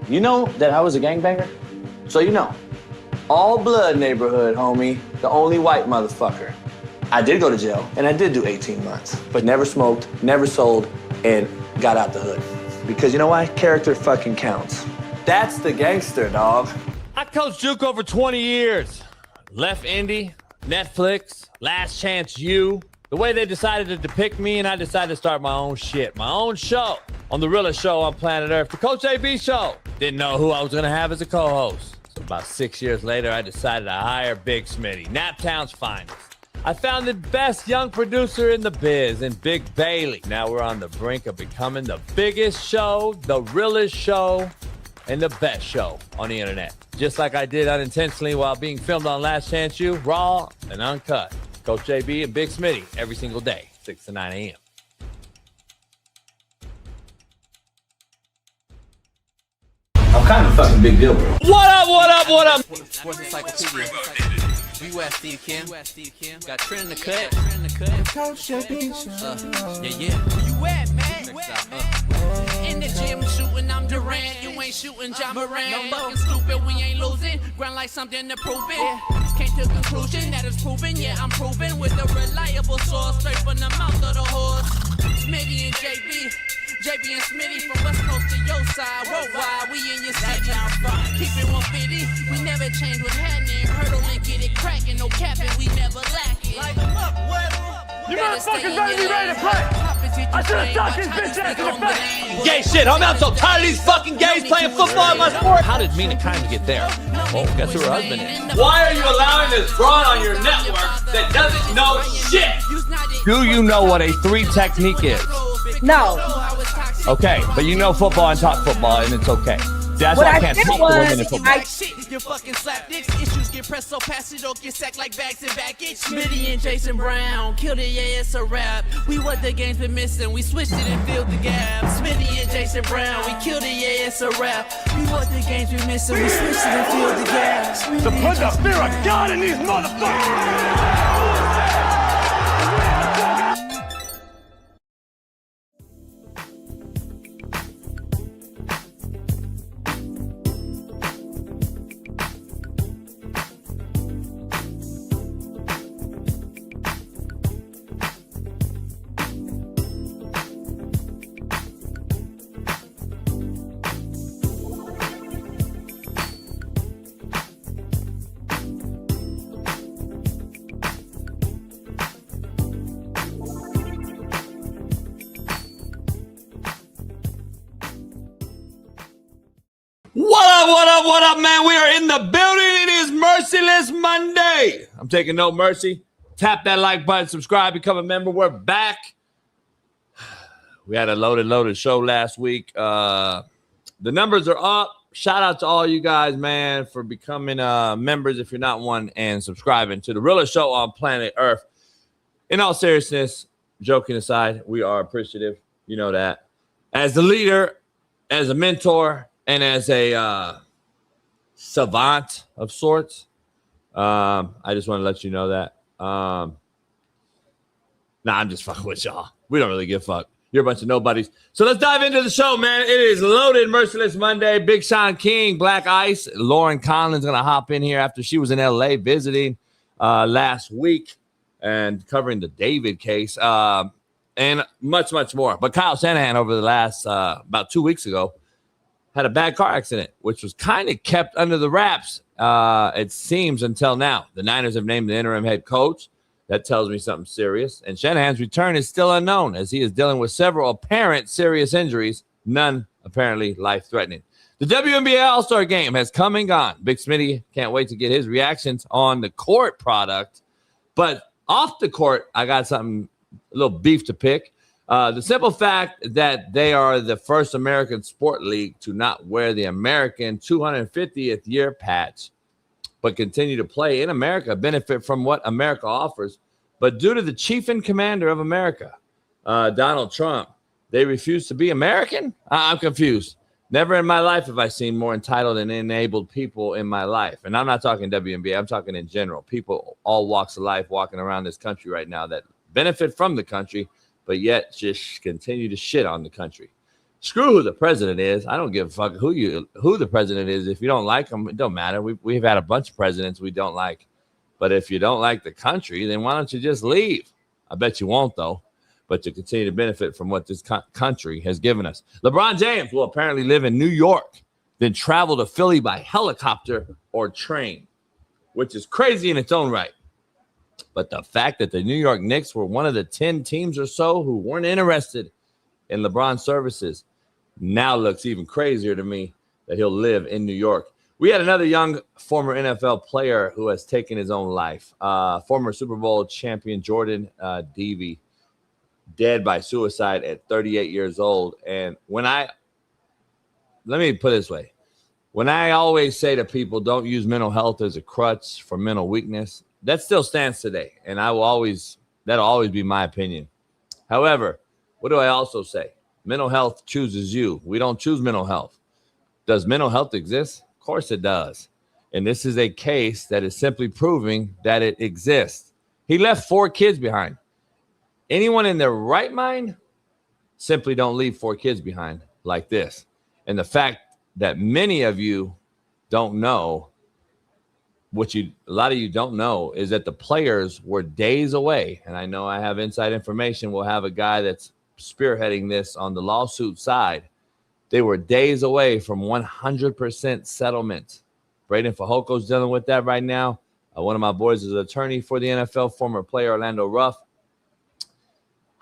You know that I was a gangbanger? So you know. All blood neighborhood, homie. The only white motherfucker. I did go to jail, and I did do 18 months. But never smoked, never sold, and got out the hood. Because you know why? Character fucking counts. That's the gangster, dog. I coached JUCO for 20 years. Left Indy, Netflix, Last Chance U. The way they decided to depict me, and I decided to start my own shit, my own show on the realest show on Planet ERF, the Coach AB show. Didn't know who I was going to have as a co-host. So about 6 years later, I decided to hire Big Smitty, Naptown's finest. I found the best young producer in the biz in Big Bailey. Now we're on the brink of becoming the biggest show, the realest show, and the best show on the internet. Just like I did unintentionally while being filmed on Last Chance U, raw and uncut. Coach JB and Big Smitty every single day, 6 to 9 a.m. I'm kind of a fucking big deal, bro. What up, what up, what up? Sports Encyclopedia. Steve Kim. Got Trent in the cut. Coach JB. Yeah. Where you at, man? In the gym shooting, I'm Durant. You ain't shooting John Moran. No fucking stupid, we ain't losing. Grind like something to prove it. Came to conclusion that it's proven. Yeah, I'm proven with a reliable source straight from the mouth of the horse. Smitty and JB. JB and Smitty from West Coast to your side. Worldwide, we in your city. Keep it 150. We never change what's happening. Hurdle and get it cracking. No capping, we never lacking. Light them up, you motherfuckers better be ready to play. I should have stuck his bitch ass in the face. Gay shit, homie. I'm so tired of these fucking gays playing football in my sport. How did Mina Kimes get there? Well, guess who her husband is. Why are you allowing this broad on your network that doesn't know shit? Do you know what a 3 technique is? No. Okay, but you know football and talk football, and it's okay. That's why I can't teach the women in football. You fucking slap dicks. Issues get pressed so past it don't get sacked like bags and baggage. Smitty and Jason Brown killed it, yeah, it's a rap. We what the game's been missing. We switched it and filled the gap. Smitty and Jason Brown, we killed it, yeah, it's a rap. We what the game's been missing. We switched it and filled the gap. To put the fear of God in these motherfuckers. What up, man? We are in the building. It is Merciless Monday. I'm taking no mercy. Tap that like button, subscribe, become a member. We're back. We had a loaded show last week. The numbers are up. Shout out to all you guys, man, for becoming members if you're not one and subscribing to the realest show on planet Earth. In all seriousness, joking aside, we are appreciative. You know that. As the leader, as a mentor, and as a savant of sorts, I just want to let you know that. Nah, I'm just fucking with y'all. We don't really give a fuck. You're a bunch of nobodies. So let's dive into the show, man. It is loaded. Merciless Monday. Big Sean King, Black Ice. Lauren Conlon's going to hop in here after she was in L.A. visiting last week and covering the David case and much, much more. But Kyle Shanahan over the last about 2 weeks ago had a bad car accident, which was kind of kept under the wraps, it seems, until now. The Niners have named the interim head coach. That tells me something serious. And Shanahan's return is still unknown as he is dealing with several apparent serious injuries, none apparently life-threatening. The WNBA All-Star Game has come and gone. Big Smitty can't wait to get his reactions on the court product. But off the court, I got something, a little beef to pick. The simple fact that they are the first American sport league to not wear the American 250th year patch, but continue to play in America, benefit from what America offers. But due to the chief and commander of America, Donald Trump, they refuse to be American? I'm confused. Never in my life have I seen more entitled and enabled people in my life. And I'm not talking WNBA. I'm talking in general. People, all walks of life, walking around this country right now that benefit from the country, but yet just continue to shit on the country. Screw who the president is. I don't give a fuck who the president is. If you don't like him, it don't matter. We've had a bunch of presidents we don't like. But if you don't like the country, then why don't you just leave? I bet you won't, though. But to continue to benefit from what this country has given us. LeBron James will apparently live in New York, then travel to Philly by helicopter or train, which is crazy in its own right. But the fact that the New York Knicks were one of the 10 teams or so who weren't interested in LeBron's services now looks even crazier to me that he'll live in New York. We had another young former NFL player who has taken his own life. Former Super Bowl champion Jordan Devey, dead by suicide at 38 years old. And let me put it this way. When I always say to people, don't use mental health as a crutch for mental weakness, that still stands today. And that'll always be my opinion. However, what do I also say? Mental health chooses you. We don't choose mental health. Does mental health exist? Of course it does. And this is a case that is simply proving that it exists. He left 4 kids behind. Anyone in their right mind simply don't leave 4 kids behind like this. And the fact that many of you don't know, a lot of you don't know, is that the players were days away. And I know I have inside information. We'll have a guy that's spearheading this on the lawsuit side. They were days away from 100% settlement. Braden Fajoko's dealing with that right now. One of my boys is an attorney for the NFL, former player Orlando Ruff.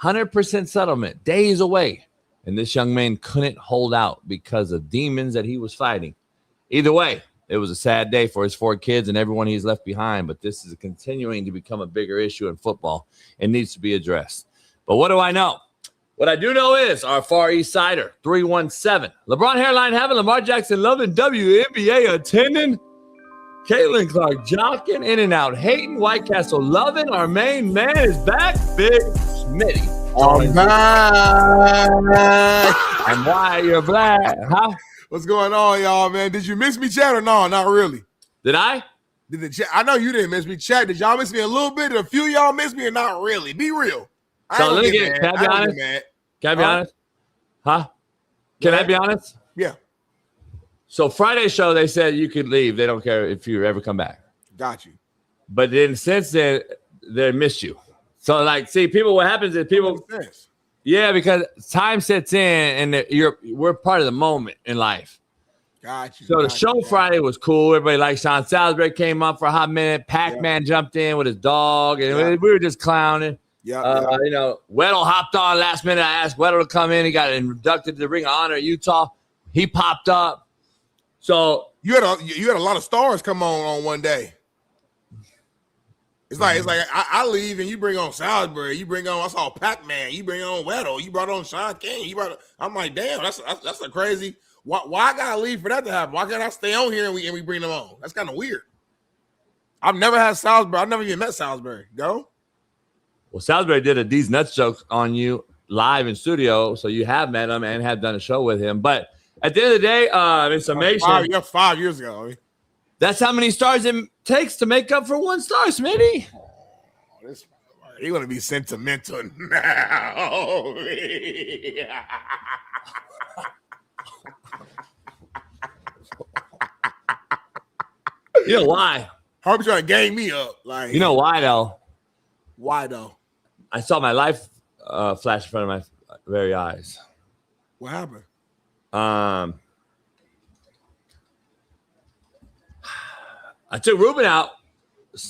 100% settlement, days away. And this young man couldn't hold out because of demons that he was fighting. Either way, it was a sad day for his 4 kids and everyone he's left behind. But this is continuing to become a bigger issue in football and needs to be addressed. But what do I know? What I do know is our Far East Sider, 317. LeBron hairline having, Lamar Jackson loving, WNBA attending, Caitlin Clark jocking, in and out hating, White Castle loving. Our main man is back, Big Smitty. I'm back. And why you're black, huh? What's going on, y'all, man? Did you miss me, chat, or no? Not really. Did I? Did the chat? I know you didn't miss me, chat. Did y'all miss me a little bit? Did a few of y'all miss me, or not really? Be real. So let me get. Can I be honest? Can I be honest? Huh? Can I be honest? Yeah. So Friday's show, they said you could leave. They don't care if you ever come back. Got you. But then since then, they missed you. So like, see, people. What happens is people. Yeah, because time sets in, and we're part of the moment in life. Got you. So the show Friday was cool. Everybody liked Sean Salisbury came up for a hot minute. Pac-Man jumped in with his dog, and we were just clowning. Yeah. You know, Weddle hopped on last minute. I asked Weddle to come in. He got inducted to the Ring of Honor at Utah. He popped up. So you had a lot of stars come on one day. It's like I leave and you bring on Salisbury. You bring on, I saw Pac-Man. You bring on Weddle. You brought on Sean King. I'm like, damn, that's a crazy. Why I gotta leave for that to happen? Why can't I stay on here and we bring them on? That's kind of weird. I've never had Salisbury. I've never even met Salisbury. Go. Well, Salisbury did a D's Nuts joke on you live in studio, so you have met him and have done a show with him. But at the end of the day, it's amazing. 5 years ago. I mean. That's how many stars it takes to make up for 1 star, Smitty. You're going to be sentimental now. You know why? Harvey trying to gang me up. Like, you know why, though? Why, though? I saw my life flash in front of my very eyes. What happened? I took Ruben out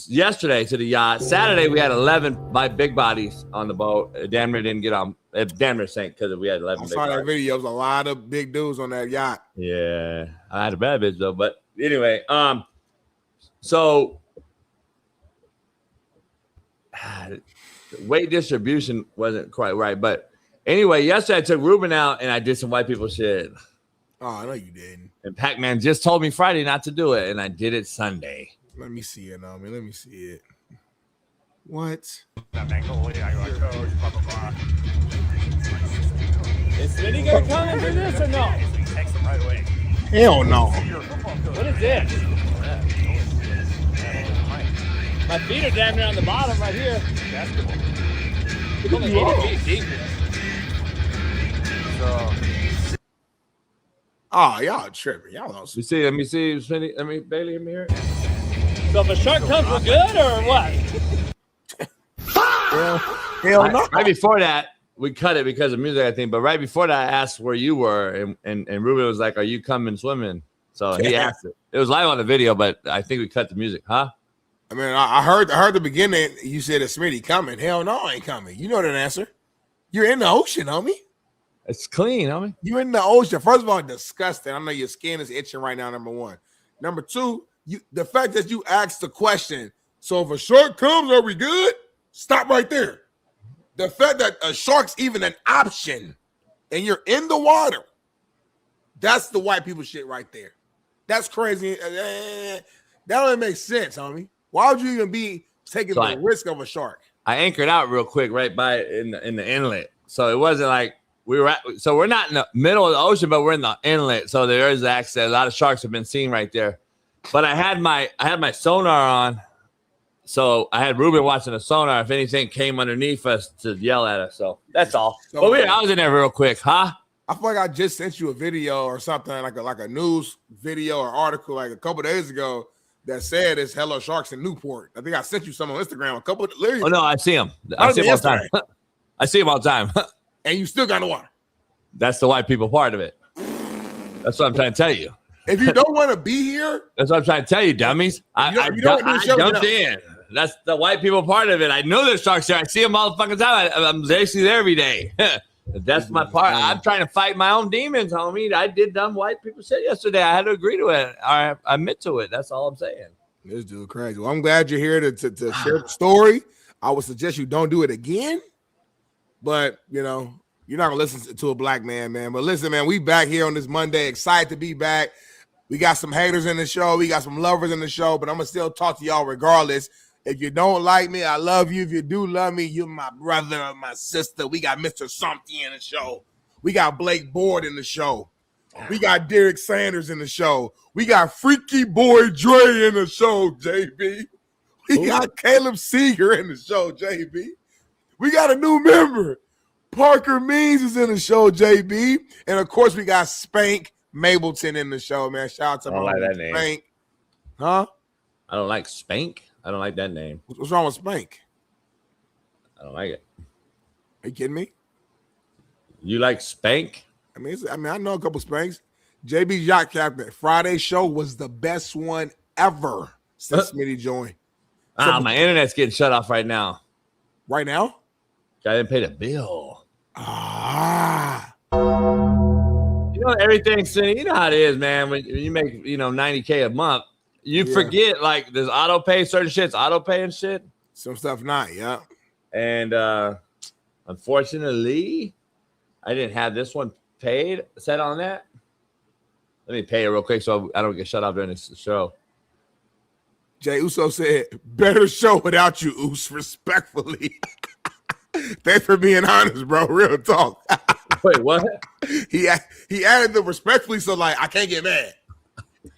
yesterday to the yacht. Saturday, we had 11 big bodies on the boat. Damn near didn't get on. Damn near sank because we had 11 I big saw that bodies. video. It was a lot of big dudes on that yacht. Yeah. I had a bad bitch, though. But anyway, so weight distribution wasn't quite right. But anyway, yesterday I took Ruben out and I did some white people shit. Oh, I know you didn't. And Pac-Man just told me Friday not to do it, and I did it Sunday. Let me see it, Let me see it. What? Is Smitty gonna come and do this or no? Text him right away. Hell no. What is this? My feet are damn near on the bottom right here. Basketball. It's only 80 feet deep. So Oh, y'all tripping. Y'all know. Let me see, Smitty. Let me, Bailey, let me hear it. So if a shark comes, we're good or what? Hell no. Right before that, we cut it because of music, I think. But right before that, I asked where you were, and Ruben was like, "Are you coming swimming?" So he asked it. It was live on the video, but I think we cut the music, huh? I mean, I heard the beginning. You said it's Smitty coming. Hell no, I ain't coming. You know that answer. You're in the ocean, homie. It's clean, homie. You're in the ocean. First of all, disgusting. I know your skin is itching right now. Number one. Number two, the fact that you asked the question. So if a shark comes, are we good? Stop right there. The fact that a shark's even an option, and you're in the water. That's the white people shit right there. That's crazy. That don't make sense, homie. Why would you even be taking the risk of a shark? I anchored out real quick right by in the inlet. So it wasn't like we're not in the middle of the ocean, but we're in the inlet. So there is access. A lot of sharks have been seen right there. But I had my sonar on. So I had Ruben watching the sonar. If anything came underneath us to yell at us. So that's all. But I was in there real quick, huh? I feel like I just sent you a video or something like a news video or article like a couple of days ago that said it's Hello Sharks in Newport. I think I sent you some on Instagram. Oh no, I see them. I see them all the time. I see them all the time. And you still got the water. That's the white people part of it. That's what I'm trying to tell you. If you don't want to be here, that's what I'm trying to tell you, dummies. I jumped in. That's the white people part of it. I know there's sharks there. I see them all the fucking time. I'm basically there every day. That's my part. I'm trying to fight my own demons, homie. I did dumb white people shit yesterday. I had to agree to it. I admit to it. That's all I'm saying. This dude crazy. Well, I'm glad you're here to share the story. I would suggest you don't do it again. But, you know, you're not going to listen to a black man. But listen, man, we back here on this Monday. Excited to be back. We got some haters in the show. We got some lovers in the show. But I'm going to still talk to y'all regardless. If you don't like me, I love you. If you do love me, you're my brother or my sister. We got Mr. Something in the show. We got Blake Board in the show. We got Derek Sanders in the show. We got Freaky Boy Dre in the show, JB. We got Caleb Seeger in the show, JB. We got a new member. Parker Means is in the show, JB. And, of course, we got Spank Mableton in the show, man. Shout out to my name. Spank. Huh? I don't like Spank. I don't like that name. What's wrong with Spank? I don't like it. Are you kidding me? You like Spank? I mean, I know a couple Spanks. JB Yacht Captain. Friday show was the best one ever since Smitty joined. My internet's getting shut off right now. Right now? I didn't pay the bill. You know everything, Cindy. You know how it is, man. When you make $90K a month. You forget, like, there's auto pay, certain shit's auto pay and shit. Some stuff not, yeah. And unfortunately, I didn't have this one paid, set on that. Let me pay it real quick so I don't get shut off during this show. Jay Uso said, better show without you, Us, respectfully. Thanks for being honest, bro. Real talk. Wait, what? He added the respectfully, so, like, I can't get mad.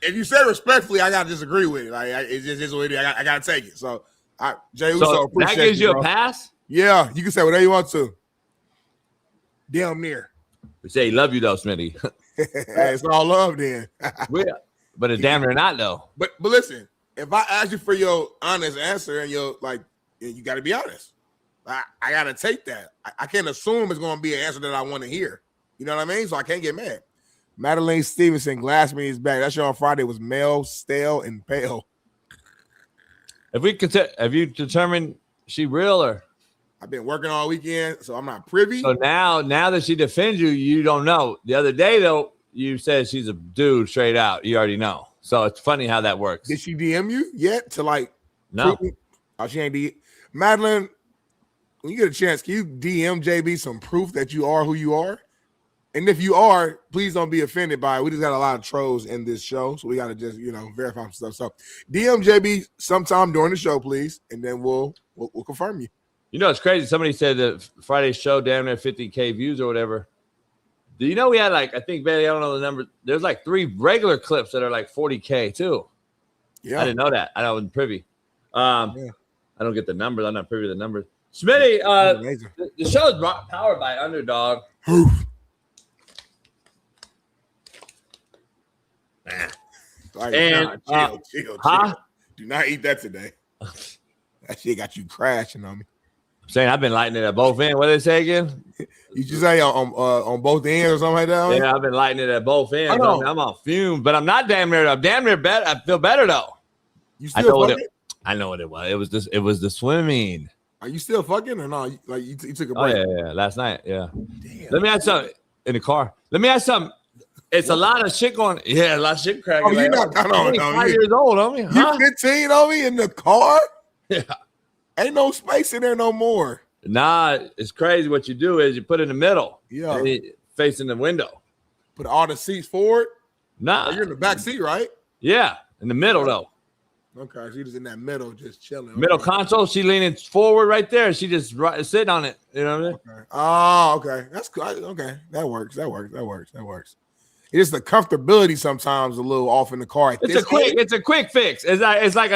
If you say respectfully, I gotta disagree with it. Like it's just what it is. I gotta take it. So, Jay Uso, appreciate that gives you bro. A pass. Yeah, you can say whatever you want to. Damn near. We say love you though, Smitty. Hey, it's all love then. But it's damn near not though. But listen, if I ask you for your honest answer and you got to be honest. I gotta take that. I can't assume it's gonna be an answer that I want to hear. You know what I mean? So I can't get mad. Madeline Stevenson, Glassman is back. That show on Friday was male, stale, and pale. Have you determined she real or? I've been working all weekend, so I'm not privy. So now that she defends you, you don't know. The other day though, you said she's a dude straight out. You already know. So it's funny how that works. Did she DM you yet to like? No. Oh, she ain't DM. Madeline, when you get a chance, can you DM JB some proof that you are who you are? And if you are, please don't be offended by it. We just got a lot of trolls in this show, so we got to just, verify some stuff. So DM JB sometime during the show, please, and then we'll confirm you. You know, it's crazy. Somebody said that Friday's show damn near 50K views or whatever. Do you know we had I think, Bailey, I don't know the number. There's 3 regular clips that are 40K too. Yeah. I didn't know that. I wasn't privy. I don't get the numbers. I'm not privy to the numbers. Smitty, the show is powered by Underdog. Like, And chill. huh? Do not eat that today. That shit got you crashing on me. I'm saying I've been lighting it at both ends. What did they say again? You just say on both ends or something like that? Yeah, I've been lighting it at both ends. I know. I'm on fumes, but I'm not damn near. I'm damn near better. I feel better though. You still fucking? I know what it was. It was the swimming. Are you still fucking or no? Like you took a Oh break? yeah. Last night, yeah. Damn. Let me ask something in the car. Let me ask something. It's a lot of shit going. Yeah, a lot of shit cracking. Oh, you're not. I don't know. 5 years old, homie. Huh? You 15 on me in the car? Yeah. Ain't no space in there no more. Nah, it's crazy. What you do is you put it in the middle. Yeah. Facing the window. Put all the seats forward. Nah. Oh, you're in the back seat, right? Yeah, in the middle though. Okay, she just in that middle, just chilling. Middle console. She leaning forward right there. She just sitting on it. You know what I mean? Okay. Oh, okay. That's cool. Okay, that works. It's the comfortability sometimes a little off in the car. It's a quick fix. It's like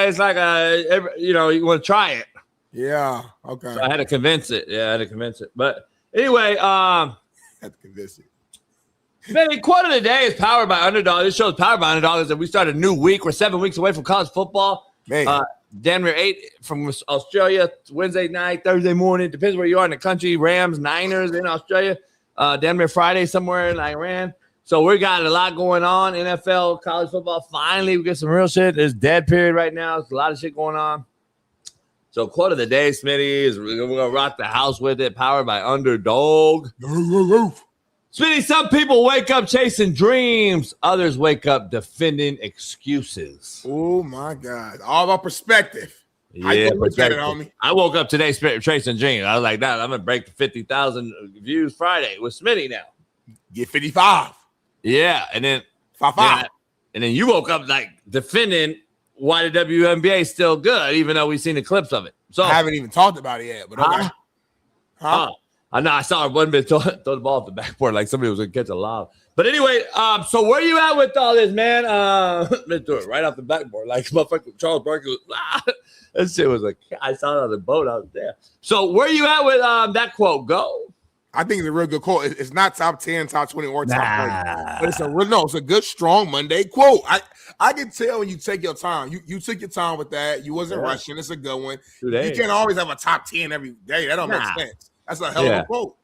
you want to try it. Yeah. Okay. So I had to convince it. But anyway, had to convince it. Smitty, quote of the day is powered by Underdog. This show is powered by Underdog. Is that we started a new week. We're 7 weeks away from college football. Man. Damn near 8 from Australia. Wednesday night, Thursday morning. Depends where you are in the country. Rams, Niners in Australia. Damn near Friday somewhere in Iran. So we got a lot going on. NFL, college football. Finally, we get some real shit. There's dead period right now. There's a lot of shit going on. So quote of the day, Smitty, is we're going to rock the house with it. Powered by Underdog. Smitty, some people wake up chasing dreams. Others wake up defending excuses. Oh, my God. All about perspective. Yeah, look at it, homie. I woke up today chasing dreams. I was like, nah, I'm going to break the 50,000 views Friday with Smitty now. Get 55. Yeah, and then 5. And then you woke up like defending why the WNBA is still good, even though we've seen the clips of it. So I haven't even talked about it yet, but okay. I know I saw one bit throw the ball off the backboard like somebody was gonna catch a lob. But anyway, so where you at with all this, man? Let's do it right off the backboard, like motherfucker Charles Barkley was. That shit was like I saw it on the boat out there. So where you at with that quote? Go. I think it's a real good quote. It's not top 10, top 20, or top 30. But it's a good, strong Monday quote. I can tell when you take your time. You took your time with that. You wasn't rushing. It's a good one. You can't always have a top 10 every day. That don't make sense. That's a hell of a quote.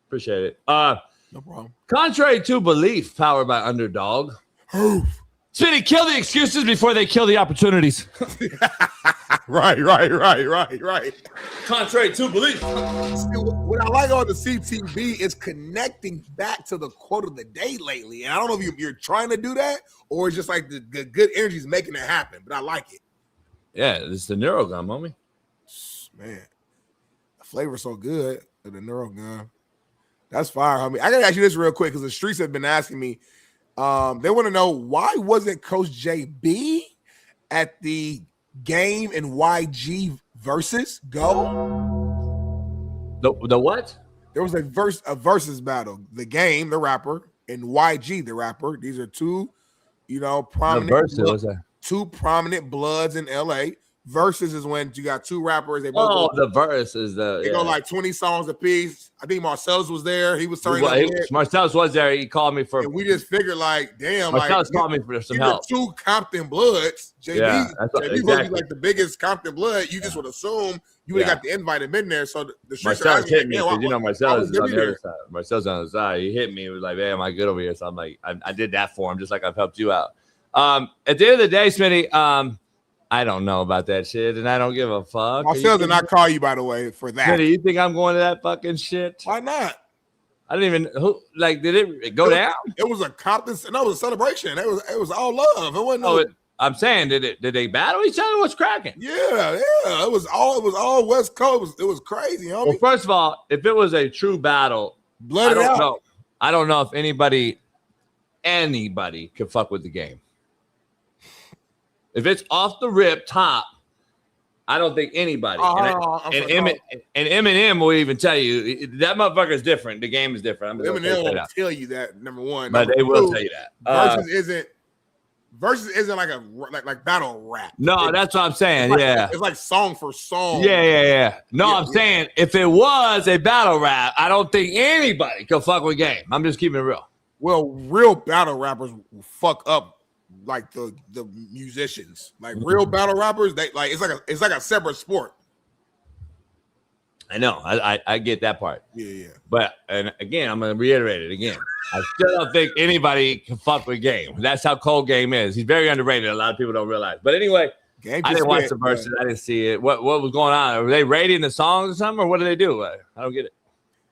Appreciate it. No problem. Contrary to belief, powered by Underdog. Smitty, kill the excuses before they kill the opportunities. Right. Contrary to belief. What I like on the CTB is connecting back to the quote of the day lately. And I don't know if you're trying to do that or it's just like the good energy is making it happen, but I like it. Yeah, it's the neuro gum, homie. Man, the flavor's so good of the neuro gum. That's fire, homie. I got to ask you this real quick because the streets have been asking me. They want to know why wasn't Coach JB at the game in YG versus go? The what? There was a versus battle. The game, the rapper, and YG, the rapper. These are two, prominent two prominent bloods in LA. Versus is when you got two rappers. They both the verse is they go like 20 songs a piece. I think Marcellus was there. He was turning Marcellus was there. He called me for. And we just figured like, damn, Marcellus called me for some help. Two Compton bloods. JB was like the biggest Compton blood. You just would assume you would have got the invite him in there. So the Marcellus hit me because Marcellus is on the other side. Marcellus on the side. He hit me. He was like, "Man, am I good over here?" So I'm like, I did that for him, just like I've helped you out. At the end of the day, Smitty, I don't know about that shit, and I don't give a fuck. Marcel did not call you, by the way, for that. Smitty, you think I'm going to that fucking shit? Why not? I didn't even did it go down? It was a Compton. No, it was a celebration. It was all love. It wasn't. I'm saying, did they battle each other? What's cracking? Yeah. It was all West Coast. It was crazy, homie. Well, first of all, if it was a true battle, I don't know if anybody could fuck with the game. If it's off the rip top, I don't think anybody. And Eminem will even tell you that motherfucker is different. The game is different. Eminem will tell you that, number one. But they will tell you that. Versus isn't like battle rap. No, that's what I'm saying. It's like song for song. Yeah. No, I'm saying if it was a battle rap, I don't think anybody could fuck with game. I'm just keeping it real. Well, real battle rappers will fuck up like the musicians, like real battle rappers. They like it's like a separate sport. I know. I get that part. Yeah. But and again, I'm gonna reiterate it again. I still don't think anybody can fuck with Game. That's how cold Game is. He's very underrated. A lot of people don't realize. But anyway, I didn't watch the verses. I didn't see it. What was going on? Were they rating the songs or something, or what do they do? I don't get it.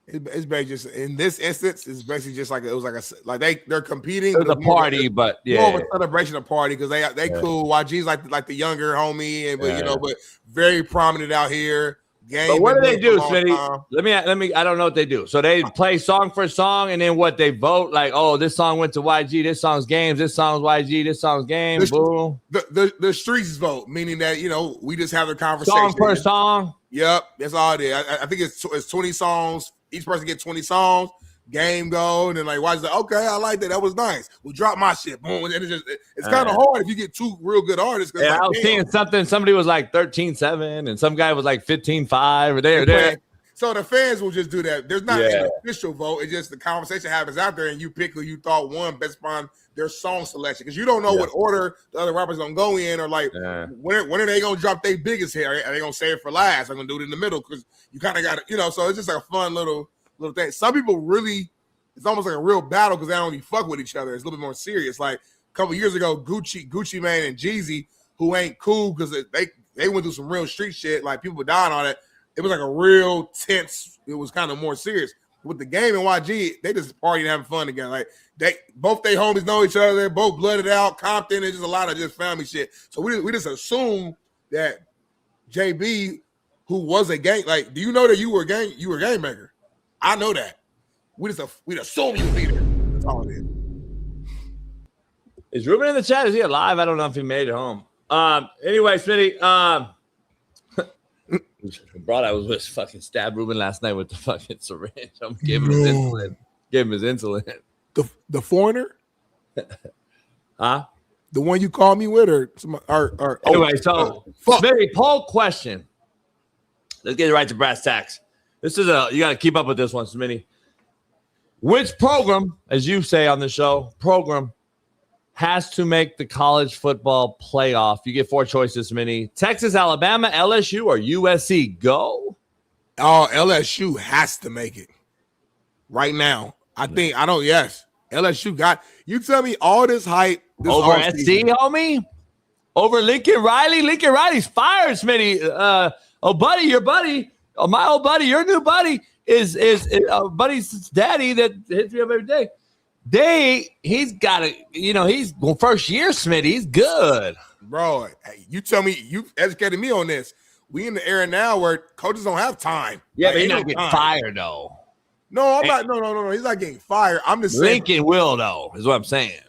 It's basically just in this instance. It's basically just like it was like they're competing. It was a party, but yeah, more of a celebration of party because they cool. YG's like the younger homie, and but very prominent out here. Game. But what do they do, Smitty? Let me. I don't know what they do. So they play song for song, and then what they vote like? Oh, this song went to YG. This song's Games. This song's YG. This song's Game. Boom. The streets vote, meaning that we just have a conversation. Song per song. Yep, that's all it is. I think it's 20 songs. Each person gets 20 songs. Game go, and then like YG's like, okay, I like that. That was nice. We'll drop my shit. Boom. And it's kind of hard if you get two real good artists. Yeah, I was seeing something. Somebody was like 13-7, and some guy was like 15-5, or there. So the fans will just do that. There's not an official vote. It's just the conversation happens out there, and you pick who you thought won based upon their song selection. Because you don't know what order the other rappers gonna go in, or like when are they gonna drop their biggest hit? Are they gonna save it for last? I'm gonna do it in the middle because you kind of got to, So it's just like a fun little thing. Some people really, it's almost like a real battle because they don't even fuck with each other. It's a little bit more serious. Like a couple years ago, Gucci Mane and Jeezy, who ain't cool because they went through some real street shit. Like people dying on it. It was like a real tense. It was kind of more serious. With the Game and YG, they just partying and having fun again. Like both they homies know each other. They're both blooded out. Compton. It's just a lot of just family shit. So we just assume that JB, who was a gang, like, do you know that you were a gang maker? I know that. We'd assume you would be there. That's all it is. Is Ruben in the chat? Is he alive? I don't know if he made it home. Anyway, Smitty, brought I was with fucking stabbed Ruben last night with the fucking syringe. I'm giving him his insulin. Give him his insulin. The foreigner? Huh? The one you called me with, or anyway, Smitty, poll question. Let's get right to brass tacks. This is you got to keep up with this one, Smitty. Which program, as you say on the show, has to make the college football playoff? You get 4 choices, Smitty. Texas, Alabama, LSU, or USC? Go. Oh, LSU has to make it right now. Yes. LSU got, you tell me all this hype. Over SC, homie? Over Lincoln Riley? Lincoln Riley's fired, Smitty. Buddy, your buddy. Oh, my old buddy, your new buddy is buddy's daddy that hits me up every day. He's got he's first year, Smitty. He's good. Bro, hey, you tell me, you educated me on this. We in the era now where coaches don't have time. Yeah, but he's not getting fired, though. No, I'm not. No. He's not getting fired. I'm just saying. Lincoln will, though, is what I'm saying.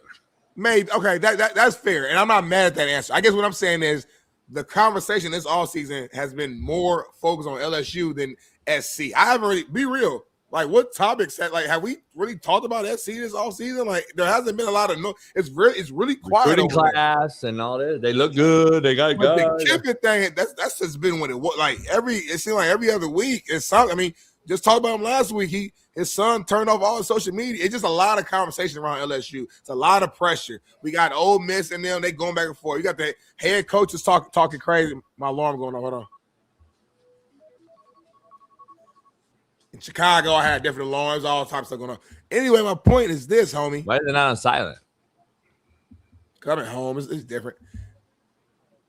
Maybe. Okay, that's fair. And I'm not mad at that answer. I guess what I'm saying is the conversation this offseason has been more focused on LSU than SC. I haven't really, be real. Like, what topics have we really talked about SC this offseason? Like, there hasn't been a lot of it's really quiet. Recruiting class and all this. They look good. They got guys. The Kiffin thing, that's just been what it was. Like it seemed like every other week. It's something. I mean, just talked about him last week. His son turned off all his social media. It's just a lot of conversation around LSU. It's a lot of pressure. We got Ole Miss and them. They going back and forth. You got the head coaches talking crazy. My alarm going off. Hold on. In Chicago, I had different alarms, all types of stuff going on. Anyway, my point is this, homie. Why is it not on silent? Coming home, it's different.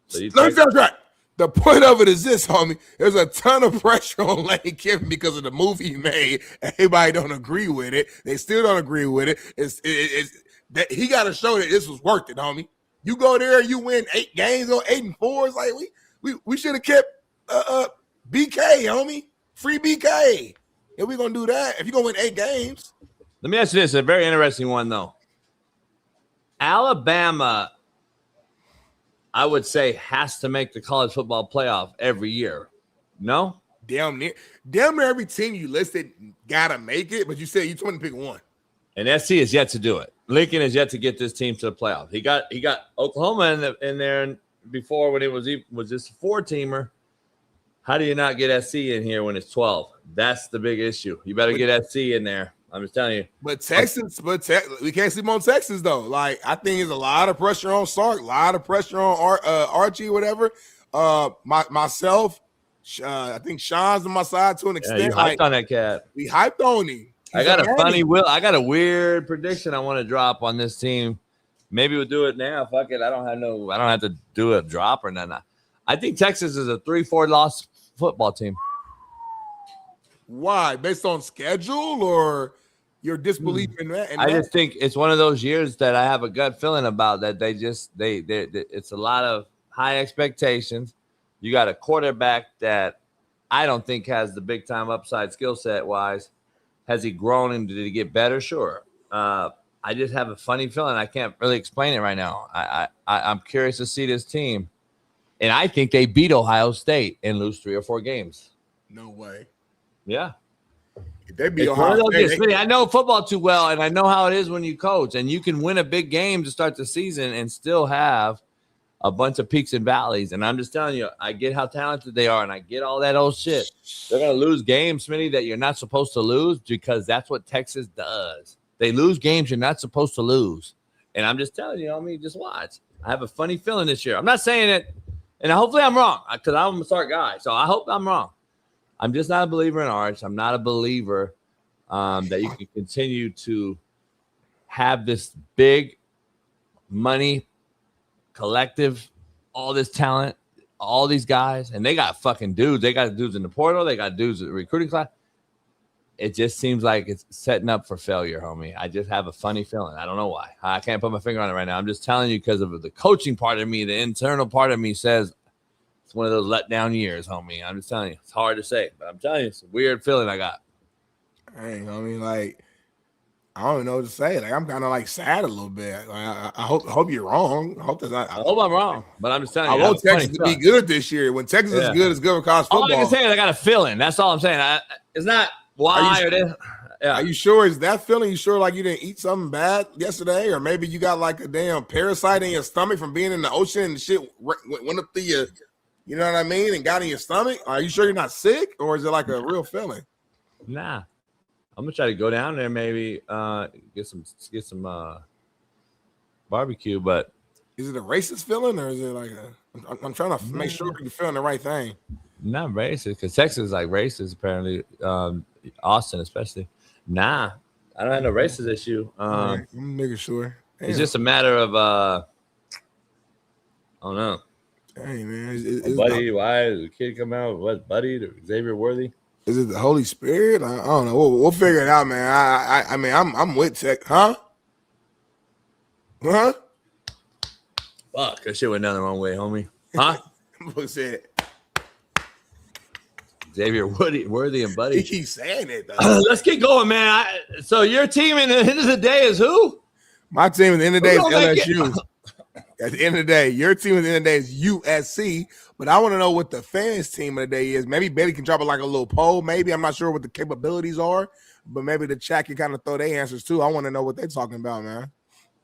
So let me feel right. The point of it is this, homie. There's a ton of pressure on Lane Kiffin because of the move he made. Everybody don't agree with it. They still don't agree with it. It's that he got to show that this was worth it, homie. You go there, you win 8 games or 8-4. It's like we should have kept BK, homie. Free BK. If we're gonna do that, if you're gonna win 8 games. Let me ask you this: a very interesting one, though. Alabama, I would say, has to make the college football playoff every year. No? Damn near every team you listed gotta make it, but you said you told me to pick one. And SC is yet to do it. Lincoln is yet to get this team to the playoff. He got Oklahoma in there before when it was just a 4-teamer. How do you not get SC in here when it's 12? That's the big issue. You better get SC in there. I'm just telling you. But Texas, we can't sleep on Texas though. Like I think there's a lot of pressure on Sark, a lot of pressure on Archie, whatever. Myself, I think Shaun's on my side to an extent. You hyped on that cat. We hyped on him. I got a weird prediction I want to drop on this team. Maybe we'll do it now. Fuck it. I don't have to do a drop or nothing. I think Texas is a 3-4 loss football team. Why? Based on schedule or your disbelief in that? I just think it's one of those years that I have a gut feeling about that it's a lot of high expectations. You got a quarterback that I don't think has the big time upside skill set wise. Has he grown and did he get better? Sure. I just have a funny feeling. I can't really explain it right now. I'm curious to see this team. And I think they beat Ohio State and lose 3 or 4 games. No way. Yeah. If they beat Ohio State, I know football too well, and I know how it is when you coach. And you can win a big game to start the season and still have a bunch of peaks and valleys. And I'm just telling you, I get how talented they are, and I get all that old shit. They're going to lose games, Smitty, that you're not supposed to lose because that's what Texas does. They lose games you're not supposed to lose. And I'm just telling you, just watch. I have a funny feeling this year. I'm not saying it, and hopefully I'm wrong because I'm a smart guy. So I hope I'm wrong. I'm just not a believer in Arch. I'm not a believer that you can continue to have this big money collective, all this talent, all these guys, and they got fucking dudes. They got dudes in the portal. They got dudes in the recruiting class. It just seems like it's setting up for failure, homie. I just have a funny feeling. I don't know why. I can't put my finger on it right now. I'm just telling you because of the coaching part of me, the internal part of me says it's one of those letdown years, homie. I'm just telling you. It's hard to say, but I'm telling you, it's a weird feeling I got. I don't know what to say. Like I'm kind of like sad a little bit. Like, I hope you're wrong. I hope I'm wrong, but I'm just telling you. I want Texas to be good this year. When Texas is good, it's good for college football. All I can say is I got a feeling. That's all I'm saying. It's not why or this. Yeah. Are you sure? Is that feeling? You sure like you didn't eat something bad yesterday, or maybe you got like a damn parasite in your stomach from being in the ocean and the shit went up through your, you know what I mean, and got in your stomach? Are you sure you're not sick, or is it like a real feeling? Nah. I'm gonna try to go down there, maybe get some barbecue. But is it a racist feeling, or is it like I'm trying to make sure you're feeling the right thing? Not racist, because Texas is like racist apparently. Austin, especially. Nah, I don't have no racist issue. I'm making sure. Damn. It's just a matter of I don't know. Hey man, Buddy, why did the kid come out? What Buddy? Xavier Worthy? Is it the Holy Spirit? I don't know. We'll figure it out, man. I mean, I'm with Tech, huh? Fuck, that shit went down the wrong way, homie. Huh? What's it? Xavier Worthy and Buddy. He keeps saying it, though. Let's get going, man. So your team at the end of the day is who? My team at the end of the day is LSU. At the end of the day, your team at the end of the day is USC. But I want to know what the fans' team of the day is. Maybe Betty can drop it like a little poll. Maybe I'm not sure what the capabilities are, but maybe the chat can kind of throw their answers too. I want to know what they're talking about, man.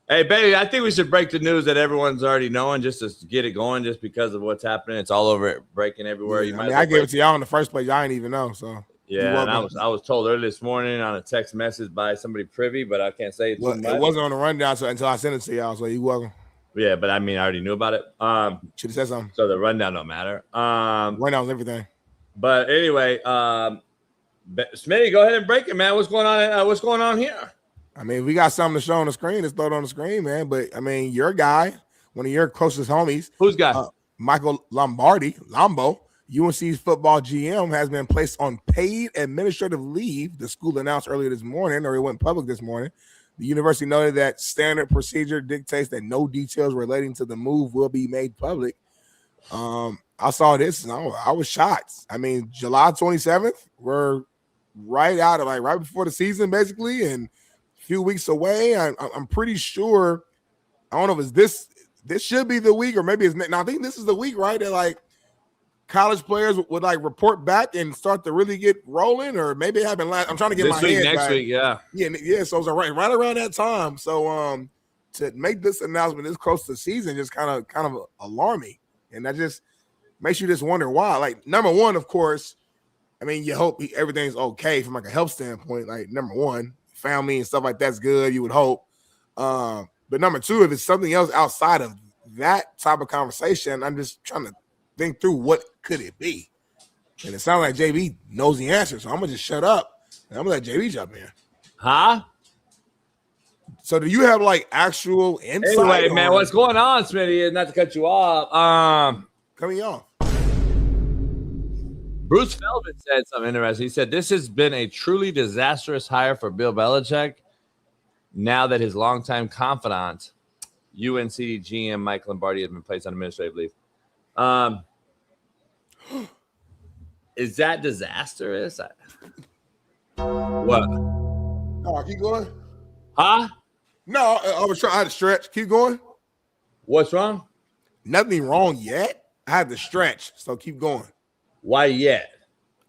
Hey, Betty, I think we should break the news that everyone's already knowing just to get it going, just because of what's happening. It's all over it, breaking everywhere. Yeah, I gave it to y'all in the first place. Y'all ain't even know. So yeah, and I was told earlier this morning on a text message by somebody privy, but I can't say it. Well, it wasn't on the rundown until I sent it to y'all. So you welcome. Yeah, but I mean, I already knew about it. Should have said something. So the rundown don't matter. Rundown's everything. But anyway, Smitty, go ahead and break it, man. What's going on? What's going on here? I mean, we got something to show on the screen. Let's throw it on the screen, man. But I mean, your guy, one of your closest homies, who's guy? Michael Lambo, UNC's football GM, has been placed on paid administrative leave. The school announced earlier this morning, or it went public this morning. The university noted that standard procedure dictates that no details relating to the move will be made public. I saw this and I was shocked. I mean, July 27th, we're right before the season, basically, and a few weeks away. I'm pretty sure. I don't know if it's this should be the week, or maybe it's now. I think this is the week, right? That like college players would like report back and start to really get rolling, or maybe it happened last. I'm trying to get this my week, head next back. week, yeah. So it was right around that time. So to make this announcement this close to the season just kind of alarming, and that just makes you just wonder why. Like, number one, of course, I mean, you hope everything's okay from like a health standpoint. Like, number one, family and stuff like that's good, you would hope. But number two, if it's something else outside of that type of conversation, I'm just trying to think through what could it be. And it sounds like JB knows the answer, so I'm gonna just shut up and I'm gonna let JB jump in. Huh? So do you have like actual insight? Anyway, man, what's going on, Smitty? Not to cut you off. Coming off. Bruce Feldman said something interesting. He said, this has been a truly disastrous hire for Bill Belichick now that his longtime confidant, UNC GM Mike Lombardi, has been placed on administrative leave. Is that disastrous? What? No, keep going. Huh? No, I was trying to stretch. Keep going. What's wrong? Nothing wrong yet. I had to stretch, so keep going. Why yet?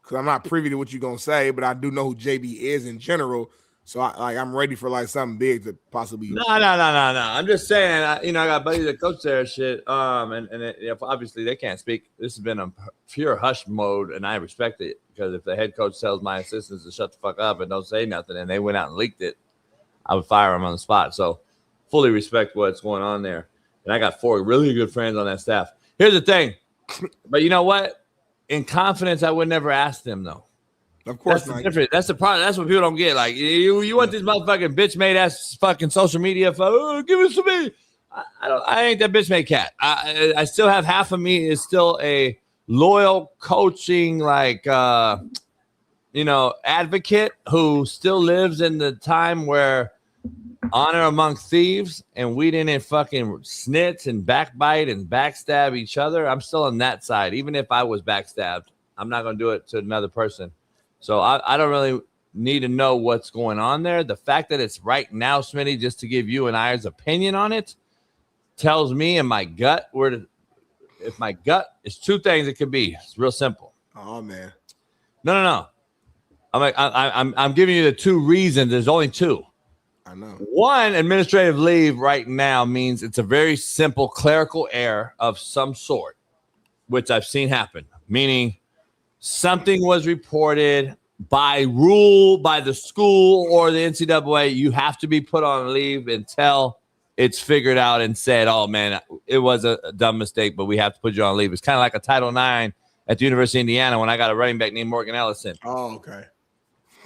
Because I'm not privy to what you're gonna say, but I do know who JB is in general. So I'm ready for like something big to possibly. No. I'm just saying, I got buddies that coach there, shit. Obviously they can't speak. This has been a pure hush mode, and I respect it because if the head coach tells my assistants to shut the fuck up and don't say nothing, and they went out and leaked it, I would fire them on the spot. So fully respect what's going on there. And I got 4 really good friends on that staff. Here's the thing, but you know what? In confidence, I would never ask them though. Of course, that's different. That's the problem. That's what people don't get. Like you want this motherfucking bitch made ass fucking social media for give it to me. I ain't that bitch made cat. I still have half of me is still a loyal coaching advocate who still lives in the time where honor among thieves and we didn't fucking snitch and backbite and backstab each other. I'm still on that side. Even if I was backstabbed, I'm not going to do it to another person. So I don't really need to know what's going on there. The fact that it's right now, Smitty, just to give you and I's opinion on it, tells me in my gut if my gut is 2 things it could be. It's real simple. Oh man. No. I'm giving you the 2 reasons. There's only 2. I know. 1, administrative leave right now means it's a very simple clerical error of some sort, which I've seen happen, meaning something was reported by rule by the school or the NCAA. You have to be put on leave until it's figured out and said, oh, man, it was a dumb mistake, but we have to put you on leave. It's kind of like a Title IX at the University of Indiana when I got a running back named Morgan Ellison. Oh, okay.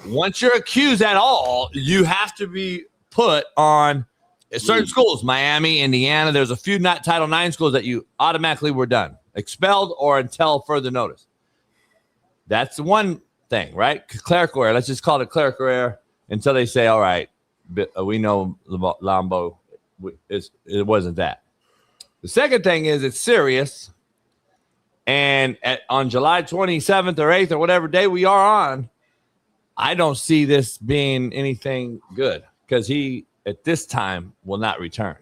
Once you're accused at all, you have to be put on certain schools. Miami, Indiana. There's a few not Title IX schools that you automatically were done, expelled or until further notice. That's one thing, right? Clerical error. Let's just call it clerical error until they say, all right, we know Lambo. It wasn't that. The second thing is it's serious. And on July 27th or 8th or whatever day we are on, I don't see this being anything good because he, at this time, will not return.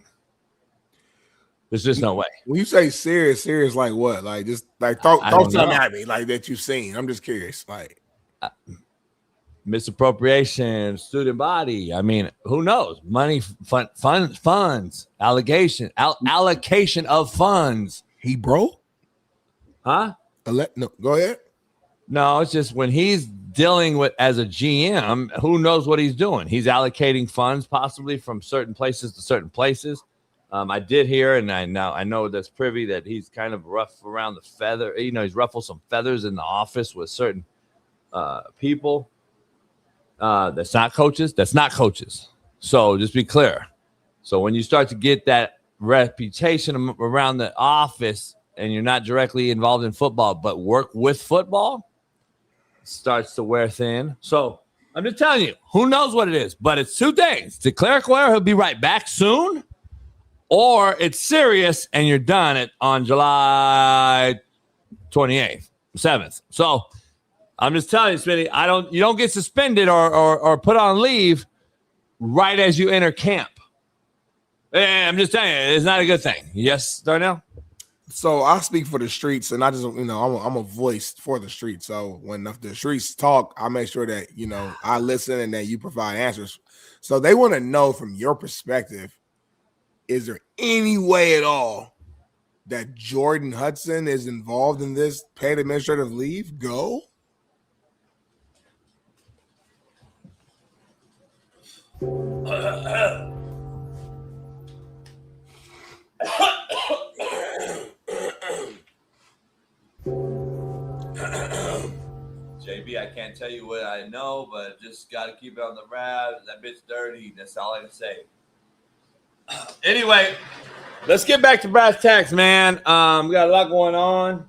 There's just no way. When you say serious like what? Like just like throw something at me like that you've seen. I'm just curious. Like misappropriation, student body. I mean, who knows? Money, funds, allocation of funds. He broke? Huh? No, go ahead. No, it's just when he's dealing with as a GM, who knows what he's doing? He's allocating funds possibly from certain places to certain places. I did hear, and I know that's privy that he's kind of rough around the feather. He's ruffled some feathers in the office with certain people. That's not coaches. So just be clear. So when you start to get that reputation around the office and you're not directly involved in football, but work with football, starts to wear thin. So I'm just telling you, who knows what it is, but it's 2 things. The clerical error, he'll be right back soon, or it's serious and you're done on July 28th, 7th. So I'm just telling you, Smitty, you don't get suspended or put on leave right as you enter camp. I'm just telling you, it's not a good thing. Yes, Darnell? So I speak for the streets, and I just, I'm a voice for the streets. So when the streets talk, I make sure that, I listen and that you provide answers. So they want to know from your perspective, is there any way at all that Jordan Hudson is involved in this paid administrative leave? Go. JB, I can't tell you what I know, but just got to keep it on the rap. That bitch dirty. That's all I can say. Anyway, let's get back to brass tacks, man. We got a lot going on.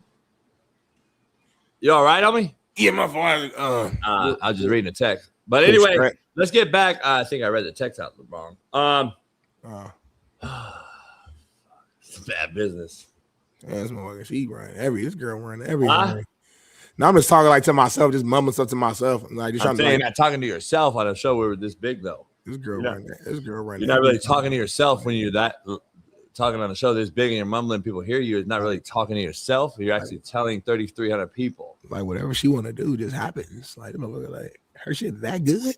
You all right, homie? Yeah, my phone. I was just reading the text. But anyway, let's get back. I think I read the text out wrong. It's bad business. Yeah, this motherfucker, she running this girl running everything. Now I'm just talking like to myself, just mumbling stuff to myself. Like just I'm saying, not talking to yourself on a show where we're this big though. This girl running. You're not really talking to yourself when you're talking on a show this big and you're mumbling. People hear you. It's not really talking to yourself. You're actually telling 3,300 people. Like whatever she want to do just happens. Like the motherfucker, like her shit that good.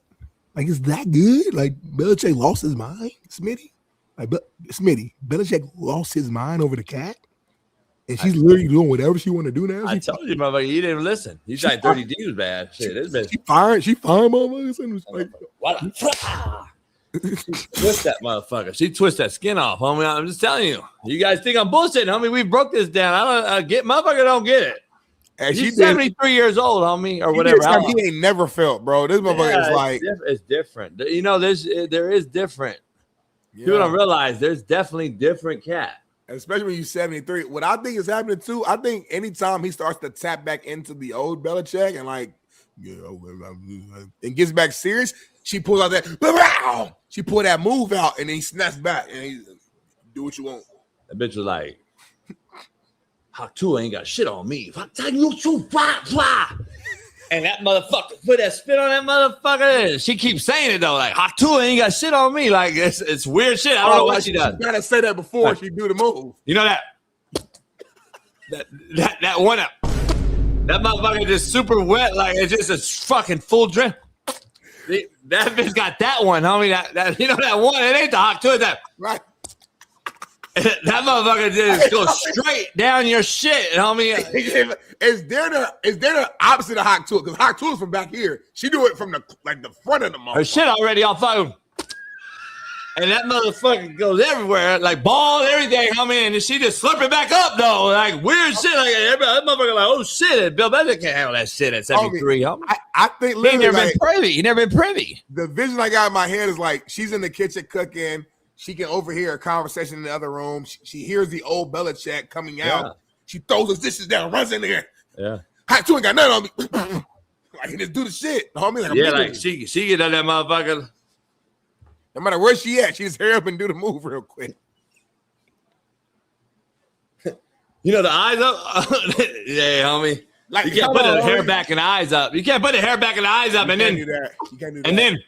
Like it's that good. Like Belichick lost his mind, Smitty. Like Smitty, Belichick lost his mind over the cat. And she's literally doing whatever she want to do now. I told you, motherfucker, you didn't listen. You tried 30D was bad. Shit, this bitch. She fired motherfuckers. Like, twist that motherfucker. She twist that skin off, homie. I'm just telling you. You guys think I'm bullshitting, homie. We broke this down. I get motherfucker don't get it. And she's 73 years old, homie, or whatever. He ain't never felt, bro. This motherfucker is like it's different. You know, there is different. Yeah. People don't realize there's definitely different cat. Especially when you're 73. What I think is happening too, I think anytime he starts to tap back into the old Belichick and like, and gets back serious, she pulls out that, she pulled that move out and then he snaps back and he do what you want. That bitch was like, Hawk 2 ain't got shit on me. And that motherfucker put that spit on that motherfucker. She keeps saying it though, like Hawk 2 ain't got shit on me. Like it's weird shit. I don't know what she does. You gotta say that before she do the move. You know that one up. That motherfucker just super wet, like it's just a fucking full drip. That bitch got that one, homie. That you know that one. It ain't the Hawk 2. That right. That motherfucker just goes straight down your shit, homie. Is there the opposite of Hawk 2? Because Hawk 2 is from back here. She do it from the front of the motherfucker. Her shit already on fire. And that motherfucker goes everywhere, like ball, everything, homie. And she just slurp it back up, though. Like weird shit. Like that motherfucker, like, oh shit, Bill Belichick can't handle that shit at 73, homie. I think literally he never been privy. The vision I got in my head is like she's in the kitchen cooking. She can overhear a conversation in the other room. She hears the old Belichick coming out. Yeah. She throws his dishes down, runs in there. Yeah. Hot 2 ain't got nothing on me. Like, he just do the shit, homie. Like, yeah, like she get on that motherfucker. No matter where she at, she just hurry up and do the move real quick. You know the eyes up? Yeah, homie. Like, you can't put the hair back and the eyes up. You can't put the hair back and the eyes up and then do that. You can't do that.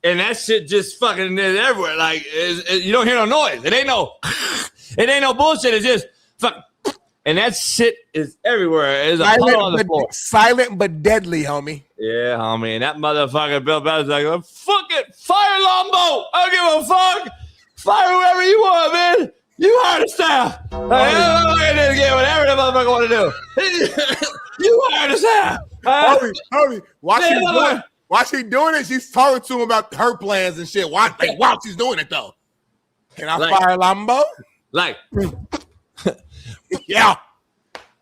And that shit just fucking is everywhere. Like you don't hear no noise. It ain't no bullshit. It's just fuck. And that shit is everywhere. It's a puddle on the floor. Silent but deadly, homie. Yeah, homie. And that motherfucker Bill Belichick's like, fuck it, fire Lombo. I don't give a fuck. Fire whoever you want, man. You hire the staff. Get whatever the motherfucker want to do. You hire the staff. Homie, while she doing it, she's talking to him about her plans and shit. While she's doing it though. Can I fire Lambo? Like, yeah.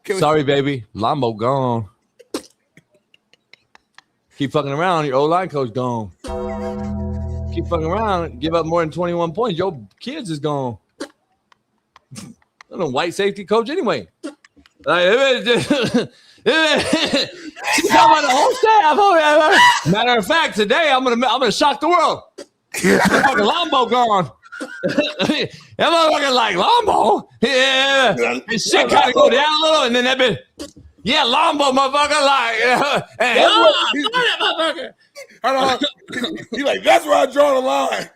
Sorry, baby. Lambo gone. Keep fucking around. Your O-line coach gone. Keep fucking around. Give up more than 21 points. Your kids is gone. I'm a white safety coach anyway. Like, she's talking about the whole staff. Matter of fact, today I'm gonna shock the world. Fucking Lambo gone. That motherfucker like Lambo. Yeah, and shit kind of go down a little, and then that bit. Yeah, Lambo, motherfucker. Like, that motherfucker. He's like, that's where I draw the line.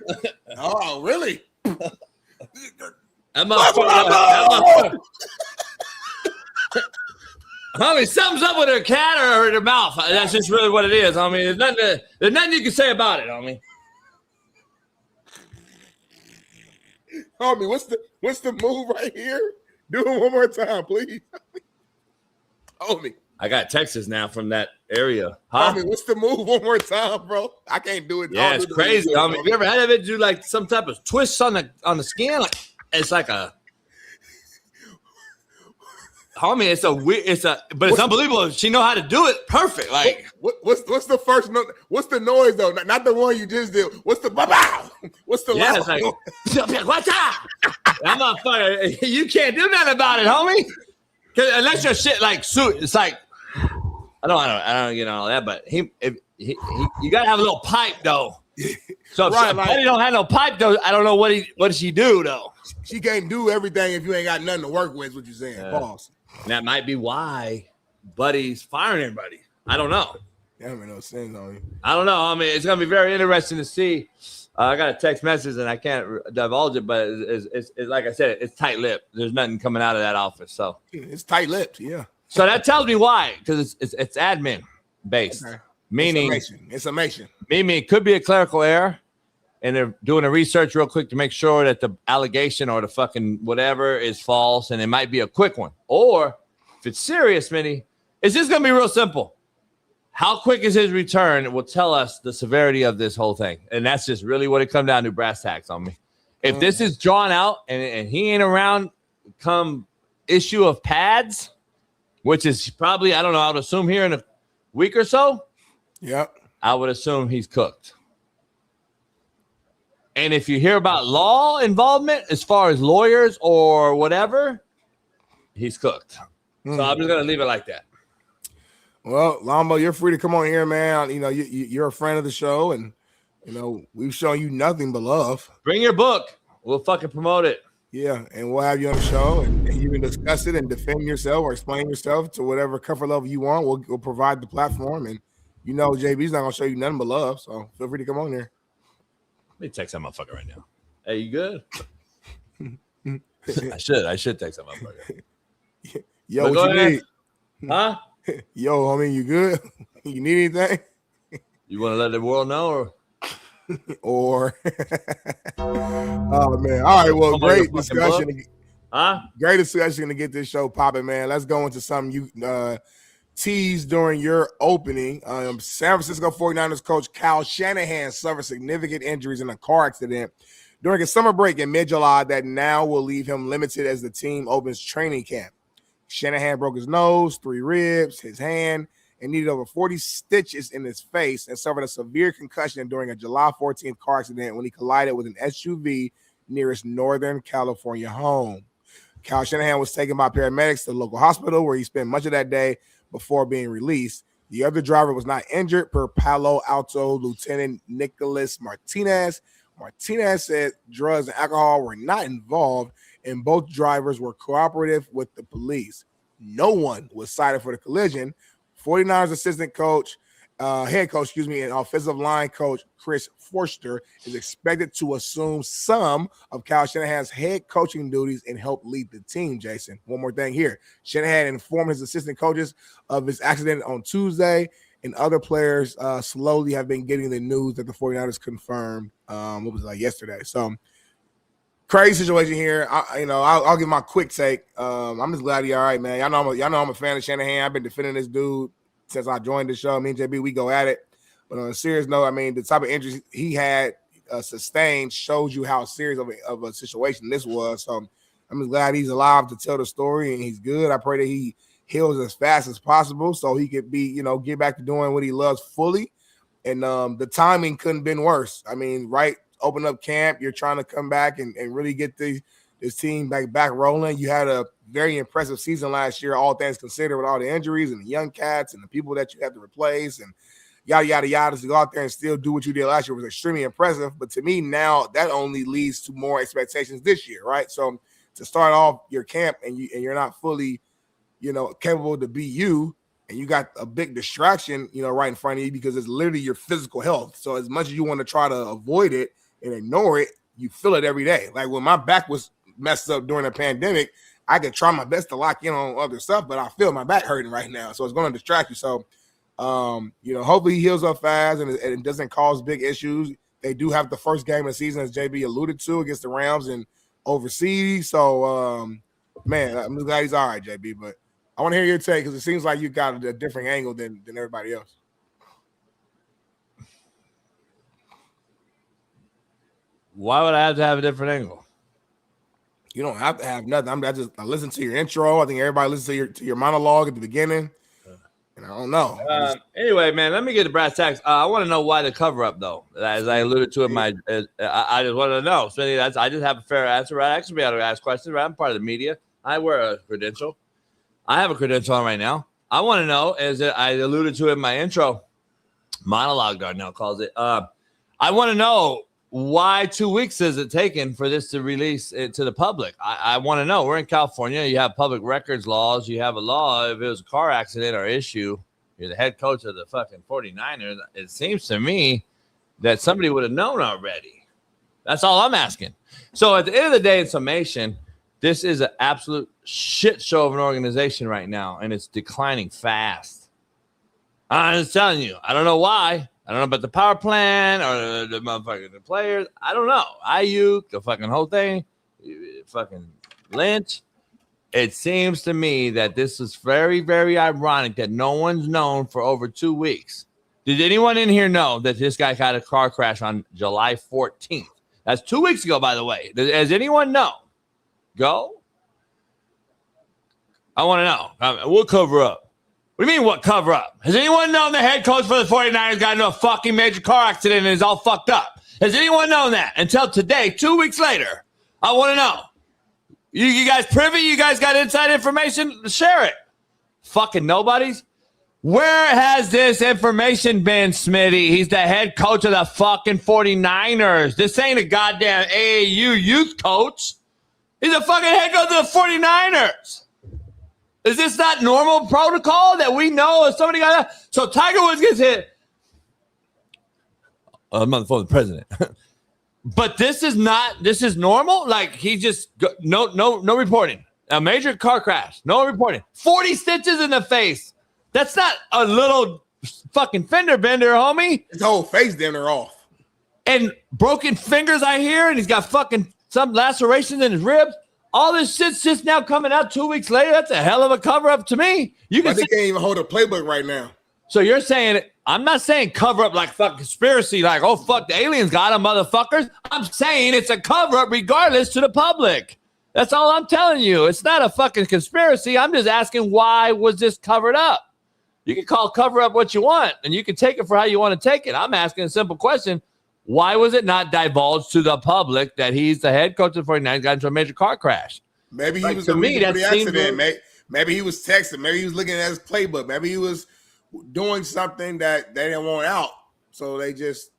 Oh, really? That motherfucker. Homie, something's up with her cat or her mouth. That's just really what it is, homie. There's nothing you can say about it, homie. Homie, what's the move right here? Do it one more time, please. Homie. I got Texas now from that area. I mean, what's the move one more time, bro? I can't do it. Yeah, it's crazy. I mean, have you ever had it do like some type of twist on the skin? Like it's like a homie. But it's unbelievable. She know how to do it perfect. Like what's the first note? What's the noise though? Not the one you just did. What's the bow? What's the it's like what's up? That motherfucker. You can't do nothing about it, homie. Unless your shit like suit. It's like I don't get all that, but you gotta have a little pipe though. So if somebody don't have no pipe though, I don't know what does she do though. She can't do everything if you ain't got nothing to work with. Is what you're saying, boss. That might be why Buddy's firing everybody. I don't know. That makes no sense on you. I don't know. I mean, it's gonna be very interesting to see. I got a text message and I can't divulge it, but it's like I said, it's tight-lipped. There's nothing coming out of that office, so it's tight-lipped. Yeah. So that tells me why, because it's admin based, meaning information. Meaning it could be a clerical error, and they're doing a research real quick to make sure that the allegation or the fucking whatever is false, and it might be a quick one. Or if it's serious, Smitty, it's just gonna be real simple. How quick is his return? It will tell us the severity of this whole thing. And that's just really what it comes down to, brass tacks on me. If this is drawn out and he ain't around come issue of pads, which is probably, I don't know, I would assume here in a week or so. Yep. I would assume he's cooked. And if you hear about law involvement as far as lawyers or whatever, he's cooked. So I'm just going to leave it like that. Well, Lambo, you're free to come on here, man. You know, you're a friend of the show, and you know we've shown you nothing but love. Bring your book. We'll fucking promote it. Yeah, and we'll have you on the show, and you can discuss it and defend yourself or explain yourself to whatever comfort level you want. We'll provide the platform, and you know JB's not gonna show you nothing but love. So feel free to come on here. Let me text that motherfucker right now. Hey, you good? I should text that motherfucker. Yo, what you need? Huh? Yo, homie, you good? You need anything? You want to let the world know, or oh man! All right, well, great discussion. Great discussion to get this show popping, man. Let's go into something you teased during your opening. San Francisco 49ers coach Kyle Shanahan suffered significant injuries in a car accident during a summer break in mid-July that now will leave him limited as the team opens training camp. Shanahan broke his nose, 3 ribs, his hand, and needed over 40 stitches in his face and suffered a severe concussion during a July 14th car accident when he collided with an SUV near his Northern California home. Kyle Shanahan was taken by paramedics to the local hospital where he spent much of that day before being released. The other driver was not injured, per Palo Alto Lieutenant Nicholas Martinez. Martinez said drugs and alcohol were not involved, and both drivers were cooperative with the police. No one was cited for the collision. 49ers assistant coach, head coach, and offensive line coach Chris Forster is expected to assume some of Kyle Shanahan's head coaching duties and help lead the team, Jason. One more thing here. Shanahan informed his assistant coaches of his accident on Tuesday, and other players slowly have been getting the news that the 49ers confirmed, yesterday. So, crazy situation here. I'll give my quick take. I'm just glad he's all right, man. Y'all know I'm a fan of Shanahan. I've been defending this dude since I joined the show. Me and JB, we go at it. But on a serious note, I mean, the type of injuries he had sustained shows you how serious of a situation this was. So I'm just glad he's alive to tell the story and he's good. I pray that he heals as fast as possible so he could be, get back to doing what he loves fully. And the timing couldn't have been worse. I mean, right, open up camp, you're trying to come back and really get this team back rolling. You had a very impressive season last year, all things considered, with all the injuries and the young cats and the people that you had to replace and yada, yada, yada. To go out there and still do what you did last year was extremely impressive. But to me now, that only leads to more expectations this year, right? So to start off your camp and you're not fully, capable to be you, and you got a big distraction, right in front of you because it's literally your physical health. So as much as you want to try to avoid it and ignore it, you feel it every day. Like when my back was messed up during the pandemic, I could try my best to lock in on other stuff, but I feel my back hurting right now. So it's going to distract you. So, hopefully he heals up fast and it doesn't cause big issues. They do have the first game of the season, as JB alluded to, against the Rams and overseas. So, man, I'm just glad he's all right, JB. But I want to hear your take because it seems like you got a different angle than everybody else. Why would I have to have a different angle? You don't have to have nothing. I listen to your intro. I think everybody listens to your monologue at the beginning. And I don't know. Anyway, man, let me get to brass tacks. I want to know why the cover up, though. As I alluded to in my, I just want to know. So I just have a fair answer, right? I should be able to ask questions, right? I'm part of the media. I wear a credential. I have a credential on right now. I want to know, as I alluded to in my intro monologue, Darnell calls it. I want to know why 2 weeks is it taken for this to release it to the public? I want to know. We're in California. You have public records laws. You have a law. If it was a car accident or issue, you're the head coach of the fucking 49ers. It seems to me that somebody would have known already. That's all I'm asking. So at the end of the day, in summation, this is an absolute shit show of an organization right now, and it's declining fast. I'm just telling you. I don't know why. I don't know about the power plan or the motherfucking players. I don't know. Ayuk, the fucking whole thing, fucking Lynch. It seems to me that this is very, very ironic that no one's known for over 2 weeks. Did anyone in here know that this guy had a car crash on July 14th? That's 2 weeks ago, by the way. Does anyone know? Go. I want to know. We'll cover up. What do you mean, what cover up? Has anyone known the head coach for the 49ers got into a fucking major car accident and is all fucked up? Has anyone known that until today, 2 weeks later? I want to know. You guys privy? You guys got inside information? Share it. Fucking nobodies. Where has this information been, Smitty? He's the head coach of the fucking 49ers. This ain't a goddamn AAU youth coach. He's a fucking head coach of the 49ers. Is this not normal protocol that we know if somebody got that? So Tiger Woods gets hit. I'm on the phone with the president. But this is normal? Like he just, no reporting. A major car crash, no reporting. 40 stitches in the face. That's not a little fucking fender bender, homie. His whole face damn near off. And broken fingers, I hear, and he's got fucking some lacerations in his ribs. All this shit's just now coming out 2 weeks later. That's a hell of a cover-up to me. They can't even hold a playbook right now. So you're saying, I'm not saying cover-up like fuck conspiracy, like, oh, fuck, the aliens got them, motherfuckers. I'm saying it's a cover-up regardless to the public. That's all I'm telling you. It's not a fucking conspiracy. I'm just asking, why was this covered up? You can call cover-up what you want, and you can take it for how you want to take it. I'm asking a simple question. Why was it not divulged to the public that he's the head coach of the 49ers, got into a major car crash? Maybe he was to me that the accident. Maybe he was texting. Maybe he was looking at his playbook. Maybe he was doing something that they didn't want out, so they just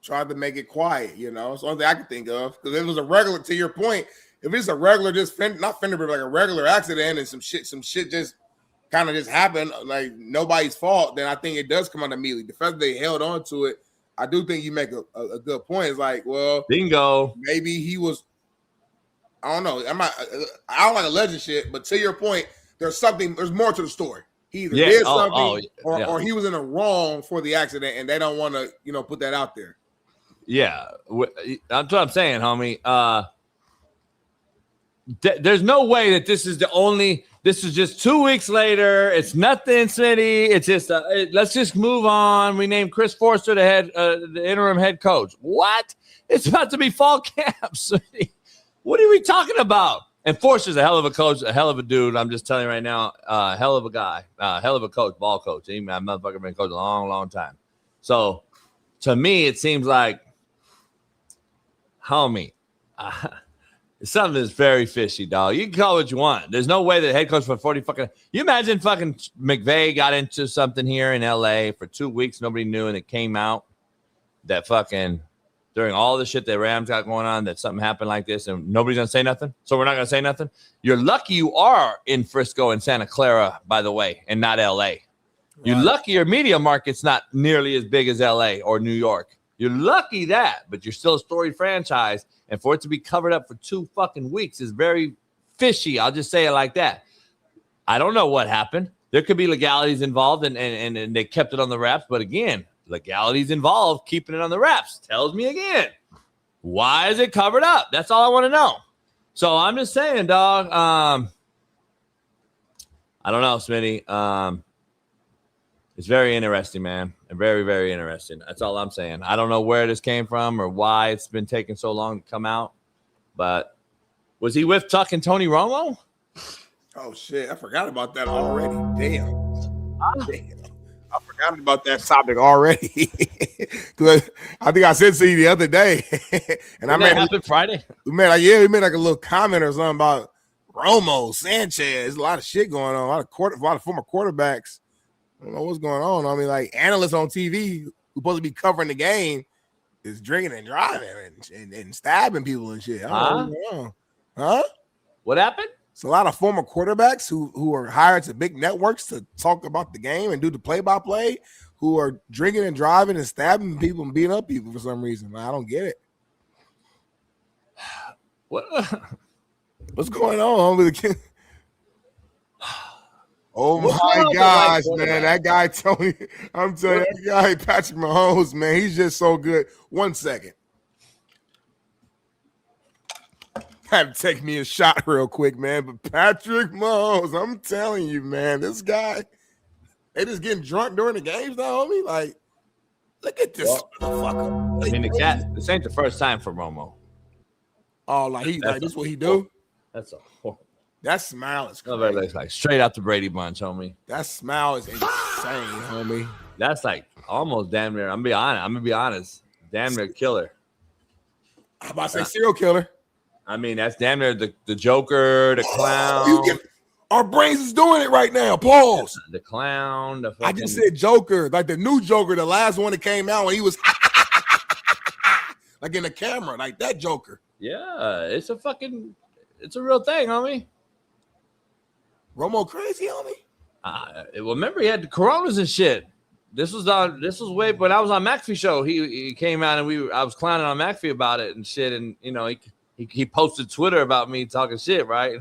tried to make it quiet. You know, it's the only thing I can think of. Because it was a regular. To your point, if it's a regular, not fender, but like a regular accident, and some shit just kind of just happened, like nobody's fault, then I think it does come out immediately. The fact that they held on to it. I do think you make a good point. It's like, well, bingo. Maybe he was. I don't know. I don't like alleged shit, but to your point, there's more to the story. He either did something, or he was in the wrong for the accident, and they don't want to, put that out there. Yeah, that's what I'm saying, homie. There's no way that this is the only. This is just 2 weeks later. It's nothing, Smitty. It's just let's just move on. We named Chris Forster the interim head coach. What? It's about to be fall camp, Smitty. What are we talking about? And Forster's a hell of a coach, a hell of a dude. I'm just telling you right now, hell of a guy, hell of a coach, ball coach. That motherfucker been coaching a long, long time. So to me, it seems like, homie. Something is very fishy, dog. You can call it what you want. There's no way that head coach for 40 fucking. You imagine fucking McVay got into something here in LA for 2 weeks. Nobody knew, and it came out that fucking during all the shit that Rams got going on, that something happened like this, and nobody's gonna say nothing. So we're not gonna say nothing. You're lucky you are in Frisco and Santa Clara, by the way, and not LA. Right. You're lucky your media market's not nearly as big as LA or New York. You're lucky that, but you're still a storied franchise. And for it to be covered up for 2 fucking weeks is very fishy. I'll just say it like that. I don't know what happened. There could be legalities involved, and they kept it on the wraps. But again, legalities involved, keeping it on the wraps. Tells me again, why is it covered up? That's all I want to know. So I'm just saying, dog, I don't know, Smitty. It's very interesting, man. And very, very interesting. That's all I'm saying. I don't know where this came from or why it's been taking so long to come out. But was he with Tuck and Tony Romo? Oh, shit. I forgot about that already. Damn. I forgot about that topic already. I think I said to you the other day. And I made happened Friday. We made like a little comment or something about Romo, Sanchez. There's a lot of shit going on. A lot of former quarterbacks. I don't know what's going on. I mean, like analysts on TV who supposed to be covering the game is drinking and driving and stabbing people and shit. I don't know what's going on. Huh? What happened? It's a lot of former quarterbacks who are hired to big networks to talk about the game and do the play-by-play who are drinking and driving and stabbing people and beating up people for some reason. I don't get it. What's going on with the kid? Oh my gosh, man. That guy Tony, I'm telling you, that guy Patrick Mahomes, man, he's just so good. 1 second. Had to take me a shot real quick, man. But Patrick Mahomes, I'm telling you, man, this guy, they just getting drunk during the games now, homie. Like, look at this motherfucker. I mean, this ain't the first time for Romo. Oh, like this is what he do? That's a horrible. That smile is crazy. That's like straight out the Brady Bunch, homie. That smile is insane, homie. That's like almost damn near. I'm gonna be honest. Damn near killer. I'm about to say serial killer. I mean, that's damn near the Joker, the clown. Our brains is doing it right now. Pause. The clown. I just said Joker, like the new Joker, the last one that came out when he was like in the camera, like that Joker. Yeah, it's a real thing, homie. Romo crazy, homie. Remember he had the coronas and shit. This was way when I was on McAfee show. He came out and I was clowning on McAfee about it and shit. And you know he posted Twitter about me talking shit, right?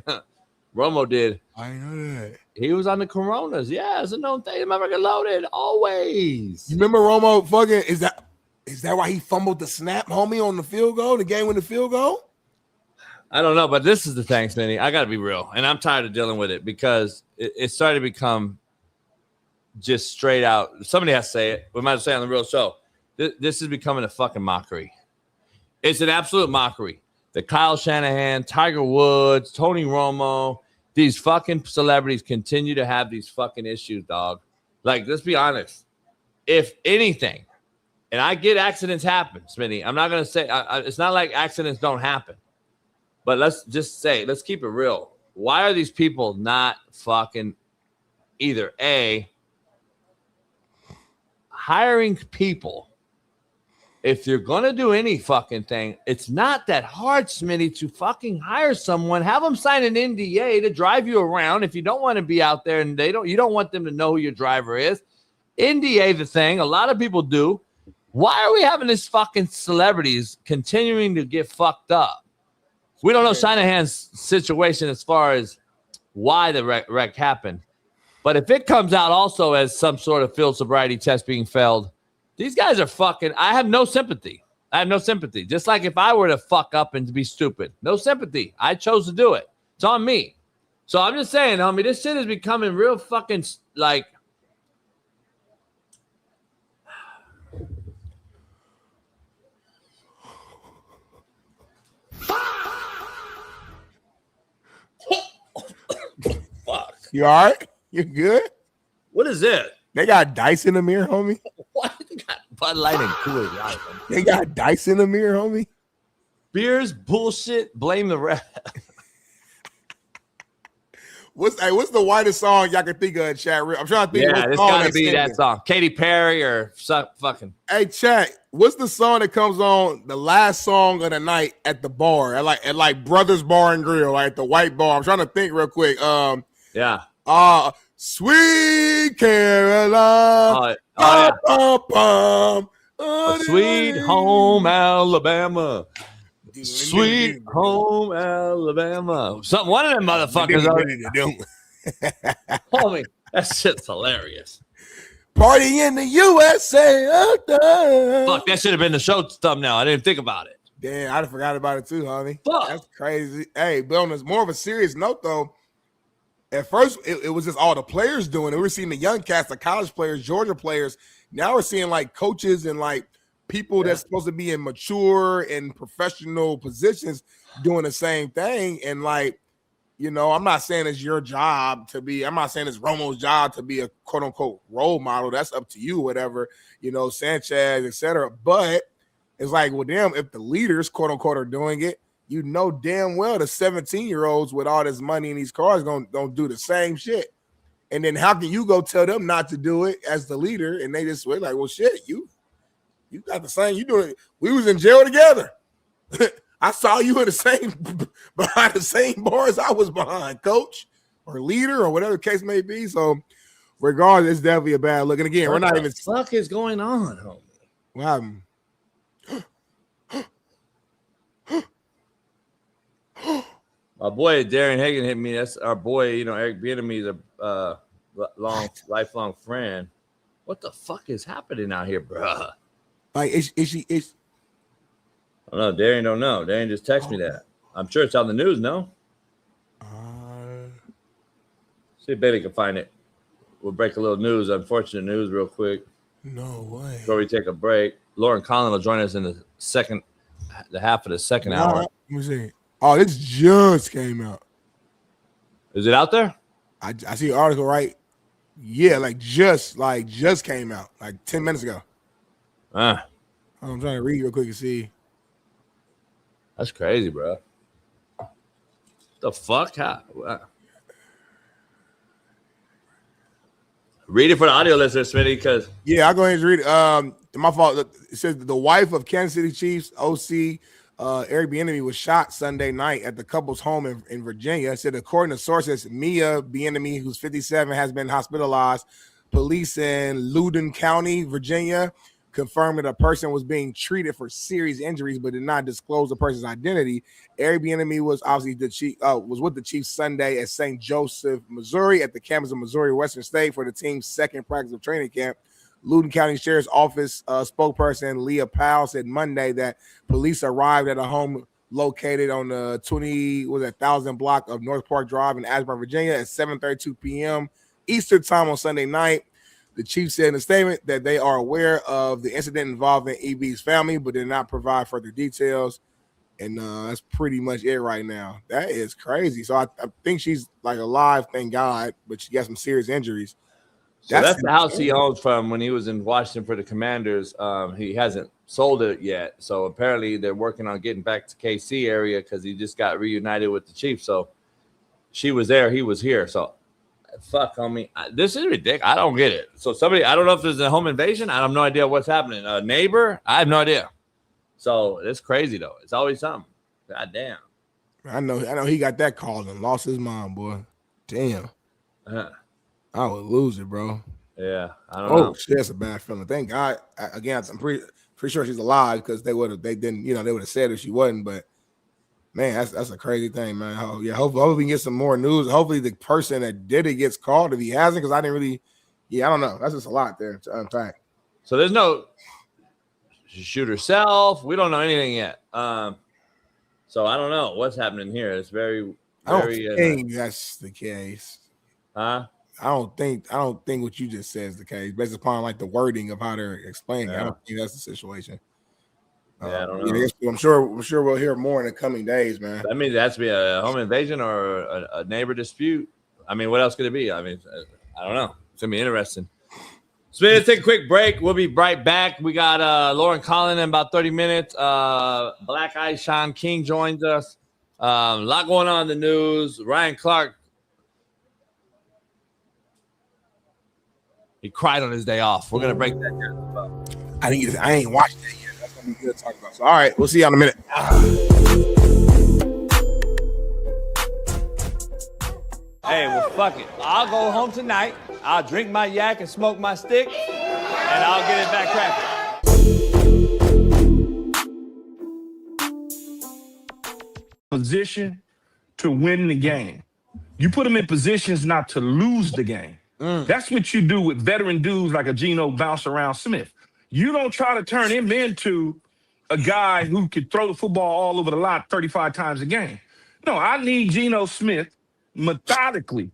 Romo did. I know that. He was on the coronas. Yeah, it's a known thing. Motherfucker loaded always. You remember Romo fucking? Is that why he fumbled the snap, homie, on the field goal? The game with the field goal? I don't know, but this is the thing, Smitty. I got to be real, and I'm tired of dealing with it because it started to become just straight out. Somebody has to say it. We might say it on the real show. This is becoming a fucking mockery. It's an absolute mockery. The Kyle Shanahan, Tiger Woods, Tony Romo, these fucking celebrities continue to have these fucking issues, dog. Like, let's be honest. If anything, and I get accidents happen, Smitty. I'm not going to say it's not like accidents don't happen. But let's keep it real. Why are these people not fucking either A, hiring people? If you're going to do any fucking thing, it's not that hard, Smitty, to fucking hire someone, have them sign an NDA to drive you around. If you don't want to be out there and you don't want them to know who your driver is, NDA the thing. A lot of people do. Why are we having these fucking celebrities continuing to get fucked up? We don't know Shanahan's situation as far as why the wreck happened. But if it comes out also as some sort of field sobriety test being failed, these guys are fucking – I have no sympathy. Just like if I were to fuck up and to be stupid. No sympathy. I chose to do it. It's on me. So I'm just saying, homie, this shit is becoming real fucking like – Fuck. You all right? You good? What is it? They got dice in the mirror, homie. What? They got Bud Light and Coors. They got dice in the mirror, homie. Beers, bullshit. Blame the ref. What's the whitest song y'all can think of in chat? I'm trying to think. Yeah, it's got to be that song. Katy Perry or fucking. Hey, chat. What's the song that comes on the last song of the night at the bar at like Brothers Bar and Grill, like the white bar? I'm trying to think real quick. Yeah. Sweet Caroline. Sweet home Alabama. Sweet home Alabama. One of them motherfuckers. Homie, that shit's hilarious. Party in the USA. Fuck, that should have been the show thumbnail. I didn't think about it. Damn, I forgot about it too, homie. Fuck. That's crazy. Hey, but on this more of a serious note, though, At first, it was just all the players doing it. We were seeing the young cats, the college players, Georgia players. Now we're seeing like coaches and like people that's supposed to be in mature and professional positions doing the same thing. And like, you know, I'm not saying it's your job to be, I'm not saying it's Romo's job to be a quote unquote role model. That's up to you, whatever, you know, Sanchez, etc. But it's like, well, damn, if the leaders, quote unquote, are doing it, you know damn well the 17-year-olds with all this money in these cars gonna do the same shit. And then how can you go tell them not to do it as the leader? And they just were like, well, shit, you got the same, you doing it. We was in jail together. I saw you in the same behind the same bars I was behind, coach or leader or whatever the case may be. So regardless, it's definitely a bad look. And again, we're not even. What the fuck is going on, homie? What happened? My boy Darren Hagan hit me. That's our boy, you know, Eric Bieniemy is a lifelong friend. What the fuck is happening out here, bruh? Like, is she? I don't know. Darren don't know. Darren just texted me that. I'm sure it's on the news, no? See if Bailey can find it. We'll break a little news, unfortunate news real quick. No way. Before we take a break. Lauren Collin will join us in the half of the second hour. Let me see. Oh, this just came out. Is it out there? I see the article, right? Yeah, just came out like 10 minutes ago. I'm trying to read real quick and see. That's crazy, bro. The fuck? Read it for the audio listeners, Smitty, because I'll go ahead and read it. My fault. It says the wife of Kansas City Chiefs OC Eric Bieniemy was shot Sunday night at the couple's home in Virginia. It said, according to sources, Mia Bieniemy, who's 57, has been hospitalized. Police in Loudoun County, Virginia, confirmed that a person was being treated for serious injuries, but did not disclose the person's identity. Eric Bieniemy was obviously was with the Chiefs Sunday at St. Joseph, Missouri, at the campus of Missouri Western State for the team's second practice of training camp. Loudoun County Sheriff's Office spokesperson Leah Powell said Monday that police arrived at a home located on the 1,000 block of North Park Drive in Ashburn, Virginia at 7:32 p.m. Eastern time on Sunday night. The chief said in a statement that they are aware of the incident involving EB's family, but did not provide further details. And that's pretty much it right now. That is crazy. So I think she's like alive, thank God, but she got some serious injuries. So that's the house he owns from when he was in Washington for the Commanders. He hasn't sold it yet. So apparently they're working on getting back to KC area because he just got reunited with the Chiefs. So she was there. He was here. So fuck, homie. This is ridiculous. I don't get it. So I don't know if there's a home invasion. I have no idea what's happening. A neighbor? I have no idea. So it's crazy, though. It's always something. God damn. I know he got that call and lost his mind, boy. Damn. I would lose it, bro. Yeah, I don't know. Oh, shit, that's a bad feeling. Thank God. Again, I'm pretty sure she's alive because they would have said if she wasn't. But man, that's a crazy thing, man. Hopefully we can get some more news. Hopefully the person that did it gets called if he hasn't, because I didn't really. Yeah, I don't know. That's just a lot there to unpack. So there's no shoot herself. We don't know anything yet. So I don't know what's happening here. It's very. I don't think that's the case. Huh? I don't think what you just said is the case, based upon like the wording of how they're explaining it. I don't think that's the situation. Yeah, I don't know. I'm sure we'll hear more in the coming days, man. That means it has to be a home invasion or a neighbor dispute. I mean, what else could it be? I mean, I don't know. It's gonna be interesting. So let's take a quick break. We'll be right back. We got Lauren Collin in about 30 minutes. Black Eye Shaun King joins us. A lot going on in the news. Ryan Clark. He cried on his day off. We're gonna break that down. I ain't watched that yet. That's gonna be good to talk about. So, all right, we'll see you in a minute. Hey, well, fuck it. I'll go home tonight. I'll drink my yak and smoke my stick, and I'll get it back cracking. Position to win the game. You put them in positions not to lose the game. That's what you do with veteran dudes like a Geno Bounce Around Smith. You don't try to turn him into a guy who could throw the football all over the lot 35 times a game. No, I need Geno Smith methodically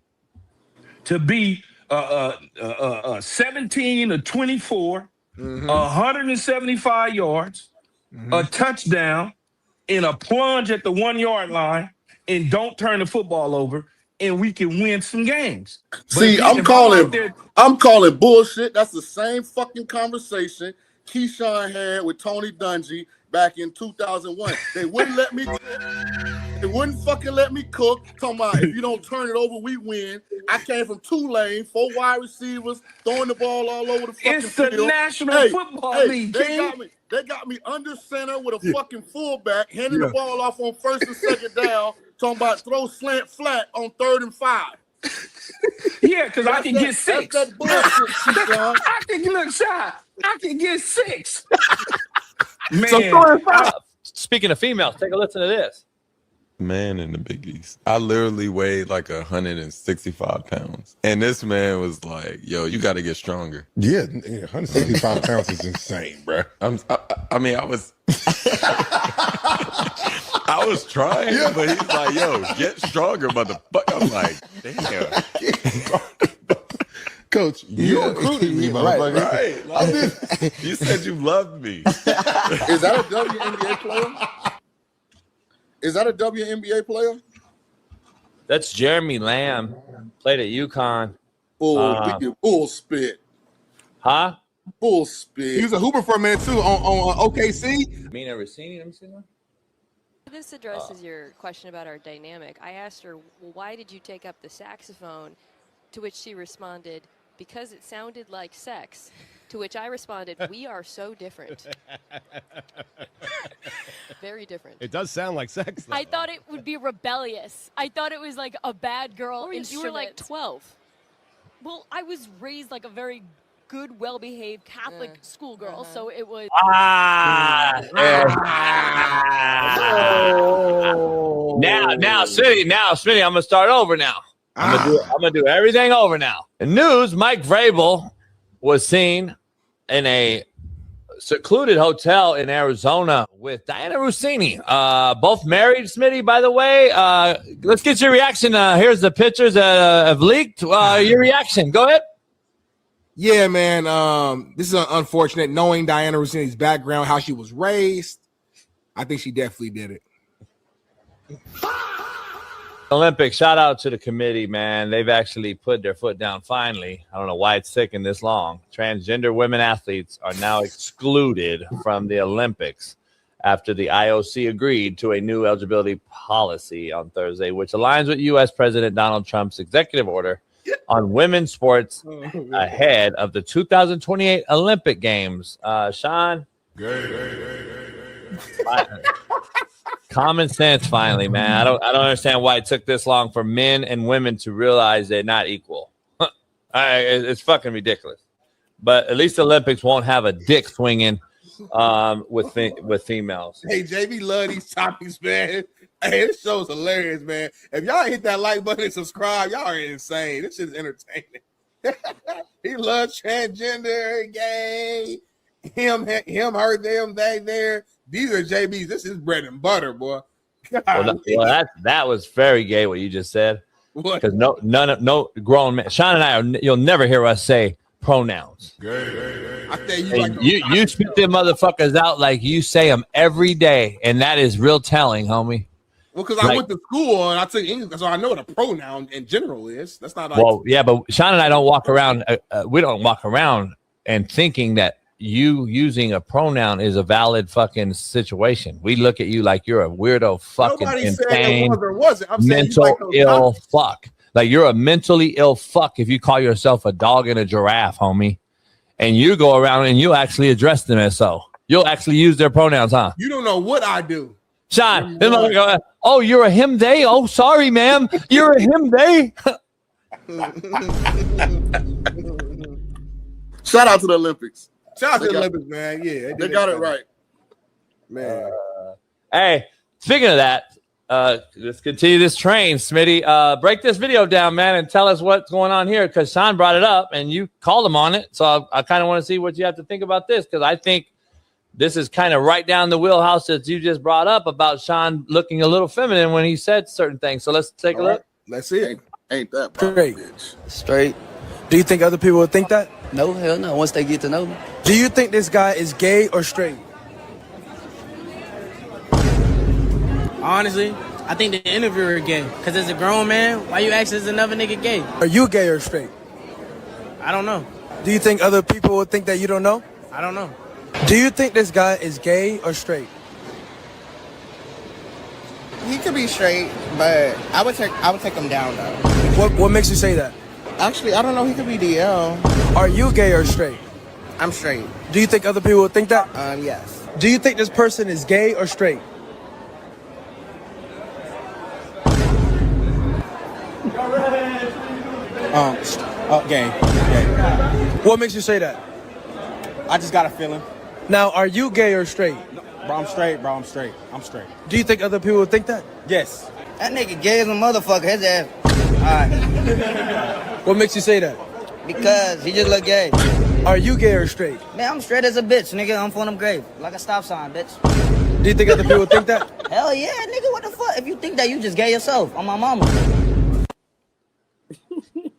to be 17 or 24, 175 yards, a touchdown, and a plunge at the 1 yard line, and don't turn the football over, and we can win some games. See, I'm calling bullshit. That's the same fucking conversation Keyshawn had with Tony Dungy back in 2001. They wouldn't let me. They wouldn't fucking let me cook. Talking about if you don't turn it over, we win. I came from Tulane, 4 wide receivers, throwing the ball all over the fucking field. It's the National Football League, They got me under center with a fucking fullback, handing the ball off on 1st and 2nd down, talking about throw slant flat on 3rd and 5. Yeah, because I can get 6. That's that bullshit, Sean. I can get 6. Man, So, speaking of females, take a listen to this. Man in the Big East. I literally weighed like 165 pounds. And this man was like, yo, you got to get stronger. Yeah, 165 pounds is insane, bro. I was I was trying, but he's like, yo, get stronger, motherfucker. I'm like, damn. Coach, you recruited me, motherfucker. Right. Like, you said you loved me. Is that a WNBA player? Is that a WNBA player? That's Jeremy Lamb. Played at UConn. Bull spit. Huh? Bull spit. He was a hooper for a minute too on OKC. Mina Rossini, let me see that. This addresses your question about our dynamic. I asked her, well, why did you take up the saxophone? To which she responded, because it sounded like sex. To which I responded, we are so different. Very different. It does sound like sex, though. I thought it would be rebellious. I thought it was like a bad girl You were like 12. Well, I was raised like a very good, well-behaved Catholic schoolgirl, so it was... Now, Smitty, I'm going to start over now. I'm gonna do everything over now. In news, Mike Vrabel was seen in a secluded hotel in Arizona with Diana Rossini. Both married, Smitty, by the way. Let's get your reaction. Here's the pictures that have leaked. Your reaction. Go ahead. Yeah, man. This is unfortunate. Knowing Diana Rossini's background, how she was raised, I think she definitely did it. Olympics, shout out to the committee, man. They've actually put their foot down finally. I don't know why it's taken this long. Transgender women athletes are now excluded from the Olympics after the IOC agreed to a new eligibility policy on Thursday, which aligns with U.S. President Donald Trump's executive order on women's sports ahead of the 2028 Olympic Games. Shaun? Common sense, finally, man. I don't understand why it took this long for men and women to realize they're not equal. It's fucking ridiculous. But at least the Olympics won't have a dick swinging with females. Hey, JB, love these topics, man. Hey, this show's hilarious, man. If y'all hit that like button and subscribe, y'all are insane. This is entertaining. He loves transgender, gay. Him, her, them, they, there. These are JB's. This is bread and butter, boy. Well, that was very gay what you just said. What? Because no grown man. Shaun and I you'll never hear us say pronouns. I tell you, you spit them motherfuckers out like you say them every day, and that is real telling, homie. Well, because I went to school and I took English, so I know what a pronoun in general is. That's not like, well, yeah, but Shaun and I don't walk around. We don't walk around and thinking that you using a pronoun is a valid fucking situation. We look at you like you're a weirdo, fucking insane, mental ill fuck. Like you're a mentally ill fuck if you call yourself a dog and a giraffe, homie. And you go around and you actually address them as so. You'll actually use their pronouns, huh? You don't know what I do. Shaun, oh, you're a him, they. Oh, sorry, ma'am. You're a him, they. Shout out to the Olympics. Shout out to the Olympics, man. Yeah, they got it right, man. Hey, speaking of that, let's continue this train, Smitty. Break this video down, man, and tell us what's going on here because Shaun brought it up and you called him on it. So I kind of want to see what you have to think about this because I think this is kind of right down the wheelhouse that you just brought up about Shaun looking a little feminine when he said certain things. So let's take a look. Let's see it. Ain't that about Straight. bitch? Straight. Do you think other people would think that? No, hell no. Once they get to know me. Do you think this guy is gay or straight? Honestly, I think the interviewer gay. Because as a grown man, why you ask is another nigga gay? Are you gay or straight? I don't know. Do you think other people would think that you don't know? I don't know. Do you think this guy is gay or straight? He could be straight, but I would take him down though. What makes you say that? Actually, I don't know. He could be DL. Are you gay or straight? I'm straight. Do you think other people would think that? Yes. Do you think this person is gay or straight? Gay. What makes you say that? I just got a feeling. Now, are you gay or straight? Bro, I'm straight. Bro, I'm straight. I'm straight. Do you think other people would think that? Yes. That nigga gay as a motherfucker. His ass. Alright. What makes you say that? Because he just look gay. Are you gay or straight? Man, I'm straight as a bitch, nigga. I'm for them grave. Like a stop sign, bitch. Do you think other people would think that? Hell yeah, nigga. What the fuck? If you think that, you just gay yourself. On my mama.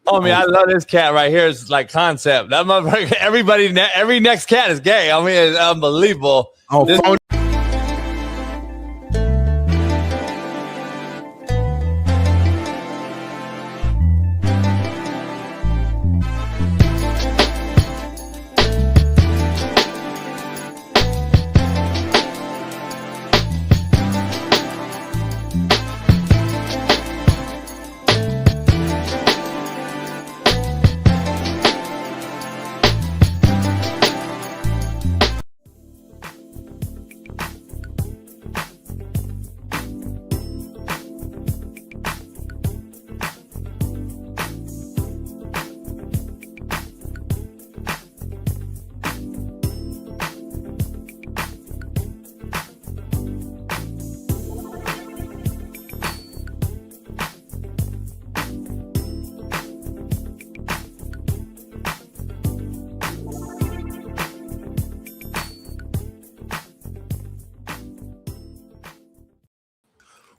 Oh, man, I love this cat right here. It's like concept. That motherfucker, every next cat is gay. I mean, it's unbelievable. Oh, This- phone.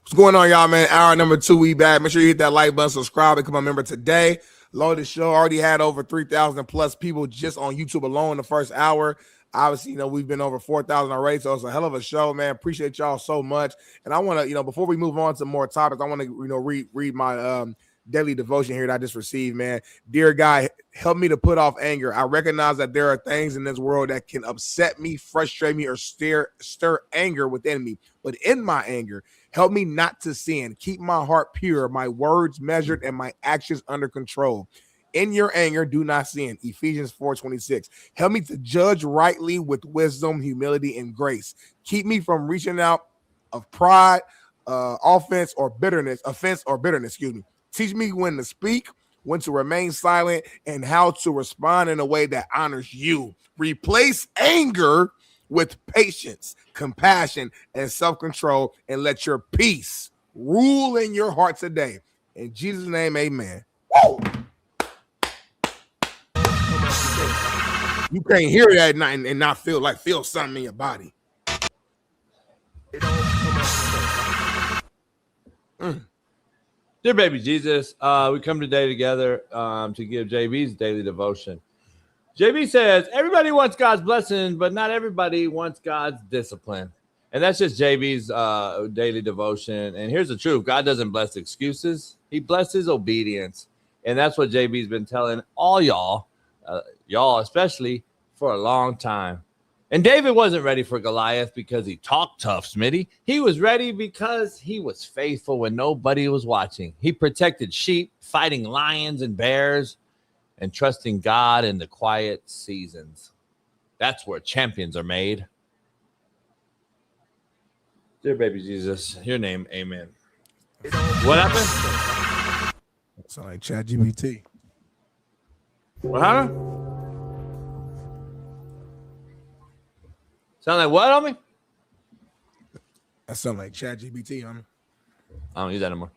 What's going on, y'all, man? Hour number 2, we back. Make sure you hit that like button, subscribe, become a member today. Loaded show. Already had over 3,000 plus people just on YouTube alone in the first hour. Obviously, we've been over 4,000 already, so it's a hell of a show, man. Appreciate y'all so much. And I want to, before we move on to more topics, I want to, read my daily devotion here that I just received, man. Dear God, help me to put off anger. I recognize that there are things in this world that can upset me, frustrate me, or stir anger within me. But in my anger, help me not to sin. Keep my heart pure, my words measured, and my actions under control. In your anger, do not sin. Ephesians 4:26. Help me to judge rightly with wisdom, humility, and grace. Keep me from reaching out of pride, offense, or bitterness. Excuse me. Teach me when to speak, when to remain silent, and how to respond in a way that honors you. Replace anger with patience, compassion, and self-control, and let your peace rule in your heart today. In Jesus' name, amen. Whoa! You can't hear that and not feel something in your body. Dear baby Jesus, we come today together to give JB's daily devotion. JB says, everybody wants God's blessing, but not everybody wants God's discipline. And that's just JB's daily devotion. And here's the truth. God doesn't bless excuses. He blesses obedience. And that's what JB's been telling all y'all especially, for a long time. And David wasn't ready for Goliath because he talked tough, Smitty. He was ready because he was faithful when nobody was watching. He protected sheep, fighting lions and bears, and trusting God in the quiet seasons. That's where champions are made. Dear baby Jesus, your name, amen. What happened? Sound like ChatGPT. What happened? Sound like what on me? That sound like ChatGPT on me. I don't use that anymore.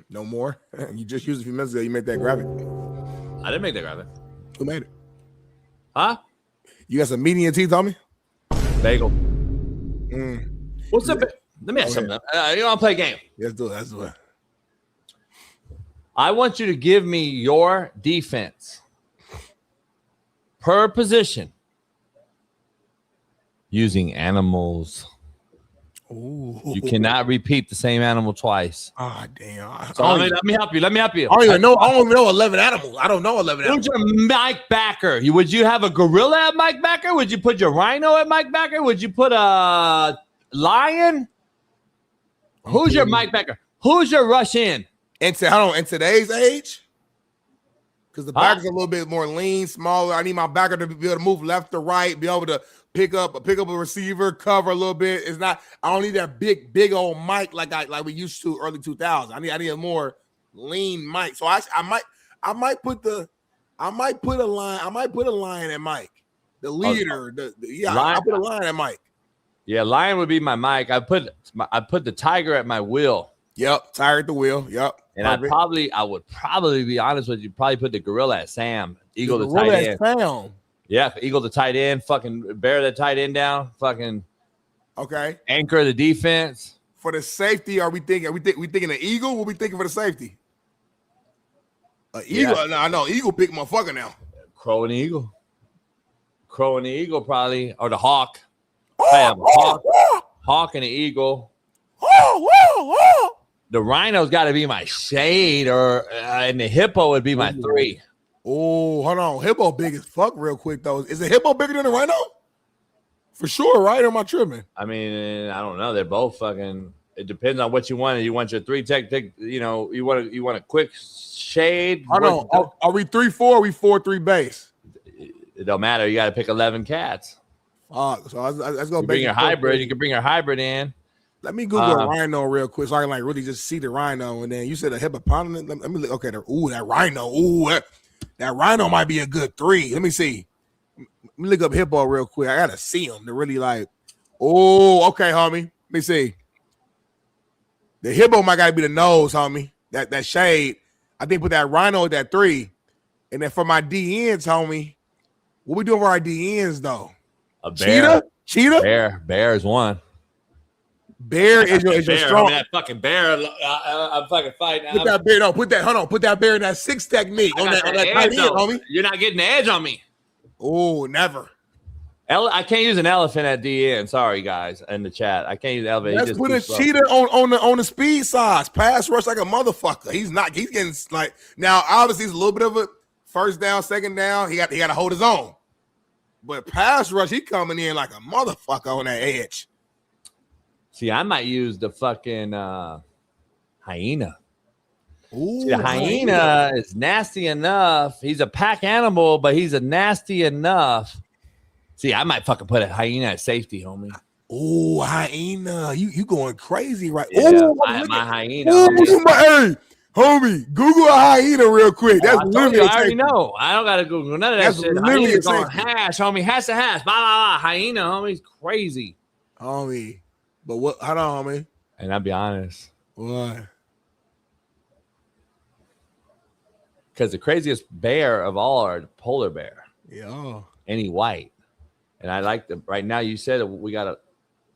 No more? You just used it a few minutes ago. You made that graphic. I didn't make that graphic. Who made it? Huh? You got some meat in your teeth on me? Bagel. What's up? Let me ask something. You want to play a game? Let's do it. I want you to give me your defense per position using animals. Ooh. You cannot repeat the same animal twice. Ah, damn. So let me help you. Let me help you. I don't even know. I don't know 11 animals. I don't know 11 animals. Who's your Mike Backer? Would you have a gorilla at Mike Backer? Would you put your rhino at Mike Backer? Would you put a lion? Who's your Mike Backer? Who's your rush in? In today's age? Because the back is a little bit more lean, smaller. I need my backer to be able to move left to right, be able to pick up a receiver, cover a little bit. It's not. I don't need that big old mic like we used to early 2000s. I need a more lean mic. So I might put a lion at Mike, the leader. I put a lion at Mike. Yeah, lion would be my mic. I put the tiger at my wheel. Yep, tiger at the wheel. Yep. And I would probably be honest with you, probably put the gorilla at Sam. Eagle the tight end. Sam. Yeah, Eagle the tight end, fucking bear the tight end down, fucking okay. Anchor the defense. For the safety, we thinking an eagle? What we thinking for the safety? An eagle? Yeah. No, I know eagle big motherfucker now. Crow and the eagle. Crow and the eagle probably, or the hawk. I have a hawk and the eagle. The rhino's got to be my shade, and the hippo would be my 3. Oh, hold on. Hippo big as fuck real quick, though. Is the hippo bigger than the rhino? For sure, right? Or am I tripping? I mean, I don't know. They're both fucking – it depends on what you want. You want your 3 tech, you want a quick shade. Hold on. Are we 3-4 or are we 4-3 base? It don't matter. You got to pick 11 cats. So let's go. You bring your hybrid. You can bring your hybrid in. Let me Google a rhino real quick so I can really just see the rhino. And then you said a hippopotamus. Let me look. Okay, that rhino. That rhino might be a good 3. Let me see. Let me look up hippo real quick. I gotta see him to really like. Oh, okay, homie. Let me see. The hippo might gotta be the nose, homie. That shade. I think put that rhino at that 3. And then for my DNs, homie, what we doing for our DNs though? A bear. Cheetah? Bear is 1. Bear is your strong. I mean, that fucking bear. I'm fucking fighting. Put that bear in that 6 technique on that tight end, homie. You're not getting the edge on me. Oh, never. I can't use an elephant at DN. Sorry, guys, in the chat. I can't use an elephant. Let's put a cheetah on the speed size. Pass rush like a motherfucker. He's getting like now. Obviously, it's a little bit of a first down, second down. He got to hold his own. But pass rush, he coming in like a motherfucker on that edge. See, I might use the fucking hyena. Ooh, see, the hyena is nasty enough. He's a pack animal, but he's a nasty enough. See, I might fucking put a hyena at safety, homie. Oh, hyena. You going crazy right now. Yeah, my hyena. Hey, homie, Google a hyena real quick. That's literally I already know. I don't got to Google none of that shit. Hyena's on hash, homie. Hash to hash. Blah, blah, blah. Hyena, homie. It's crazy. Homie. But what? Hold on, homie. And I'll be honest. What? Because the craziest bear of all are the polar bear. Yeah. Any white. And I like the right now. You said we got an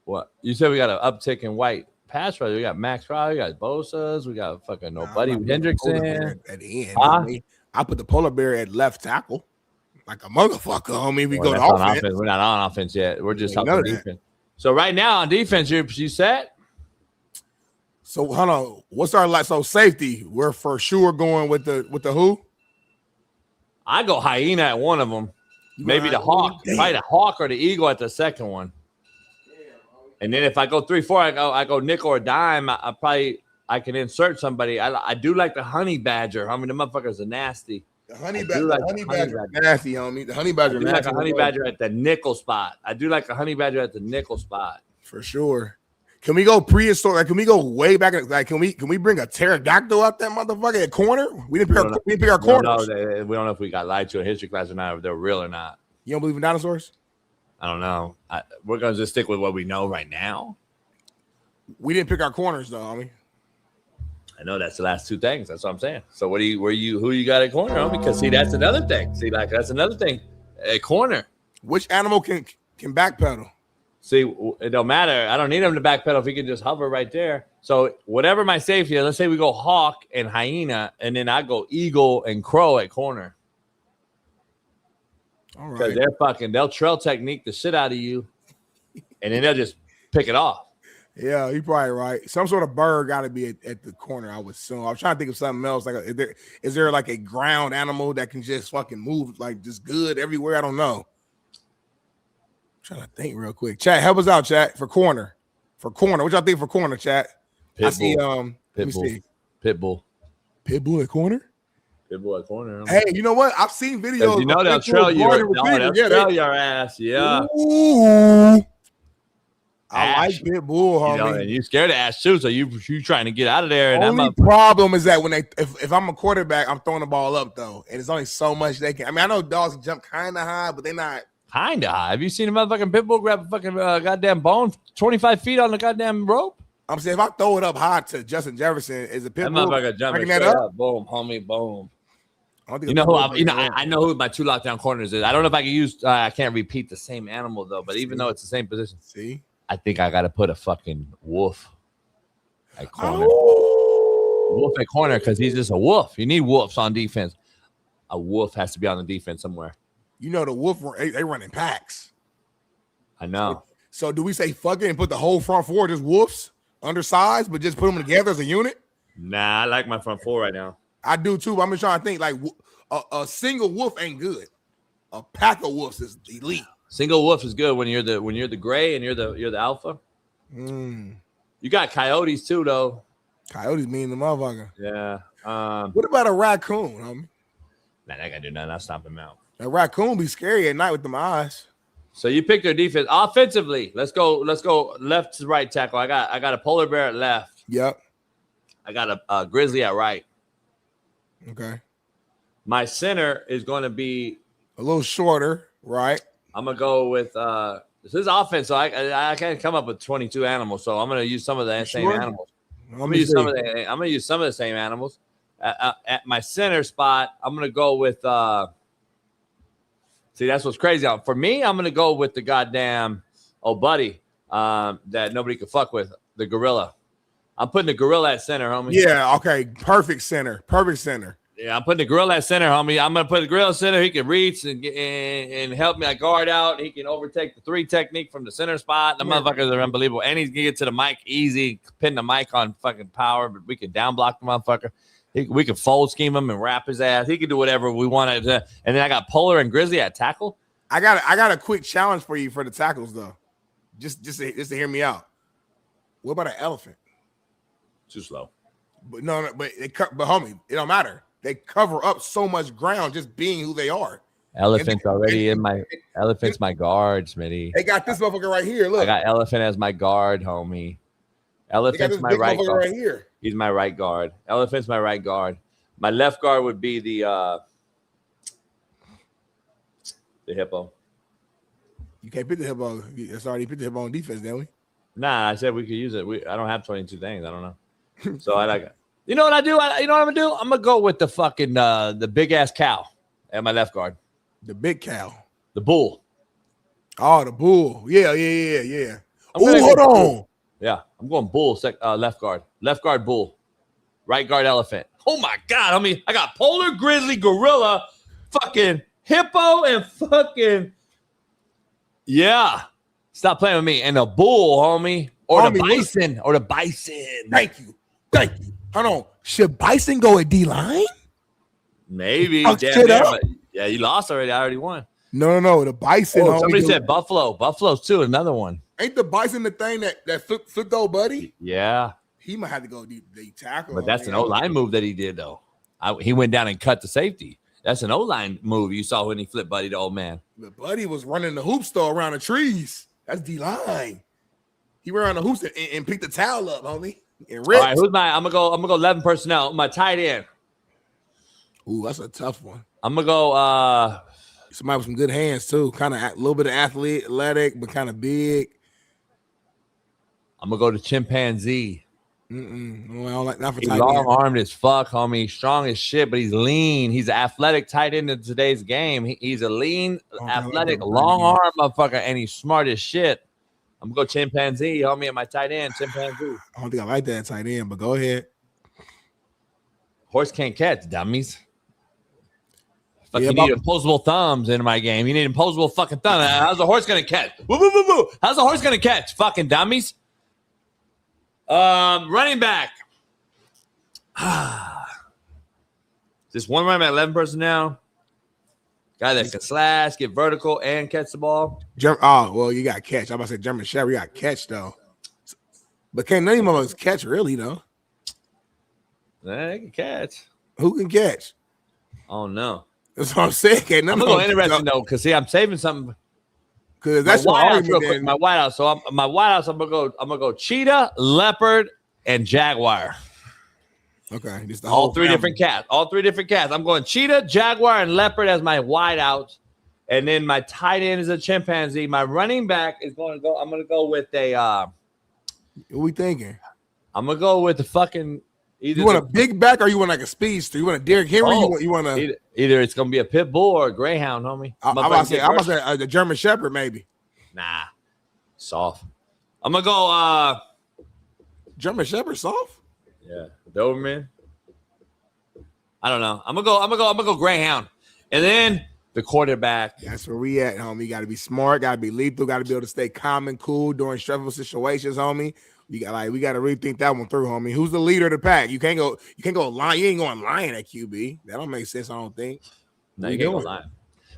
uptick in white pass rush. We got Max Crowder, we got Bosa's, we got fucking nobody Hendrickson. At the end, I put the polar bear at left tackle, like a motherfucker, homie. We go to offense. We're not on offense yet. We're just talking defense. So right now on defense, you set. So hold on. What's our so safety? We're for sure going with the who? I go hyena at one of them. Maybe the hawk, probably the hawk or the eagle at the second one. And then if I go 3-4, I go nickel or dime. I can insert somebody. I do like the honey badger. I mean, the motherfuckers are nasty. The honey badger nasty, homie. The honey badger nasty. Like a honey badger at the nickel spot. I do like a honey badger at the nickel spot for sure. Can we go prehistoric? Like, can we go way back? Like, can we bring a pterodactyl out that motherfucker at corner? We didn't pick our corners. We don't know if we got lied to in history class or not, if they're real or not. You don't believe in dinosaurs? I don't know. We're gonna just stick with what we know right now. We didn't pick our corners though, homie. I know that's the last 2 things. That's what I'm saying. So who you got at corner, homie? Because see, that's another thing. See, like that's another thing. At corner. Which animal can backpedal? See, it don't matter. I don't need him to backpedal if he can just hover right there. So whatever my safety is, let's say we go hawk and hyena, and then I go eagle and crow at corner. All right. Because they'll trail technique the shit out of you, and then they'll just pick it off. Yeah, you're probably right. Some sort of bird got to be at the corner, I would assume. I'm trying to think of something else. Like, is there like a ground animal that can just fucking move like just good everywhere? I don't know. I'm trying to think real quick. Chat, help us out, chat, for corner. For corner. What y'all think for corner, chat? Pitbull. I see, let me see. Pitbull. Pitbull at corner? Pitbull at corner. Hey, you know what? I've seen videos. You know they'll trail you. They'll trail your ass. Yeah. Ooh. I like Pitbull, homie. You know, and you scared of Ash too, so you trying to get out of there. And only problem is that when if I'm a quarterback, I'm throwing the ball up though, and it's only so much they can. I mean, I know dogs can jump kind of high, but they're not kind of high. Have you seen a motherfucking Pitbull grab a fucking goddamn bone 25 feet on the goddamn rope? I'm saying if I throw it up high to Justin Jefferson, is a Pitbull? That motherfucker jumping straight up. Boom, homie, boom. You know who? I know who my 2 lockdown corners is. I don't know if I can use. I can't repeat the same animal though, but even though it's the same position, see. I think I got to put a fucking wolf at corner. Wolf at corner because he's just a wolf. You need wolves on defense. A wolf has to be on the defense somewhere. You know the wolf, they run in packs. I know. So do we say fuck it and put the whole front four just wolves, undersized, but just put them together as a unit? Nah, I like my front four right now. I do too, but I'm just trying to think like a single wolf ain't good. A pack of wolves is elite. Single wolf is good when you're the gray and you're the alpha. You got coyotes too, though. Coyotes mean the motherfucker. Yeah. What about a raccoon, homie? Nah, that gotta do nothing. I'll stomp him out. A raccoon be scary at night with them eyes. So you pick their defense offensively. Let's go left to right tackle. I got a polar bear at left. Yep. I got a grizzly at right. Okay. My center is going to be a little shorter, right? I'm gonna go with this is offense, so I can't come up with 22 animals. So I'm gonna use some of the same animals. I'm gonna use some of the same animals. At my center spot, I'm gonna go with see, that's what's crazy. For me, I'm gonna go with the goddamn buddy that nobody could fuck with, the gorilla. I'm putting the gorilla at center, homie. Yeah, okay. Perfect center. Yeah, I'm putting the gorilla at center, homie. I'm going to put the gorilla center. He can reach and help me guard out. He can overtake the 3 technique from the center spot. The motherfuckers are unbelievable. And he can get to the mic easy, pin the mic on fucking power, but we can down block the motherfucker. We can fold scheme him and wrap his ass. He can do whatever we wanted to. And then I got Polar and Grizzly at tackle. I got a quick challenge for you for the tackles, though. Just to hear me out. What about an elephant? Too slow. But but homie, it don't matter. They cover up so much ground just being who they are. Elephant's Elephant's my guard, Smitty. They got this motherfucker right here. Look. I got Elephant as my guard, homie. Elephant's my right guard. Right here. He's my right guard. Elephant's my right guard. My left guard would be the hippo. You can't pick the hippo. It's already picked the hippo on defense, didn't we? Nah, I said we could use it. I don't have 22 things. I don't know. So I like it. You know what I do? You know what I'm gonna do? I'm gonna go with the fucking the big ass cow at my left guard. The big cow. The bull. Oh, the bull. Yeah. Oh, hold on. Yeah, I'm going bull. Left guard. Left guard bull. Right guard elephant. Oh my god! I got polar, grizzly, gorilla, fucking hippo, and fucking yeah. Stop playing with me. And the bull, homie, or the bison, or the bison. Thank you. Hold on. Should Bison go at D-line? Maybe. Yeah, you lost already. I already won. No. The Bison. Somebody said Buffalo. Buffalo's too. Another one. Ain't the Bison the thing that flipped old buddy? Yeah. He might have to go the tackle. But that's an O-line move that he did, though. He went down and cut the safety. That's an O-line move you saw when he flipped Buddy to old man. The Buddy was running the hoops, though, around the trees. That's D-line. He ran around the hoops and picked the towel up, homie. All right, I'm gonna go 11 personnel. My tight end. Ooh, that's a tough one. I'm gonna go somebody with some good hands too. Kind of a little bit of athletic, but kind of big. I'm gonna go to chimpanzee. Well, not for he's long-armed as fuck, homie. Strong as shit, but he's lean. He's an athletic tight end in today's game. He's a lean, athletic, long-arm motherfucker, and he's smart as shit. I'm gonna go chimpanzee, homie, at my tight end, chimpanzee. I don't think I like that tight end, but go ahead. Horse can't catch, dummies. Fuck, Yeah, you need opposable thumbs in my game. You need opposable fucking thumb. How's the horse gonna catch? Woo, woo, woo, woo. How's the horse gonna catch? Fucking dummies. Running back. Just one running back, 11 personnel. Guy that can slash, get vertical, and catch the ball. Oh, well, you got catch. I'm about to say German Shepherd. You got catch though, but can't none of them catch really though. They can catch. Who can catch? Oh no. That's what I'm saying. Can't none I'm of gonna go them interesting though, because see, I'm saving something. Because that's my what whiteouts. My whiteouts. So my whiteouts. I'm gonna go cheetah, leopard, and jaguar. Okay, just all three different cats. All three different cats. I'm going cheetah, jaguar, and leopard as my wideouts, and then my tight end is a chimpanzee. My running back is going to go. I'm going to go with a. What we thinking? I'm gonna go with the fucking. You want a big back or you want like a speedster? You want a Derrick Henry? You want a either it's gonna be a pit bull or a greyhound, homie. I'm about to say the German Shepherd, maybe. Nah, soft. I'm gonna go German Shepherd soft. Yeah, Doberman. I don't know. I'm gonna go greyhound, and then the quarterback. That's where we at, homie. You got to be smart, got to be lethal, got to be able to stay calm and cool during stressful situations, homie. We got to really think that one through, homie. Who's the leader of the pack? You can't go lying. You ain't going lying at QB. That don't make sense. I don't think. No, you can't go lying.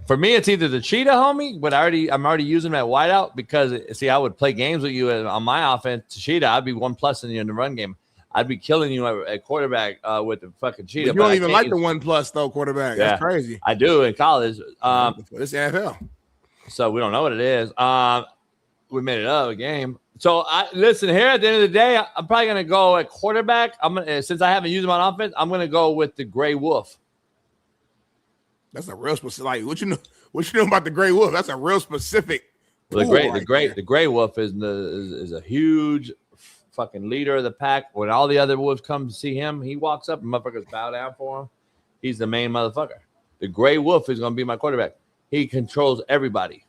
For me, it's either the cheetah, homie, but I'm already using that wideout because see, I would play games with you on my offense. Cheetah, I'd be 1+ in the run game. I'd be killing you at quarterback with the fucking cheetah. But you don't even like the 1+ though, quarterback. Yeah, that's crazy. I do in college. This NFL. So we don't know what it is. We made it up a game. So listen here. At the end of the day, I'm probably gonna go at quarterback. Since I haven't used him on offense, I'm gonna go with the Gray Wolf. That's a real specific. Like what you know about the Gray Wolf? That's a real specific. Well, the Gray Wolf is a huge fucking leader of the pack. When all the other wolves come to see him, he walks up and motherfuckers bow down for him. He's the main motherfucker. The Gray Wolf is gonna be my quarterback. He controls everybody.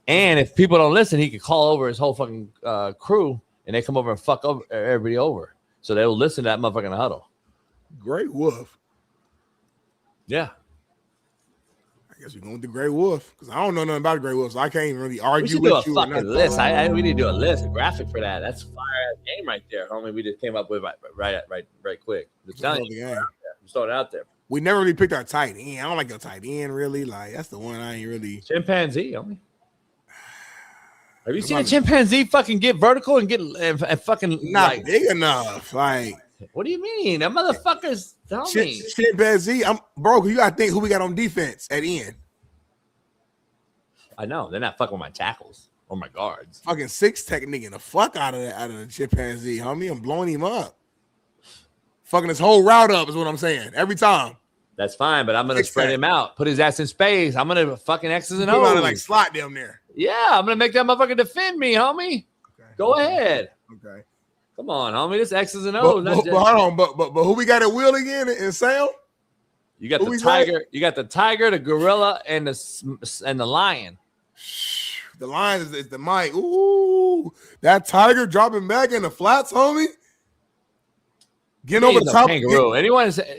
And if people don't listen, he could call over his whole fucking crew, and they come over and fuck everybody over. So they will listen to that motherfucker in the huddle. Gray Wolf. Yeah. I guess we're going with the Gray Wolf because I don't know nothing about the Gray Wolf, so I can't even really argue with you. We should do a fucking list. We need to do a list, a graphic for that. That's a fire-ass game right there, homie. We just came up with right quick. Just throwing it out there. We never really picked our tight end. I don't like your tight end, really. Like, that's the one I ain't really. Chimpanzee, homie. Have you seen a chimpanzee fucking get vertical and get and fucking not big enough? Like, what do you mean? That motherfucker's chimpanzee. Bro, you gotta think who we got on defense at end. I know they're not fucking with my tackles or my guards. Fucking 6 technique the fuck out of the chimpanzee, homie. I'm blowing him up. Fucking his whole route up is what I'm saying every time. That's fine, but I'm gonna spread him out, put his ass in space. I'm gonna fucking X's and O's. Like slot them there. Yeah, I'm gonna make that motherfucker defend me, homie. Okay. Go ahead. Okay. Come on, homie. This X's and O's. But hold on, but who we got at Will again in Sam? You got the tiger. You got the tiger, the gorilla, and the lion. The lion is the mic. Ooh, that tiger dropping back in the flats, homie. Getting over the top. Kangaroo.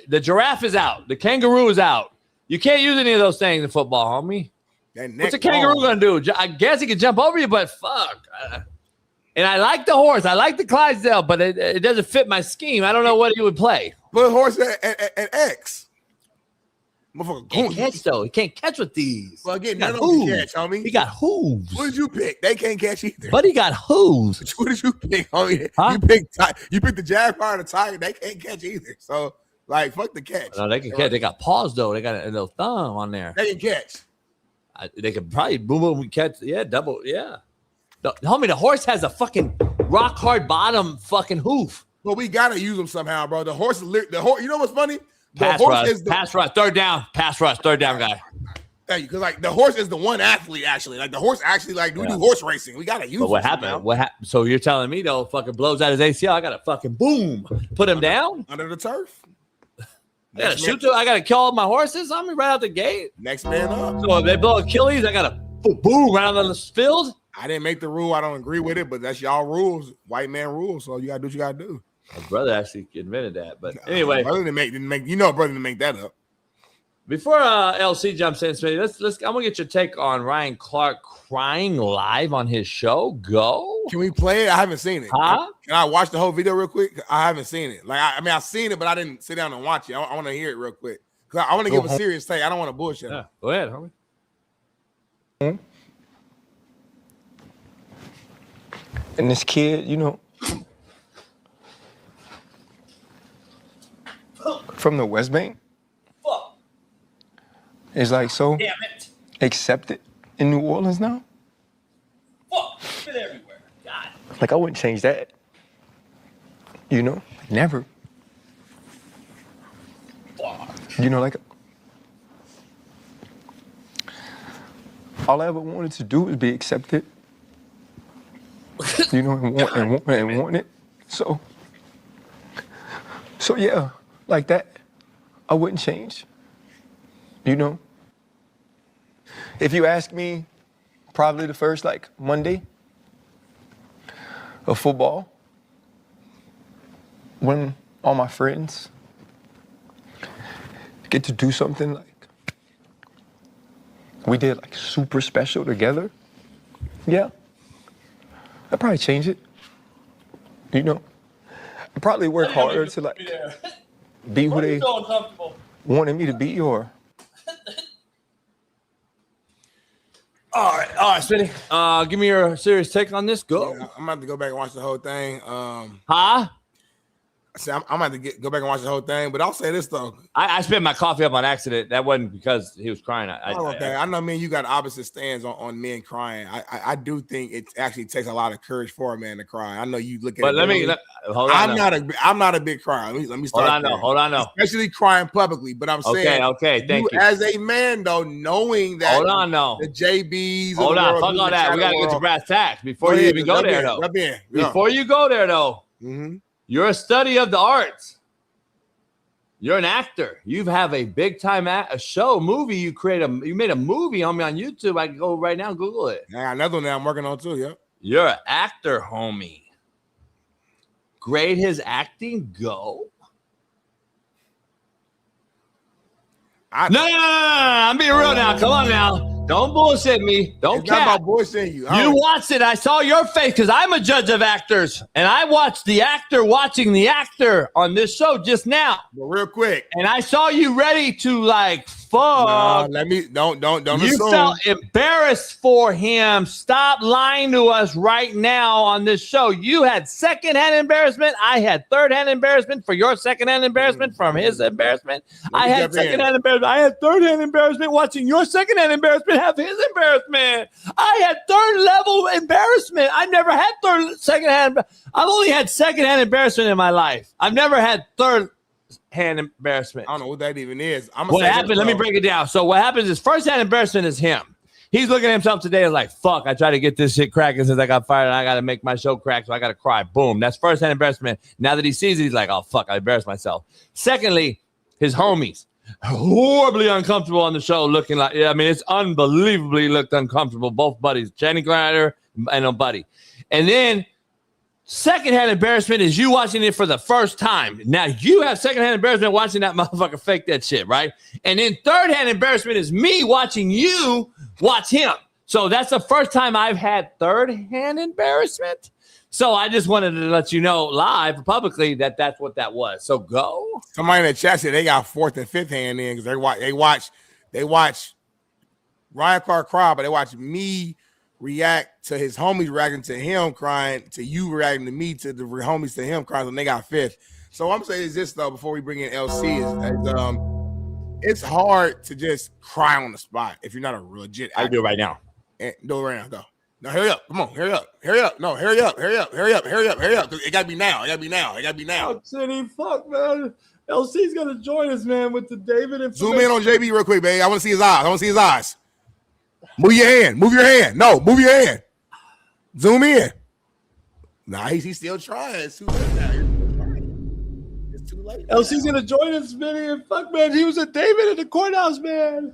The giraffe is out. The kangaroo is out. You can't use any of those things in football, homie. What's a kangaroo gonna do? I guess he can jump over you, but fuck. And I like the horse. I like the Clydesdale, but it doesn't fit my scheme. I don't know what he would play. Put horse at X. Motherfucker can't catch though. He can't catch with these. Well, again, none of them can catch, homie. He got hooves. What did you pick? They can't catch either. But he got hooves. What did you pick, homie? Huh? You picked the Jaguar and the Tiger. They can't catch either. So, like, fuck the catch. No, they can catch. They got paws though. They got a little thumb on there. They can catch. They could probably boom catch. Yeah, double. Yeah. Homie, the horse has a fucking rock hard bottom fucking hoof. Well, we gotta use them somehow, bro. The horse. You know what's funny? Pass rush, third down, guy. Thank you, because like the horse is the one athlete actually. Like the horse actually we do horse racing. We gotta use. But what happened? What happened? So you're telling me though, fucking blows out his ACL? I gotta fucking boom, put him down under the turf. I gotta shoot. I gotta kill all my horses. I'm right out the gate. Next man up. So if they blow Achilles, I gotta boom right on the field. I didn't make the rule. I don't agree with it, but that's y'all rules, white man rules. So you gotta do what you gotta do. My brother actually admitted that, but anyway, brother didn't make. You know, brother didn't make that up. Before LC jumps in, Smitty, let's. I'm gonna get your take on Ryan Clark crying live on his show. Go. Can we play it? I haven't seen it. Huh? Can I watch the whole video real quick? I haven't seen it. Like I mean, I've seen it, but I didn't sit down and watch it. I want to hear it real quick because I want to give a serious take. I don't want to bullshit. Yeah, go ahead, homie. And this kid, you know, from the West Bank, is like so accepted in New Orleans now. Been everywhere. God. Like I wouldn't change that. You know, never. You know, like all I ever wanted to do was be accepted. You know, and want it. So yeah, like that, I wouldn't change. You know, if you ask me, probably the first like Monday of football, when all my friends get to do something like we did, like super special together, yeah, I'd probably change it. You know, I'd probably work harder to like be who they wanted me to be, or. All right, Smitty. Give me your serious take on this. Go. Yeah, I'm about to go back and watch the whole thing. Huh? See, I'm about to go back and watch the whole thing, but I'll say this though. I spit my coffee up on accident. That wasn't because he was crying. I know, man. You got opposite stands on men crying. I do think it actually takes a lot of courage for a man to cry. I know you look at. But it. Hold on. I'm not a big crier. Let me start. Hold on. Especially crying publicly. But I'm saying, okay. Thank you. As a man, though, knowing that. Hold on, no. The JBs. Hold on. Fuck all that. We gotta get to brass tacks before you even go there, though. Before you go there, though, you're a study of the arts. You're an actor. You have a big time movie. You made a movie on me on YouTube. I can go right now and Google it. Yeah, another one that I'm working on too. Yeah. You're an actor, homie. Grade his acting. Go. No. I'm being real now. Come on now. Don't bullshit me. Don't cap. It's not about bullshitting you. You watched it. I saw your face because I'm a judge of actors, and I watched the actor watching the actor on this show just now. But real quick, and I saw you ready to like fuck. No, don't. You assume. felt embarrassed for him. Stop lying to us right now on this show. You had secondhand embarrassment. I had thirdhand embarrassment for your secondhand embarrassment from his embarrassment. I had secondhand embarrassment. I had thirdhand embarrassment watching your secondhand embarrassment have his embarrassment. I had third level embarrassment. I never had secondhand. I've only had secondhand embarrassment in my life. I've never had third hand embarrassment. I don't know what that even is. What happened? Let me break it down. So what happens is first hand embarrassment is him. He's looking at himself today and like, fuck, I tried to get this shit cracking since I got fired and I got to make my show crack. So I got to cry. Boom. That's first hand embarrassment. Now that he sees it, he's like, oh, fuck, I embarrassed myself. Secondly, his homies. Horribly uncomfortable on the show, looking like, it's unbelievably looked uncomfortable. Both buddies, Channing Glider and a buddy. And then secondhand embarrassment is you watching it for the first time. Now you have secondhand embarrassment watching that motherfucker fake that shit, right? And then thirdhand embarrassment is me watching you watch him. So that's the first time I've had thirdhand embarrassment. So I just wanted to let you know live publicly that that's what that was. So go. Somebody in the chat said they got fourth and fifth hand in because they watch Ryan Clark cry, but they watch me react to his homies reacting to him crying, to you reacting to me, to the homies to him crying, and they got fifth. So I'm saying is this though before we bring in LC is it's hard to just cry on the spot if you're not a legit actor. I do it right now. Do it right now. Go. No, hurry up. Come on, hurry up. No, hurry up. It gotta be now. Oh, City, fuck, man. LC's gonna join us, man, with the David and zoom in on JB real quick, babe. I want to see his eyes. Move your hand. No, move your hand. Zoom in. Nah, he's still trying. It's too late now. It's too late. LC's gonna join us, Smitty, and fuck, man. He was a David in the courthouse, man.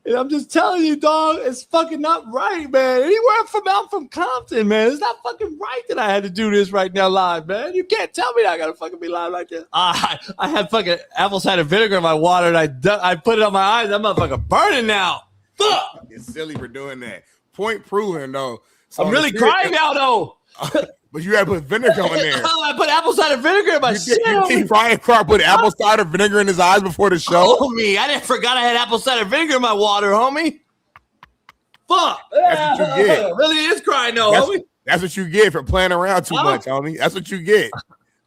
And I'm just telling you, dog, it's fucking not right, man. I'm from Compton, man. It's not fucking right that I had to do this right now live, man. You can't tell me that I gotta fucking be live like this. I had fucking apple cider vinegar in my water, and I put it on my eyes. That motherfucker burning now. Fuck! It's silly for doing that. Point proven, though. So I'm really crying now, though. But you gotta put vinegar on there. I put apple cider vinegar in my shit. You think Ryan Clark put apple cider vinegar in his eyes before the show? Homie, I forgot I had apple cider vinegar in my water, homie. Fuck. That's what you get. Really is crying, though, homie. That's what you get for playing around too much, homie. That's what you get.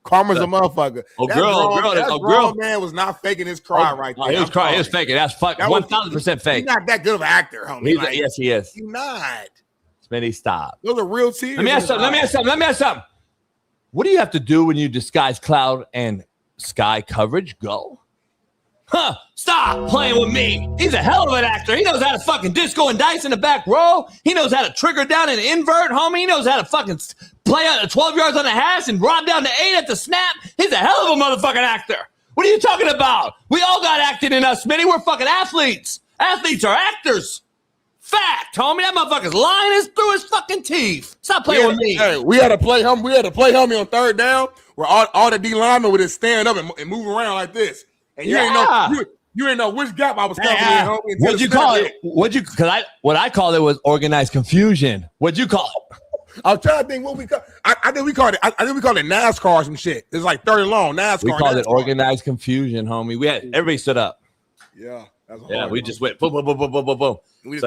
Karma's a motherfucker. That girl, man was not faking his cry right there. He was crying. He was faking. That's fucking 1,000% fake. He's not that good of an actor, homie. Yes, he is. He's not. Smitty, stop. Those are real tears. Let me ask something. What do you have to do when you disguise cloud and sky coverage? Go. Huh? Stop playing with me. He's a hell of an actor. He knows how to fucking disco and dice in the back row. He knows how to trigger down and invert, homie. He knows how to fucking play out at 12 yards on the hash and drop down to 8 at the snap. He's a hell of a motherfucking actor. What are you talking about? We all got acting in us, Smitty. We're fucking athletes. Athletes are actors. Fact, homie. That motherfucker's lying is through his fucking teeth. Stop playing with me. Hey, we had to play homie on third down where all the D linemen would just stand up and move around like this. And you didn't know which gap I was coming in, homie. What'd you call it? What I called it was organized confusion. What'd you call it? I was trying to think what we call. I think we called it NASCAR or some shit. It's like 30 long NASCAR. We called it organized confusion, homie. Everybody stood up. Yeah, that's hard. Yeah, we just went boom, boom, boom, boom, boom, boom, boom. This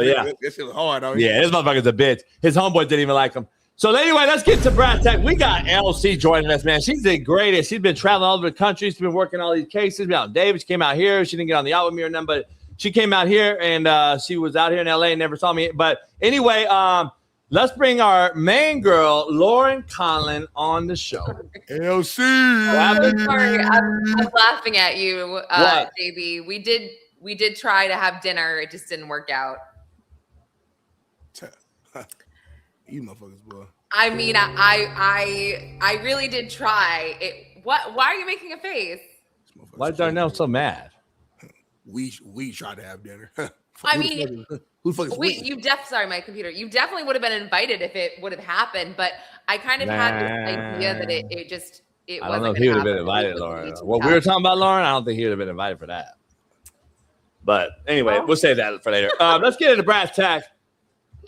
shit was hard. Yeah, this motherfucker's a bitch. His homeboy didn't even like him. So anyway, let's get to Brad Tech. We got LC joining us, man. She's the greatest. She's been traveling all over the country. She's been working all these cases. Been out David. She came out here. She didn't get on the yacht with me or nothing, but she came out here and she was out here in LA and never saw me. But anyway, let's bring our main girl, Lauren Conlon, on the show. LC. Sorry, I'm laughing at you, JB. We did try to have dinner. It just didn't work out. You motherfuckers, boy. I mean, I really did try. Why are you making a face? Why is Darnell so mad? We tried to have dinner. I mean, who the fuck is we? Sorry, my computer. You definitely would have been invited if it would have happened, but I kind of had this idea that it wasn't. I don't know if he would have been invited, Lauren. What we were talking about, Lauren, I don't think he would have been invited for that. But anyway, we'll save that for later. Let's get into brass tacks.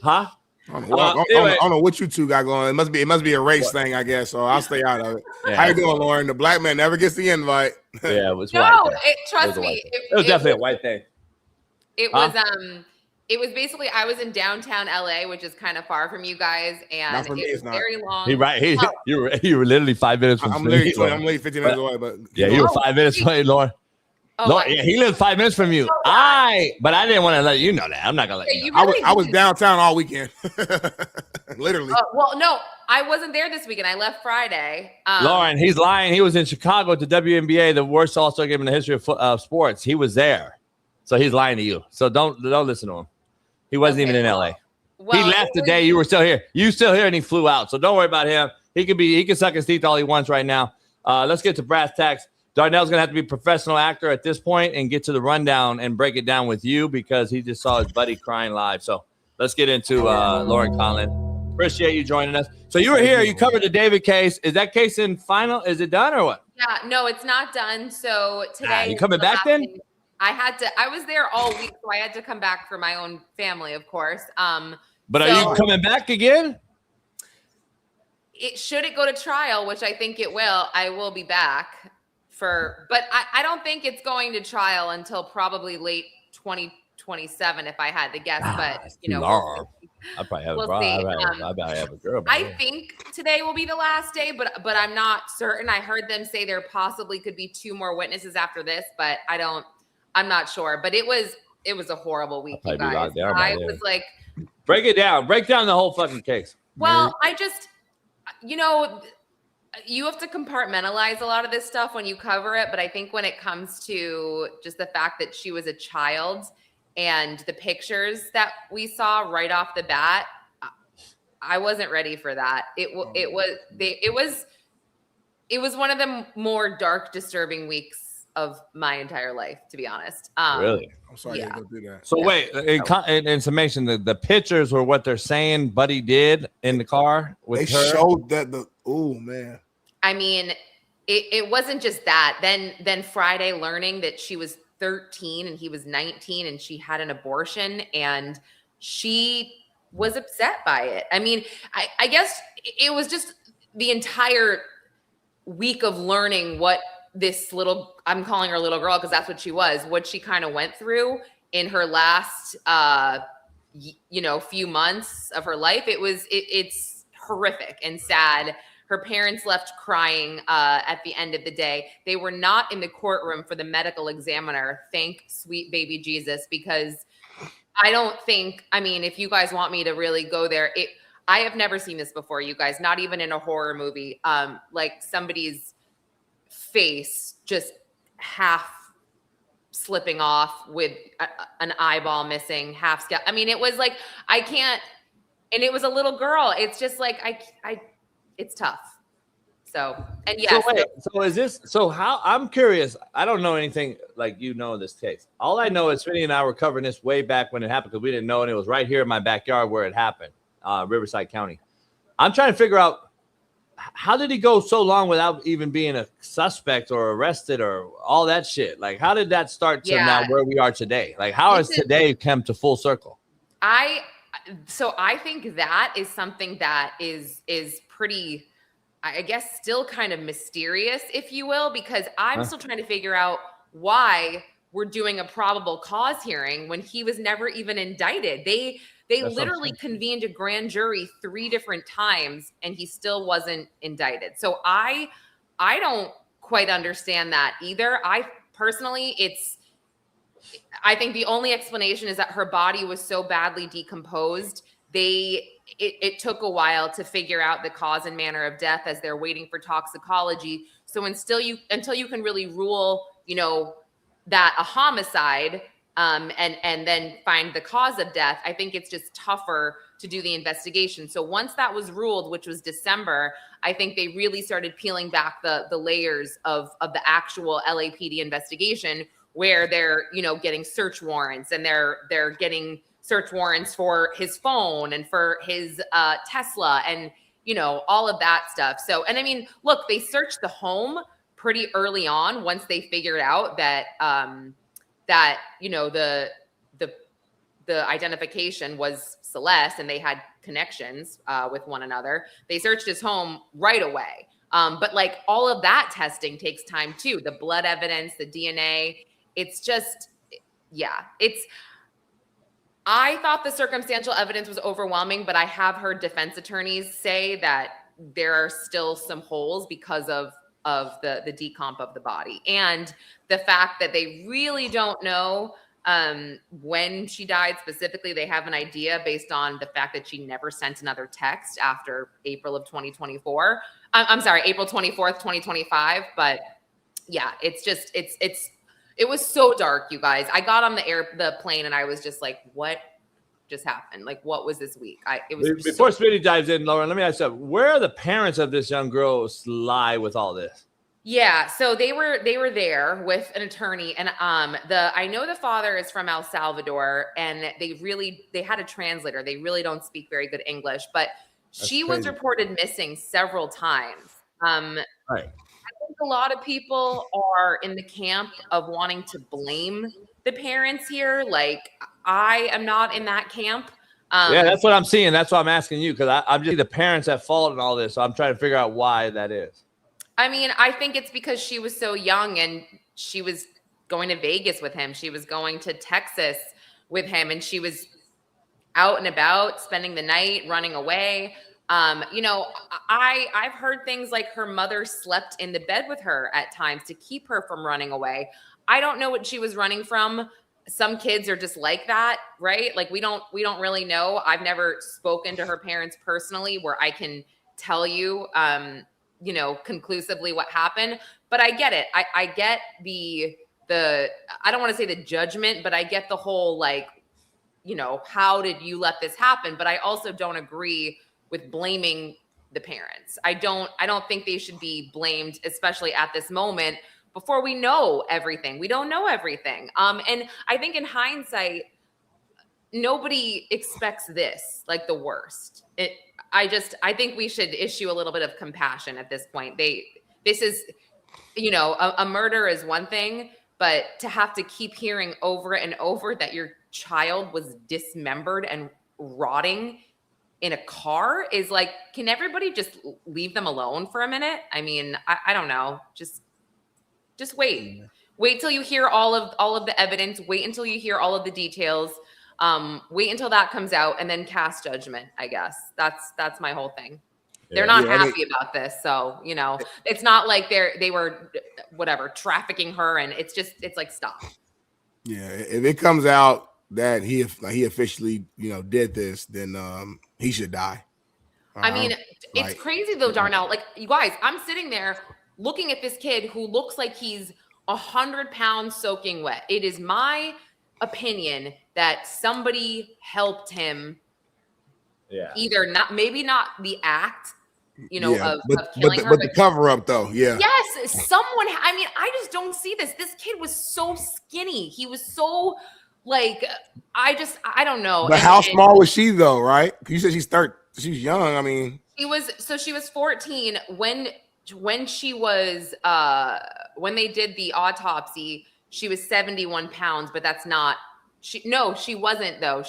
Huh? I don't know what you two got going. It must be a race thing, I guess. So I'll stay out of it. Yeah, how you doing, Lauren? The black man never gets the invite. Yeah, it was white. Trust me, it was definitely a white thing. It was basically I was in downtown LA, which is kind of far from you guys, and it's very long. You were literally 5 minutes from I'm late 15 minutes away, but yeah, you were 5 minutes away, Lauren. Lauren, yeah, he lived 5 minutes from you. But I didn't want to let you know that. I'm not gonna let you know. Really I was downtown all weekend. Literally. Well, no, I wasn't there this weekend. I left Friday. Lauren, he's lying. He was in Chicago at the WNBA, the worst All-Star game in the history of sports. He was there, so he's lying to you. So don't listen to him. He wasn't even in LA. Well, he left the day you were still here. You still here, and he flew out. So don't worry about him. He can suck his teeth all he wants right now. Let's get to brass tacks. Darnell's going to have to be a professional actor at this point and get to the rundown and break it down with you because he just saw his buddy crying live. So let's get into Lauren Conlon. Appreciate you joining us. So you were here. You covered the David case. Is that case in final? Is it done or what? Yeah, no, it's not done. So today. You coming back then? I was there all week, so I had to come back for my own family, of course. But are you coming back again? Should it go to trial, which I think it will, I will be back. But I don't think it's going to trial until probably late 2027, if I had to guess. But I probably have a girl. I think today will be the last day, but I'm not certain. I heard them say there possibly could be 2 more witnesses after this, but I'm not sure. But it was a horrible week, you guys. I was like, break it down. Break down the whole fucking case. Well, I just, you have to compartmentalize a lot of this stuff when you cover it. But I think when it comes to just the fact that she was a child and the pictures that we saw right off the bat, I wasn't ready for that. It was one of the more dark, disturbing weeks my entire life, to be honest. Really? I'm sorry yeah. they don't do that. So wait, in summation, the pictures were what they're saying Buddy did in the car with They her? showed that man. I mean, it wasn't just that. Then Friday learning that she was 13 and he was 19 and she had an abortion and she was upset by it. I mean, I guess it was just the entire week of learning what this little, I'm calling her little girl because that's what she was, what she kind of went through in her last, few months of her life. It's horrific and sad. Her parents left crying at the end of the day. They were not in the courtroom for the medical examiner. Thank sweet baby Jesus, because I don't think, I mean, if you guys want me to really go there, I have never seen this before, you guys, not even in a horror movie. Like somebody's face just half slipping off with an eyeball missing, half scalp. I mean, it was like, I can't, and it was a little girl. It's just like, it's tough. So, and yes. I'm curious. I don't know anything like this case. All I know is Smitty and I were covering this way back when it happened because we didn't know, and it was right here in my backyard where it happened, Riverside County. I'm trying to figure out, how did he go so long without even being a suspect or arrested or all that shit? Like, how did that start to now where we are today? Like, how has today come to full circle? So I think that is something that is pretty, I guess, still kind of mysterious, if you will, because I'm still trying to figure out why we're doing a probable cause hearing when he was never even indicted. They literally convened a grand jury 3 different times and he still wasn't indicted. So I don't quite understand that either. I personally, I think the only explanation is that her body was so badly decomposed. It took a while to figure out the cause and manner of death as they're waiting for toxicology. So until you can really rule, that a homicide, and then find the cause of death, I think it's just tougher to do the investigation. So once that was ruled, which was December, I think they really started peeling back the layers of the actual LAPD investigation, where they're, getting search warrants, and they're getting search warrants for his phone and for his Tesla and, all of that stuff. So, and I mean, look, they searched the home pretty early on once they figured out that, the identification was Celeste and they had connections with one another. They searched his home right away. But like all of that testing takes time too. The blood evidence, the DNA, it's just, I thought the circumstantial evidence was overwhelming, but I have heard defense attorneys say that there are still some holes because of the decomp of the body, and the fact that they really don't know when she died specifically. They have an idea based on the fact that she never sent another text after April of 2024. I'm sorry, April 24th, 2025. But yeah, it's just, it was so dark, you guys. I got on the plane and I was just like, what just happened? Like, what was this week? Before Smitty dives in, Lauren, let me ask you something. Where are the parents of this young girl lie with all this? Yeah, so they were there with an attorney, and I know the father is from El Salvador, and they had a translator. They really don't speak very good English, but she was reported missing several times. Right. I think a lot of people are in the camp of wanting to blame the parents here. Like, I am not in that camp. Yeah, that's what I'm seeing. That's why I'm asking you, because I'm just the parents at fault in all this. So I'm trying to figure out why that is. I mean, I think it's because she was so young and she was going to Vegas with him. She was going to Texas with him, and she was out and about, spending the night, running away. I've heard things like her mother slept in the bed with her at times to keep her from running away. I don't know what she was running from. Some kids are just like that, right? Like we don't really know. I've never spoken to her parents personally where I can tell you, conclusively what happened, but I get it. I get the I don't want to say the judgment, but I get the whole, like, how did you let this happen? But I also don't agree with blaming the parents. I don't think they should be blamed, especially at this moment before we know everything. We don't know everything. And I think in hindsight, nobody expects this, like the worst. I think we should issue a little bit of compassion at this point. This is, you know, a murder is one thing, but to have to keep hearing over and over that your child was dismembered and rotting in a car is like, can everybody just leave them alone for a minute? I mean, I don't know. Just wait. Wait till you hear all of the evidence. Wait until you hear all of the details. Wait until that comes out and then cast judgment, I guess. That's my whole thing. They're not happy about this. So, you know, it's not like they were whatever trafficking her, and it's like, stop. Yeah. If it comes out that he officially, you know, did this, then he should die. I mean, it's crazy though, Darnell. Like, you guys, I'm sitting there looking at this kid who looks like he's 100 pounds soaking wet. It is my opinion that somebody helped him. Yeah. Either maybe not the act, you know, of killing her, but the cover up though. Yeah. Yes, someone. I mean, I just don't see this. This kid was so skinny. He was so like, I don't know. But how small was she though? Right? You said she's young. I mean, she was 14 when she was when they did the autopsy. She was 71 pounds, but that's not. She wasn't though.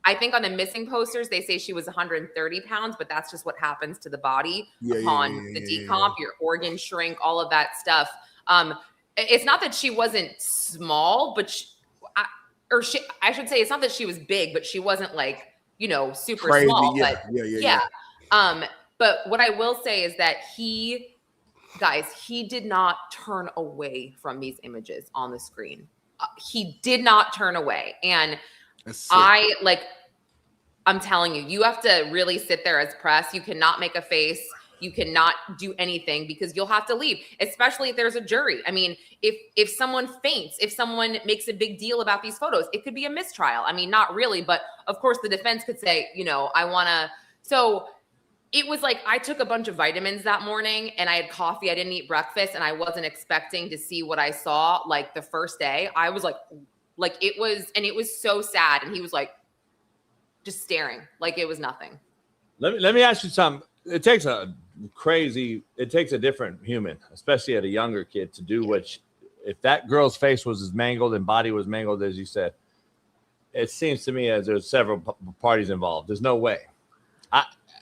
I think on the missing posters, they say she was 130 pounds, but that's just what happens to the body upon the decomp, your organs shrink, all of that stuff. It's not that she wasn't small, but I should say it's not that she was big, but she wasn't like, you know, super crazy, small. Yeah. But what I will say is that he did not turn away from these images on the screen. He did not turn away. And I'm telling you, you have to really sit there as press. You cannot make a face. You cannot do anything because you'll have to leave, especially if there's a jury. I mean, if someone faints, if someone makes a big deal about these photos, it could be a mistrial. I mean, not really, but of course the defense could say, you know, so it was like I took a bunch of vitamins that morning and I had coffee. I didn't eat breakfast and I wasn't expecting to see what I saw like the first day. I was like it was so sad. And he was like just staring like it was nothing. Let me ask you something. It takes a different human, especially at a younger kid, to do if that girl's face was as mangled and body was mangled as you said. It seems to me as there's several parties involved. There's no way.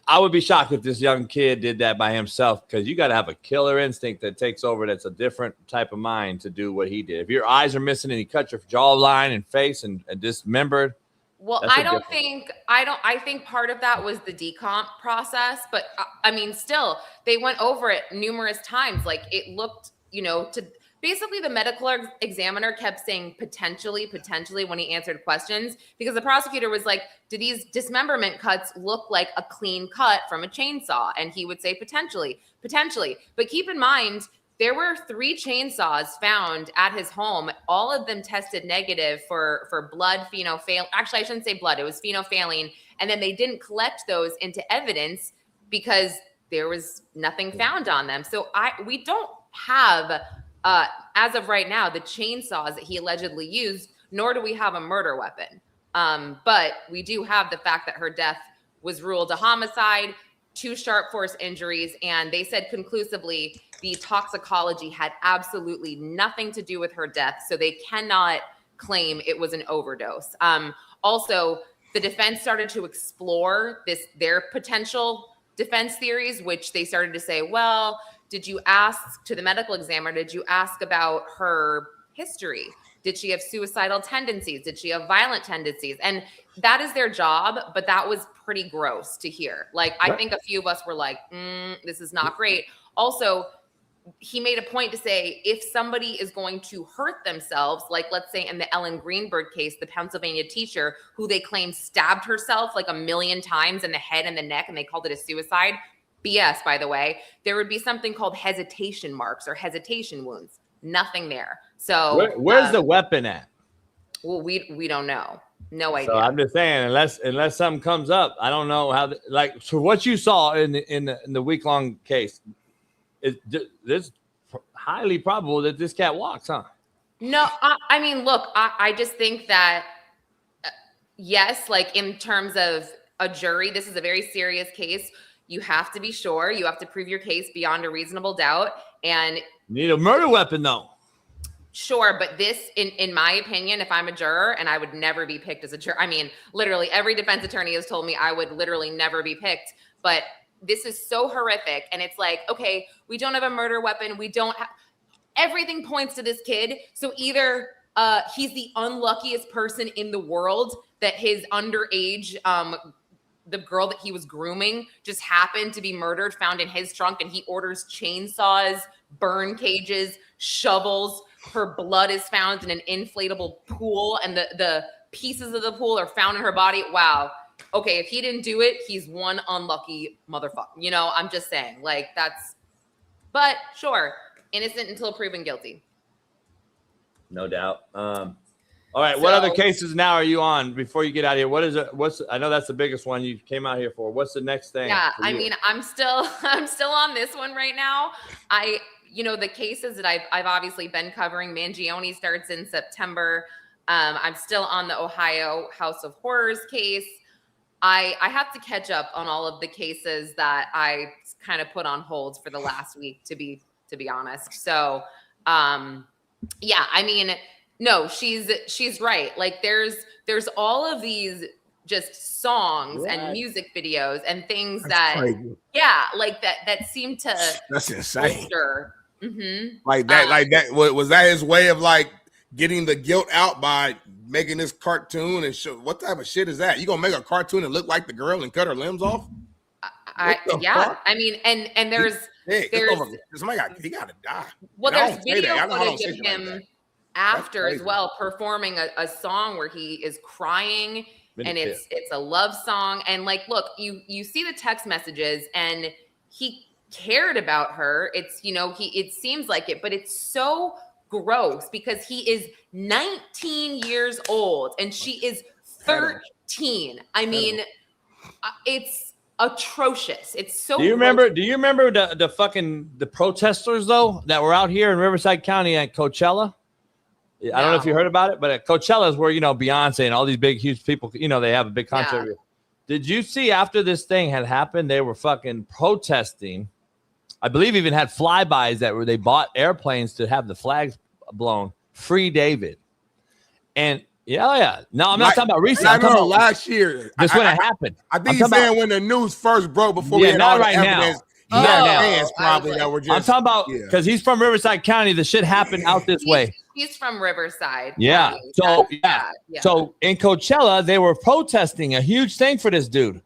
I would be shocked if this young kid did that by himself, because you got to have a killer instinct that takes over. That's a different type of mind to do what he did. If your eyes are missing and he cut your jawline and face and dismembered. Well, I think part of that was the decomp process, but I mean, still, they went over it numerous times. Like it looked, you know, basically the medical examiner kept saying potentially when he answered questions, because the prosecutor was like, do these dismemberment cuts look like a clean cut from a chainsaw? And he would say potentially. But keep in mind, there were 3 chainsaws found at his home. All of them tested negative for blood phenolphthalein. Actually, I shouldn't say blood. It was phenolphthalein. And then they didn't collect those into evidence because there was nothing found on them. So we don't have, as of right now, the chainsaws that he allegedly used, nor do we have a murder weapon. But we do have the fact that her death was ruled a homicide, 2 sharp force injuries, and they said conclusively the toxicology had absolutely nothing to do with her death, so they cannot claim it was an overdose. Also, the defense started to explore their potential defense theories, which they started to say, well, did you ask to the medical examiner, did you ask about her history? Did she have suicidal tendencies? Did she have violent tendencies? And that is their job, but that was pretty gross to hear. Like, I think a few of us were like, this is not great. Also, he made a point to say, if somebody is going to hurt themselves, like let's say in the Ellen Greenberg case, the Pennsylvania teacher who they claim stabbed herself like 1,000,000 times in the head and the neck, and they called it a suicide. BS, by the way. There would be something called hesitation marks or hesitation wounds. Nothing there. So where's the weapon at? Well, we don't know. No idea. So I'm just saying, unless something comes up, I don't know how. So what you saw in the week-long case, there's highly probable that this cat walks, huh? No, I mean, look, I just think that, yes, like in terms of a jury, this is a very serious case. You have to be sure. You have to prove your case beyond a reasonable doubt. And you need a murder weapon, though. Sure, but this, in my opinion, if I'm a juror, and I would never be picked as a juror. I mean, literally every defense attorney has told me I would literally never be picked. But this is so horrific. And it's like, okay, we don't have a murder weapon. We don't have, everything points to this kid. So either he's the unluckiest person in the world that his underage, the girl that he was grooming just happened to be murdered, found in his trunk, and he orders chainsaws, burn cages, shovels. Her blood is found in an inflatable pool, and the pieces of the pool are found in her body. Wow. Okay, if he didn't do it, he's one unlucky motherfucker. You know, I'm just saying, like, that's, but sure, innocent until proven guilty. No doubt. All right, what other cases now are you on before you get out of here? What is it? I know that's the biggest one you came out here for. What's the next thing? Yeah, I mean, I'm still on this one right now. The cases that I've obviously been covering, Mangione starts in September. I'm still on the Ohio House of Horrors case. I have to catch up on all of the cases that I kind of put on hold for the last week, to be honest. So, yeah, I mean, no, she's right. Like there's all of these just songs and music videos and things crazy. Yeah, like that seem to. That's insane. Mm-hmm. Like that. Was that his way of like getting the guilt out by making this cartoon and show? What type of shit is that? You gonna make a cartoon and look like the girl and cut her limbs off? Yeah. Fuck? I mean, and there's he gotta die. Well, there's video footage of him after as well, performing a song where he is crying, and it's a love song. And like, look, you see the text messages, and he cared about her. It's, it seems like it, but it's so gross because he is 19 years old and she is 13. I mean, it's atrocious. It's so. Do you remember the protesters though that were out here in Riverside County at Coachella? I don't know if you heard about it, but at Coachella is where, Beyonce and all these big, huge people, they have a big concert. Yeah. Did you see after this thing had happened, they were fucking protesting? I believe even had flybys that they bought airplanes to have the flags blown. Free David. And yeah. No, I'm not talking about recent. I know last year. This when it happened. I think he's saying when the news first broke before we had all the evidence. Probably that were just. I'm talking about because he's from Riverside County. The shit happened out this way. He's from Riverside. Yeah. County. So in Coachella, they were protesting a huge thing for this dude.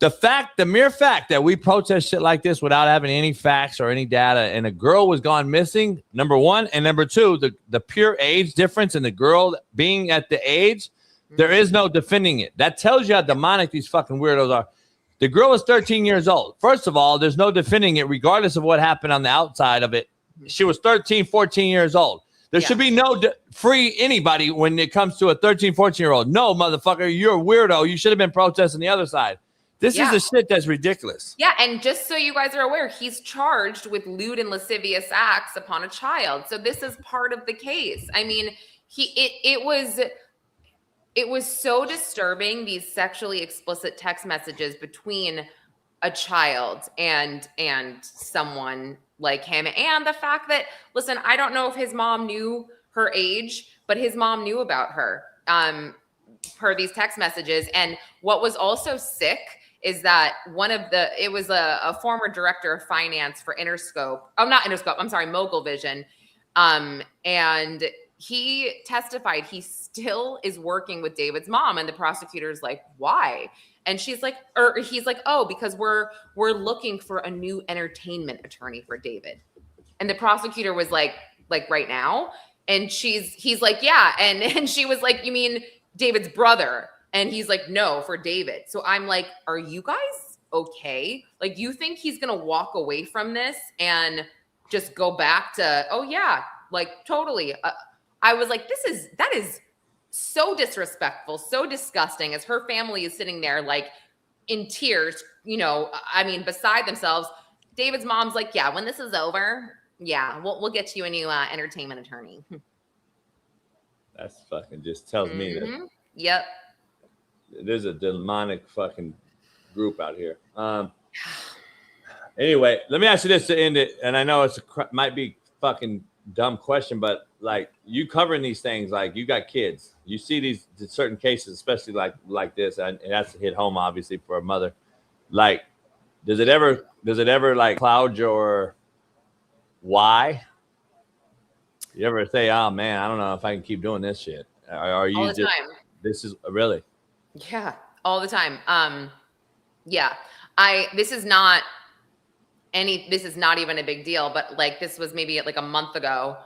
The mere fact that we protest shit like this without having any facts or any data, and a girl was gone missing, number one, and number two, the pure age difference in the girl being at the age, there is no defending it. That tells you how demonic these fucking weirdos are. The girl is 13 years old. First of all, there's no defending it, regardless of what happened on the outside of it. She was 13, 14 years old. There should be no free anybody when it comes to a 13, 14-year-old. No, motherfucker, you're a weirdo. You should have been protesting the other side. This is the shit that's ridiculous. Yeah, and just so you guys are aware, he's charged with lewd and lascivious acts upon a child. So this is part of the case. I mean, it was so disturbing, these sexually explicit text messages between a child and someone like him. And the fact that, listen, I don't know if his mom knew her age, but his mom knew about her per these text messages. And what was also sick is that it was a former director of finance for Mogul Vision. And he testified he still is working with David's mom. And the prosecutor's like, why? And he's like, oh, because we're looking for a new entertainment attorney for David. And the prosecutor was like right now. And he's like, yeah. And she was like, you mean David's brother? And he's like, no, for David. So I'm like, are you guys okay? Like, you think he's going to walk away from this and just go back to, oh yeah, like totally. I was like, that is so disrespectful, so disgusting, as her family is sitting there like in tears, beside themselves. David's mom's like, yeah, when this is over, Yeah, we'll get you a new entertainment attorney. That's fucking just tells me that. Yep. There's a demonic fucking group out here. Anyway, let me ask you this to end it, and I know it's might be fucking dumb question, but like you covering these things, like you got kids, you see these certain cases, especially like this, and that's hit home obviously for a mother. Like, does it ever like cloud your why? You ever say, "Oh man, I don't know if I can keep doing this shit"? Are you all the just? Time. This is really. Yeah, all the time. Yeah, this is not even a big deal, but like this was maybe like a month ago.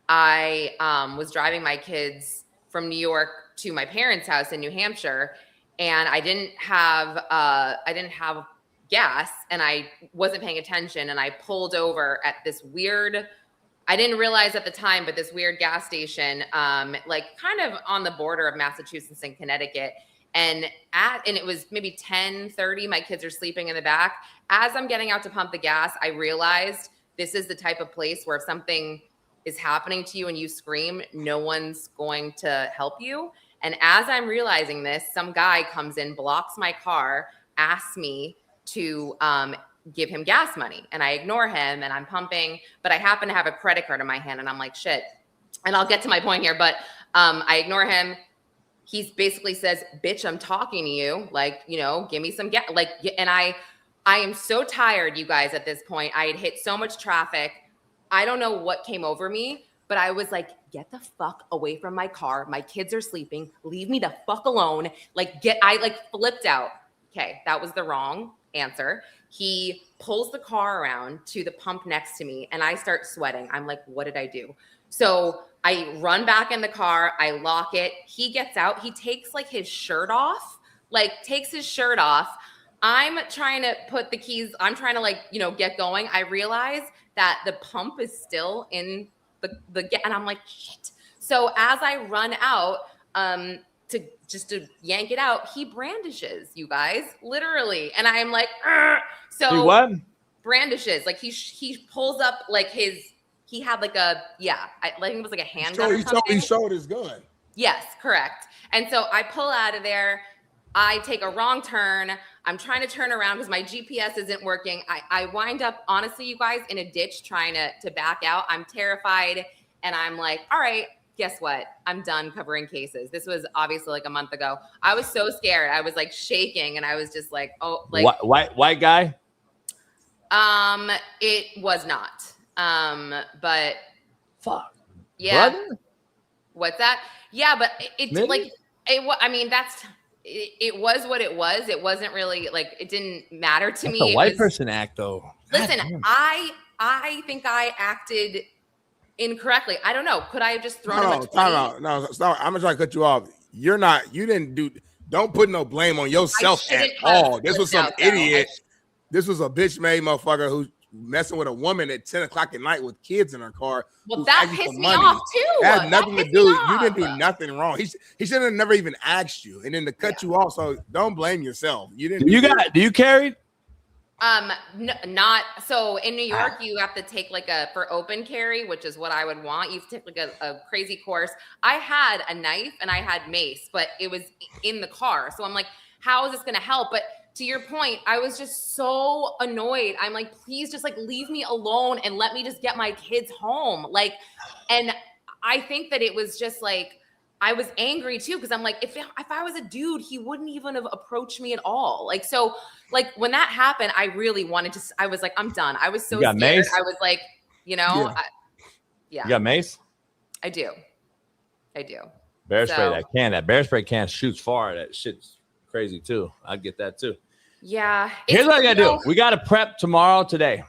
I was driving my kids from New York to my parents' house in New Hampshire, and I didn't have gas, and I wasn't paying attention, and I pulled over at this weird. I didn't realize at the time, but this weird gas station, like kind of on the border of Massachusetts and Connecticut. And it was maybe 10:30. My kids are sleeping in the back. As I'm getting out to pump the gas, I realized this is the type of place where if something is happening to you and you scream, no one's going to help you. And as I'm realizing this, some guy comes in, blocks my car, asks me to give him gas money, and I ignore him and I'm pumping, but I happen to have a credit card in my hand and I'm like, shit. And I'll get to my point here, but I ignore him. He basically says, bitch, I'm talking to you. Like, you know, give me some gas. Like, and I am so tired, you guys, at this point. I had hit so much traffic. I don't know what came over me, but I was like, get the fuck away from my car. My kids are sleeping. Leave me the fuck alone. I flipped out. Okay, that was the wrong answer. He pulls the car around to the pump next to me and I start sweating. I'm like, what did I do? So I run back in the car. I lock it. He gets out. He takes like his shirt off, I'm trying to put the keys. I'm trying to get going. I realize that the pump is still in the and I'm like, shit. So as I run out, to yank it out, he brandishes, you guys, literally. And I'm like, argh. So he what? Brandishes, like he pulls up like he had like I think it was like a handgun or something. He showed his gun. Yes, correct. And so I pull out of there. I take a wrong turn. I'm trying to turn around because my GPS isn't working. I wind up, honestly, you guys, in a ditch trying to back out. I'm terrified. And I'm like, all right, guess what? I'm done covering cases. This was obviously like a month ago. I was so scared. I was like shaking and I was just like, oh, like white guy? It was not. But fuck. Yeah. Brother? What's that? Yeah, but it Maybe? like it. I mean, it was what it was. It wasn't really like it didn't matter to me. That's a white person act though. Listen, I think I acted incorrectly. I don't know. Could I have just thrown him a tweet? No, stop. I'm gonna try to cut you off. You didn't do. Don't put no blame on yourself at all. This was some idiot. This was a bitch made motherfucker who's messing with a woman at 10 o'clock at night with kids in her car. Well, that pissed me off too. That had nothing to do. You didn't do nothing wrong. He should have never even asked you, and then to cut you off. So don't blame yourself. You didn't. Do you carry? Not so in New York, you have to take for open carry, which is what I would want. You have to take a crazy course. I had a knife and I had mace, but it was in the car. So I'm like, how is this going to help? But to your point, I was just so annoyed. I'm like, please just leave me alone and let me just get my kids home. And I think that it was just I was angry too, because I'm like, if I was a dude, he wouldn't even have approached me at all. When that happened, I really wanted to. I was like, I'm done. I was so scared. Mace? I was like, yeah. You got mace? I do. Bear spray that can. That bear spray can shoots far. That shit's crazy too. I get that too. Yeah. Here's what I gotta do. We gotta prep tomorrow today.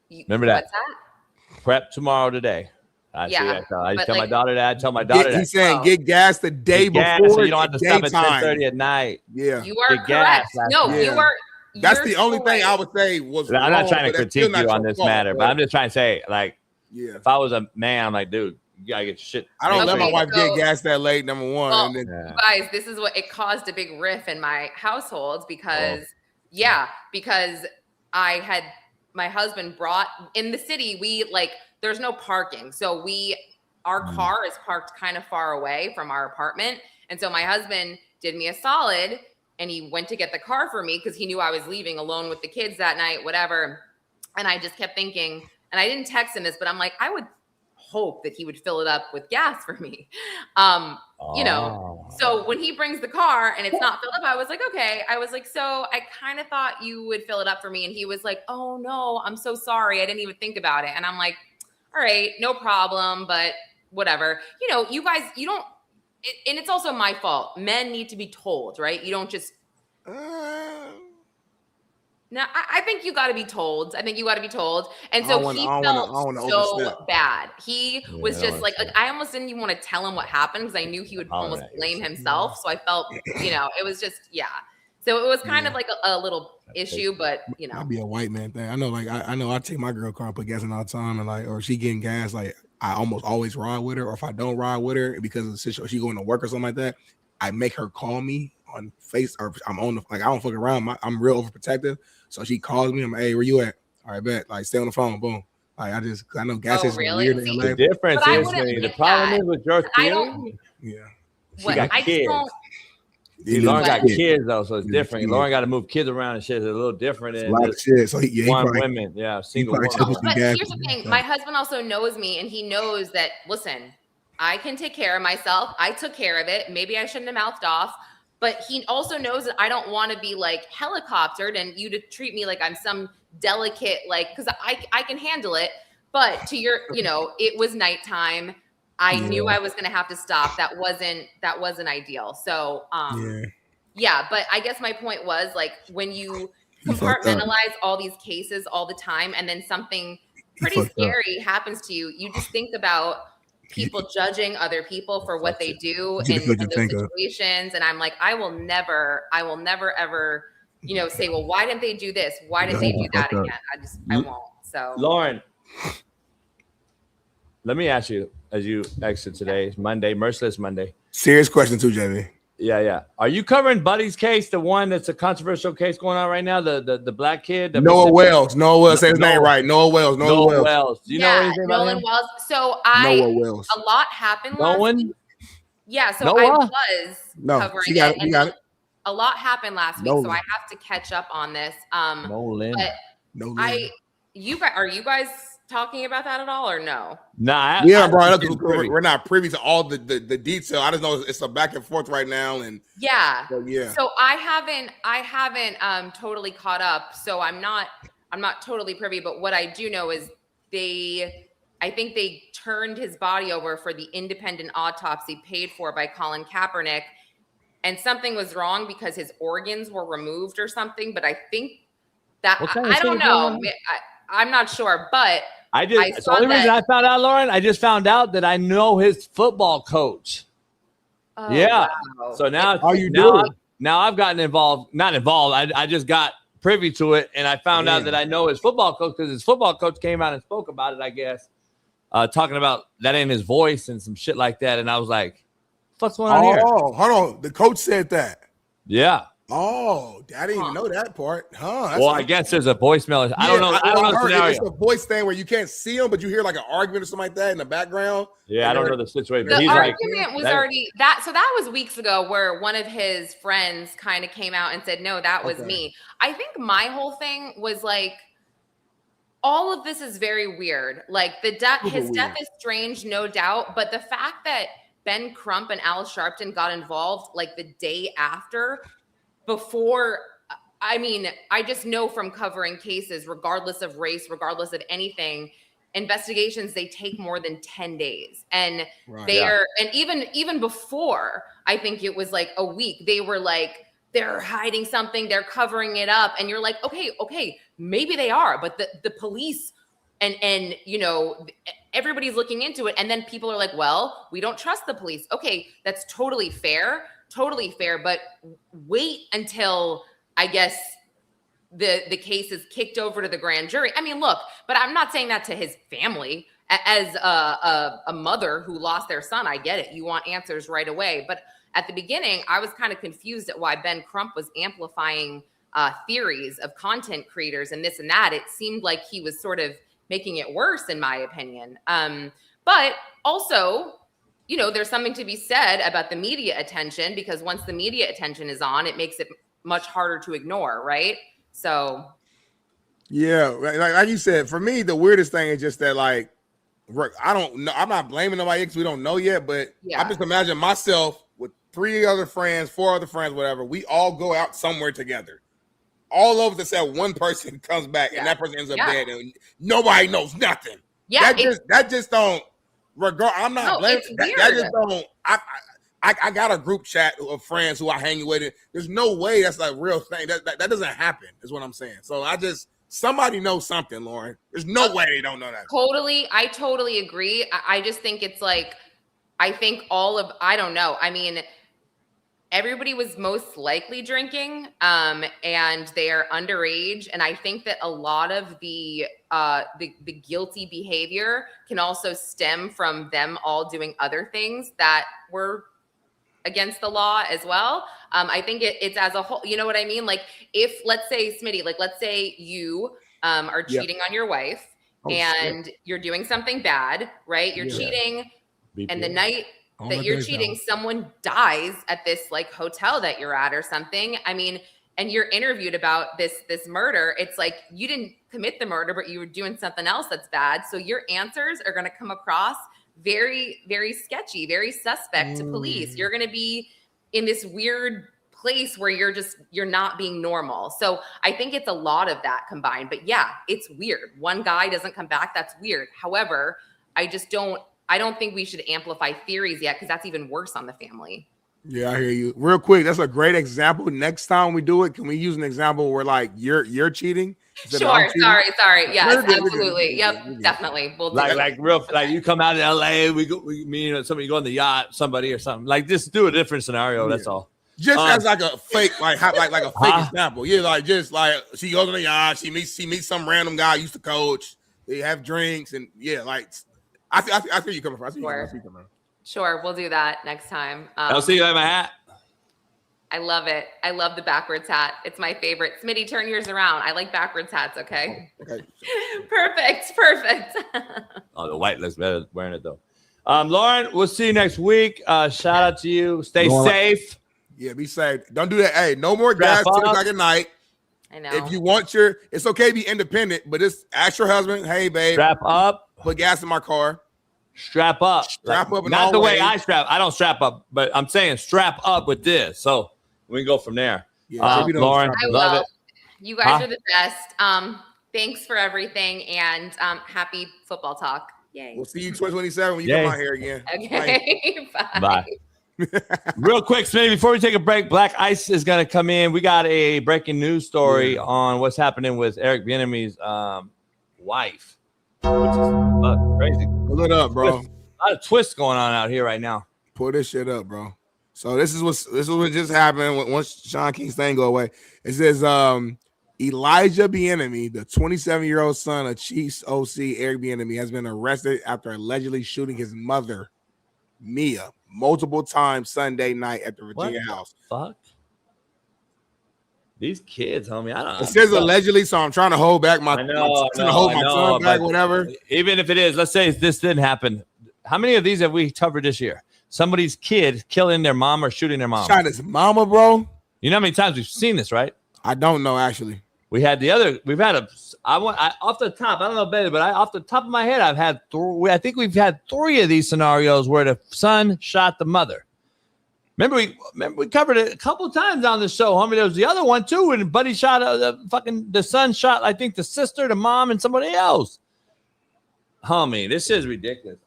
Remember that? What's that? Prep tomorrow today. I tell my daughter that. I tell my daughter that. He's saying get gas the day before. So you don't have to stop at 10:30 at night. Yeah. You are correct. No, yeah. you are. That's the only thing I would say was I'm not trying to critique you on this matter, fault, but I'm just trying to say, if I was a man, I'm like, dude, you gotta get your shit. I don't let my wife get gas that late, number one. Well, and then, you guys, this is what it caused a big riff in my household because, because I had my husband brought in the city, there's no parking. So our car is parked kind of far away from our apartment. And so my husband did me a solid and he went to get the car for me because he knew I was leaving alone with the kids that night, whatever. And I just kept thinking, and I didn't text him this, but I'm like, I would hope that he would fill it up with gas for me. So when he brings the car and it's not filled up, I was like, okay. I was like, so I kind of thought you would fill it up for me. And he was like, oh no, I'm so sorry. I didn't even think about it. And I'm like, all right, no problem, but whatever. You guys, you don't, and it's also my fault. Men need to be told, right? You don't just, now, I think you got to be told. And so he felt so bad. He was just like, I almost didn't even want to tell him what happened because I knew he would almost blame himself. So I felt, it was just, So it was kind of like a little issue, but I'd be a white man thing. I know, I take my girl car and put gas in all the time, and or she getting gas, I almost always ride with her. Or if I don't ride with her because of the situation, she going to work or something like that, I make her call me on Face, or I'm on the I don't fuck around. I'm real overprotective. So she calls me. I'm like, hey, where you at? All right, bet. Stay on the phone. Boom. I know gas stations are weird in LA. The difference is the problem is with your theory. She got kids. Lauren got kids though, so it's different. Lauren got to move kids around and shit. It's a little different. It's a lot of shit. So women, single woman. But here's the thing: my husband also knows me, and he knows that. Listen, I can take care of myself. I took care of it. Maybe I shouldn't have mouthed off. But he also knows that I don't want to be helicoptered and you to treat me like I'm some delicate, because I can handle it. But to your, it was nighttime. I knew I was going to have to stop. That wasn't ideal. So, but I guess my point was when you compartmentalize all these cases all the time and then something pretty scary happens to you, you just think about people judging other people for what they do in those situations. And I'm like, I will never ever, say, well, why didn't they do this? Why didn't they do that again? I won't. So Lauren, let me ask you, as you exit today, it's Monday, Merciless Monday. Serious question too, JB. Yeah. Are you covering Buddy's case, the one that's a controversial case going on right now? The black kid? Noah Wells. Say his name right. Noah Wells. Do you know anything about him? Wells. So Noah Wells. A lot happened last week. Yeah, so Noah? I was covering it. You got it. A lot happened last week, so I have to catch up on this. Nolan. Are you guys talking about that at all or no? Nah, we haven't brought it up because we're not privy to all the detail. I just know it's a back and forth right now, and so I haven't totally caught up, so I'm not totally privy, but what I do know is I think they turned his body over for the independent autopsy paid for by Colin Kaepernick, and something was wrong because his organs were removed or something, but I think that I don't know. I'm not sure, but it's the only reason I found out, Lauren. I just found out that I know his football coach. Oh, wow. So now, now I've gotten involved. Not involved. I just got privy to it, and I found out that I know his football coach because his football coach came out and spoke about it. I guess talking about that in his voice and some shit like that, and I was like, "What's going on here?" Oh, hold on. The coach said that. Yeah. Oh, I didn't even know that part, huh? Well, I guess there's a voicemail. I don't know. I don't know the scenario. It's a voice thing where you can't see them, but you hear an argument or something like that in the background. Yeah, I don't know the situation. The argument was already that. So that was weeks ago, where one of his friends kind of came out and said, "No, that was me." I think my whole thing was all of this is very weird. His death is strange, no doubt, but the fact that Ben Crump and Al Sharpton got involved the day after. Before, I just know from covering cases, regardless of race, regardless of anything, investigations, they take more than 10 days. And and even before, I think it was a week, they were they're hiding something, they're covering it up. And you're like, okay, maybe they are, but the police and everybody's looking into it. And then people are like, well, we don't trust the police. Okay, that's totally fair, but wait until I guess the case is kicked over to the grand jury. Look, but I'm not saying that to his family. As a mother who lost their son, I get it. You want answers right away. But at the beginning, I was kind of confused at why Ben Crump was amplifying theories of content creators and this and that, it seemed like he was sort of making it worse, in my opinion. But also, you know, there's something to be said about the media attention, because once the media attention is on, it makes it much harder to ignore, right? So, yeah, like you said, for me, the weirdest thing is just that, like, I don't know. I'm not blaming nobody because we don't know yet, but I just imagine myself with 4 other friends, whatever. We all go out somewhere together. All of us except one person comes back, and that person ends up dead, and nobody knows nothing. Yeah, that just don't. I'm not blaming. That just don't. I got a group chat of friends who I hang with. There's no way that's like real thing. That doesn't happen. Is what I'm saying. So somebody knows something, Lauren. There's no way they don't know that. I totally agree. I just think it's like, I think I don't know. I mean, everybody was most likely drinking, and they are underage. And I think that a lot of the guilty behavior can also stem from them all doing other things that were against the law as well. I think it's as a whole, you know what I mean? Like, if, let's say, Smitty, like, let's say you are cheating on your wife, and you're doing something bad, right? You're cheating, and the night that you're cheating, someone dies at this like hotel that you're at or something. I mean, and you're interviewed about this murder. It's like, you didn't commit the murder, but you were doing something else that's bad. So your answers are going to come across very, very sketchy, very suspect to police. You're going to be in this weird place where you're not being normal. So I think it's a lot of that combined. But yeah, it's weird. One guy doesn't come back. That's weird. However, I don't think we should amplify theories yet, because that's even worse on the family. Yeah, I hear you. Real quick, that's a great example. Next time we do it, can we use an example where like you're cheating? Sure. Sorry. Yes, absolutely. Yep, definitely. We'll do like you come out of LA, somebody go on the yacht, somebody or something. Like, just do a different scenario. That's all. Just as like a fake, like a fake example. Yeah, like just like she goes on the yacht, she meets some random guy used to coach. They have drinks, and like I feel you coming from. Sure, we'll do that next time. I'll see you at my hat. I love it. I love the backwards hat. It's my favorite. Smitty, turn yours around. I like backwards hats. Okay. Okay. Perfect. Oh, the white looks better wearing it though. Lauren, we'll see you next week. Shout out to you. Stay safe. Yeah, be safe. Don't do that. Hey, no more gas 10 o'clock at night. I know. If you want it's okay to be independent, but just ask your husband, hey, babe. Strap up. Put gas in my car. Strap up. Strap up. Not the way I strap. I don't strap up, but I'm saying strap up with this. So we can go from there. Yeah, Lauren, love it. You guys are the best. Thanks for everything, and happy football talk. Yay. We'll see you 2027 when you come out here again. Okay. Bye. Real quick, Smitty, before we take a break, Black Ice is going to come in. We got a breaking news story on what's happening with Eric Bieniemy's wife, which is crazy. Pull it up, bro. A lot of twists going on out here right now. Pull this shit up, bro. So this is what just happened once Shaun King's thing go away. It says Elijah Bieniemy, the 27-year-old son of Chiefs OC Eric Bieniemy, has been arrested after allegedly shooting his mother, Mia, multiple times Sunday night at the Virginia house. Fuck. These kids, homie. I don't know. It says allegedly, so I'm trying to hold back my tongue back, whatever. Even if it is, let's say this didn't happen. How many of these have we covered this year? Somebody's kid killing their mom or shooting their mom. Shot his mama, bro. You know how many times we've seen this, right? I don't know, actually. We've had off the top, I don't know, baby, but off the top of my head, I think we've had 3 of these scenarios where the son shot the mother. Remember we covered it a couple times on the show, homie. There was the other one too, and Buddy shot the son shot, I think, the sister, the mom, and somebody else. Homie, this is ridiculous.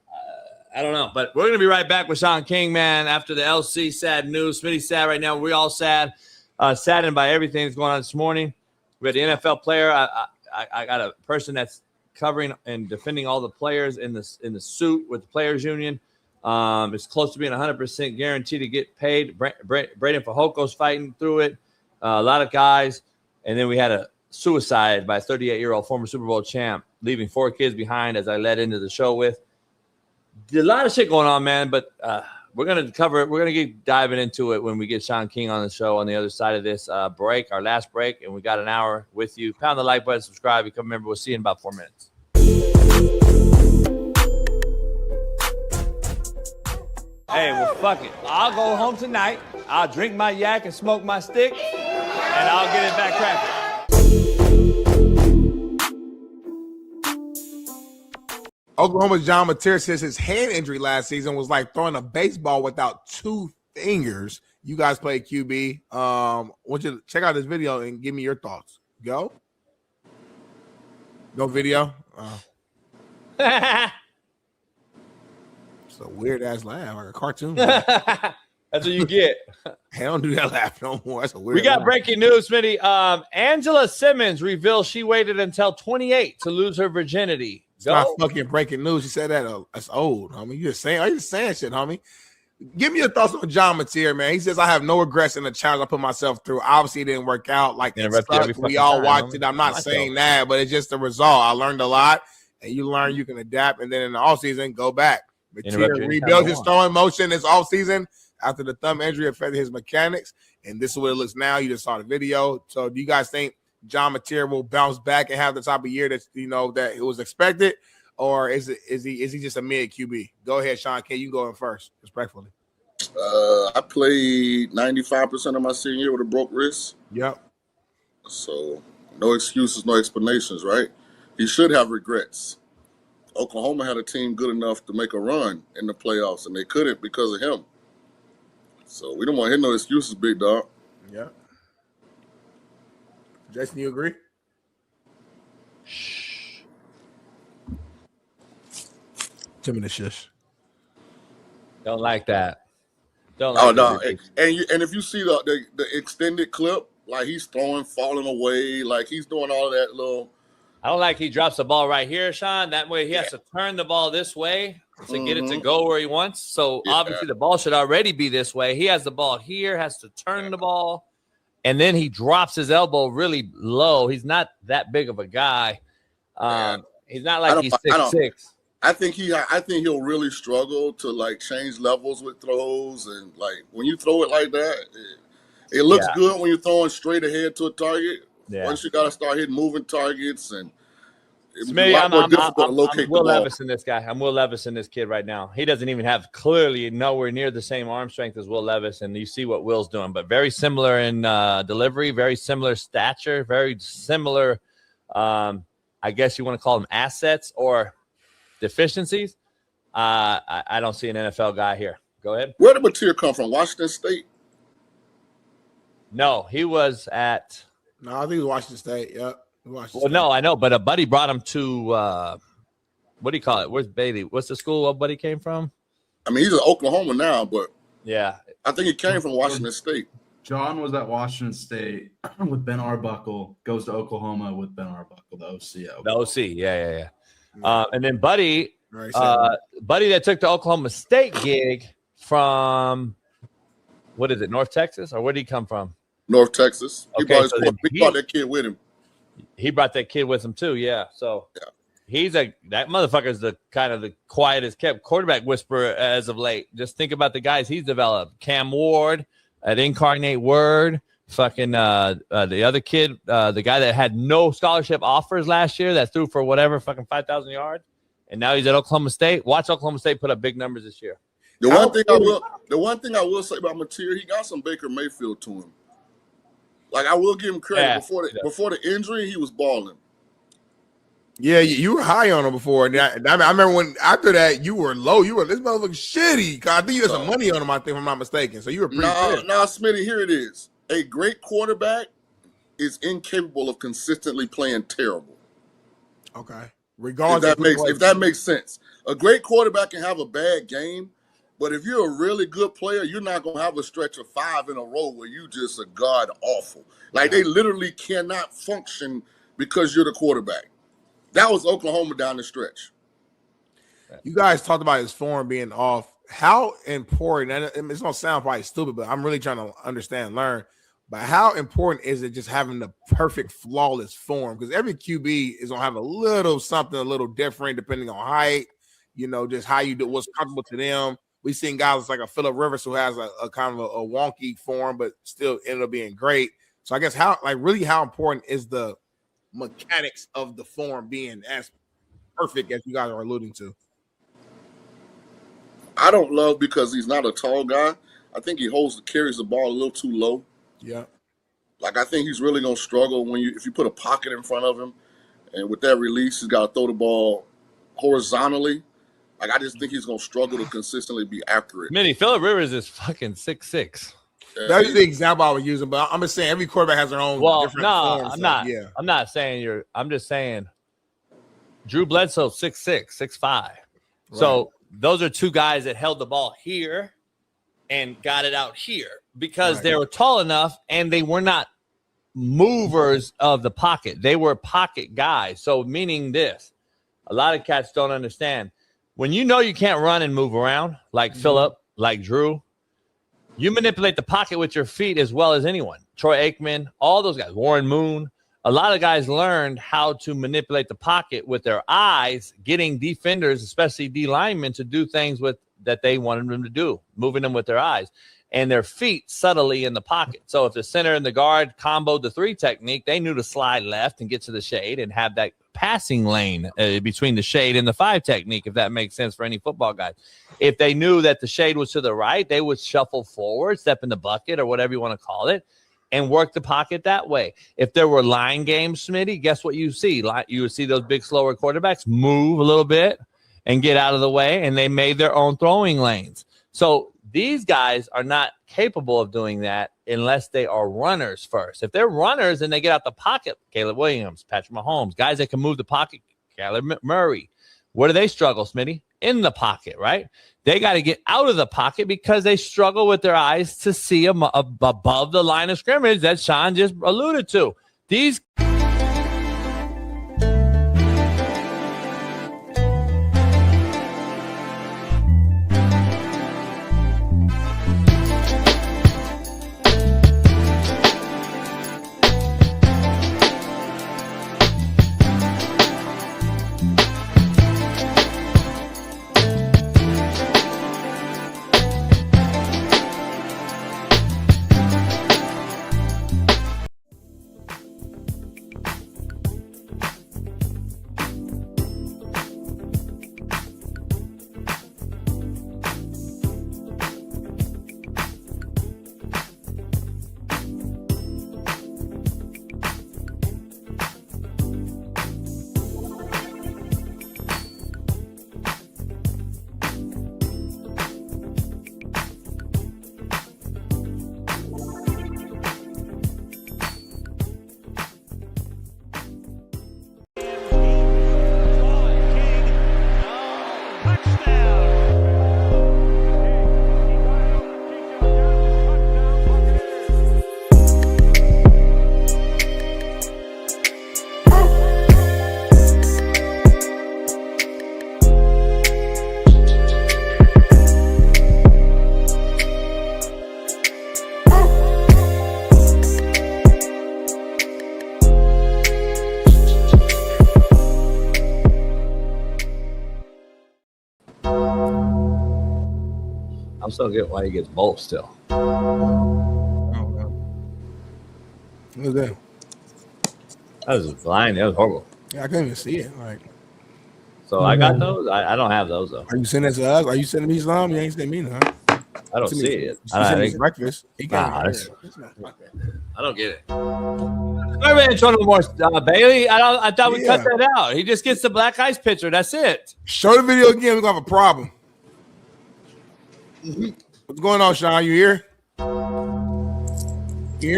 I don't know, but we're gonna be right back with Shaun King, man. After the LC sad news, Smitty sad right now. We all sad, saddened by everything that's going on this morning. We had the NFL player. I got a person that's covering and defending all the players in the suit with the players union. It's close to being 100% guaranteed to get paid. Braden Fajoko's fighting through it. A lot of guys. And then we had a suicide by a 38-year-old former Super Bowl champ, leaving 4 kids behind, as I led into the show with. A lot of shit going on, man. But We're gonna keep diving into it when we get Shaun King on the show on the other side of this break, our last break, and we got an hour with you. Pound the like button, subscribe, become a member. We'll see you in about 4 minutes. Hey, well, fuck it. I'll go home tonight. I'll drink my yak and smoke my stick, and I'll get it back cracking. Oklahoma's John Mateer says his hand injury last season was like throwing a baseball without 2 fingers. You guys play QB. I want you to check out this video and give me your thoughts. Go. No video? It's a weird-ass laugh, like a cartoon. That's what you get. I don't do that laugh no more. That's a weird We got laugh. breaking news, Smitty. Angela Simmons reveals she waited until 28 to lose her virginity. It's not fucking breaking news. She said that. That's old, homie. You just saying shit, homie. Give me your thoughts on John Mateer, man. He says, I have no regrets in the challenge I put myself through. Obviously, it didn't work out. Like, it sucked. We all watched it. I'm not saying that, but it's just the result. I learned a lot, and you learn you can adapt, and then in the offseason, go back. Mateer rebuilt his throwing motion this offseason after the thumb injury affected his mechanics, and this is what it looks now. You just saw the video. So do you guys think John Mateer will bounce back and have the type of year that that it was expected, or is he just a mid QB? Go ahead, Shaun King. You can go in first, respectfully. I played 95% of my senior year with a broke wrist. Yep. So no excuses, no explanations, right? He should have regrets. Oklahoma had a team good enough to make a run in the playoffs, and they couldn't because of him. So we don't want to hear no excuses, big dog. Yeah. Jason, you agree? Timmy the shush. Don't like that. Don't Oh like no! that. And if you see the extended clip, like he's throwing, falling away, like he's doing all of that little. I don't like he drops the ball right here, Shaun. That way he has to turn the ball this way to get it to go where he wants. So obviously the ball should already be this way. He has the ball here, has to turn the ball, and then he drops his elbow really low. He's not that big of a guy. He's not like he's 6'6". I think he'll really struggle to like change levels with throws, and like when you throw it like that, it looks good when you're throwing straight ahead to a target. Yeah. Once you got to start hitting moving targets, and it's Smitty, a lot more difficult to locate I'm Will the ball. Levis in this guy. I'm Will Levis in this kid right now. He doesn't even have clearly nowhere near the same arm strength as Will Levis, and you see what Will's doing, but very similar in delivery, very similar stature, very similar. I guess you want to call them assets or deficiencies. I don't see an NFL guy here. Go ahead. Where did Mateer come from? Washington State? No, he was at. No, I think it was Washington State. Yep. Well, no, I know, but a buddy brought him to what do you call it? Where's Bailey? What's the school a buddy came from? I mean, he's in Oklahoma now, but yeah, I think he came from Washington State. John was at Washington State with Ben Arbuckle, goes to Oklahoma with Ben Arbuckle, the OC. The OC, yeah. And then Buddy that took the Oklahoma State gig from, what is it, North Texas? Or where did he come from? North Texas. He Okay, brought that kid with him. He brought that kid with him too, yeah. So that motherfucker's the kind of the quietest kept quarterback whisperer as of late. Just think about the guys he's developed. Cam Ward, at Incarnate Word, fucking the other kid, the guy that had no scholarship offers last year that threw for whatever, fucking 5,000 yards, and now he's at Oklahoma State. Watch Oklahoma State put up big numbers this year. The one thing I will say about Mateer, he got some Baker Mayfield to him. Like, I will give him credit. Before the injury, he was balling. Yeah, you were high on him before. And I remember when after that you were low. You were this motherfucker shitty. I think you had some money on him. I think, if I'm not mistaken. So you were pretty good. Nah, Smitty. Here it is. A great quarterback is incapable of consistently playing terrible. Okay, regardless, if that makes sense. A great quarterback can have a bad game, but if you're a really good player, you're not gonna have a stretch of 5 in a row where you just are god awful. Like they literally cannot function because you're the quarterback. That was Oklahoma down the stretch. You guys talked about his form being off. How important, and it's going to sound probably stupid, but I'm really trying to understand and learn, but how important is it just having the perfect, flawless form? Because every QB is going to have a little something a little different depending on height, just how you do, what's comfortable to them. we've seen guys like a Phillip Rivers who has a kind of a wonky form, but still ended up being great. So I guess how important is the mechanics of the form being as perfect as you guys are alluding to? I don't love because he's not a tall guy. I think he carries the ball a little too low. Yeah. Like, I think he's really going to struggle if you put a pocket in front of him, and with that release, he's got to throw the ball horizontally. Like, I just think he's going to struggle to consistently be accurate. Smitty, Phillip Rivers is fucking 6'6". That's the example I was using, but I'm just saying every quarterback has their own different form. I'm not. Yeah. I'm not saying I'm just saying Drew Bledsoe 6'6", 6'5". Right. So those are two guys that held the ball here and got it out here because they were tall enough and they were not movers of the pocket. They were pocket guys. So meaning this, a lot of cats don't understand. When you know you can't run and move around like Phillip, like Drew, you manipulate the pocket with your feet as well as anyone. Troy Aikman, all those guys, Warren Moon. A lot of guys learned how to manipulate the pocket with their eyes, getting defenders, especially D linemen, to do things that they wanted them to do, moving them with their eyes and their feet subtly in the pocket. So if the center and the guard comboed the 3 technique, they knew to slide left and get to the shade and have that passing lane between the shade and the 5 technique, if that makes sense for any football guys. If they knew that the shade was to the right, they would shuffle forward, step in the bucket or whatever you want to call it, and work the pocket that way. If there were line games, Smitty, guess what you see? You would see those big, slower quarterbacks move a little bit and get out of the way, and they made their own throwing lanes. So these guys are not capable of doing that unless they are runners first. If they're runners and they get out the pocket, Caleb Williams, Patrick Mahomes, guys that can move the pocket, Kyler Murray, where do they struggle, Smitty? In the pocket, right? They got to get out of the pocket because they struggle with their eyes to see above the line of scrimmage that Shaun just alluded to. These I'm still getting why he gets both still. What was that? That was blind. That was horrible. Yeah, I couldn't even see it. Like, so I got those. I don't have those though. Are you sending that to us? Are you sending me some? You ain't sending me none. I don't see it. I think breakfast. I don't get it. Maybe Antonio more Bailey. I thought we cut that out. He just gets the black ice pitcher. That's it. Show the video again. We're gonna have a problem. What's going on, Shaun? You here?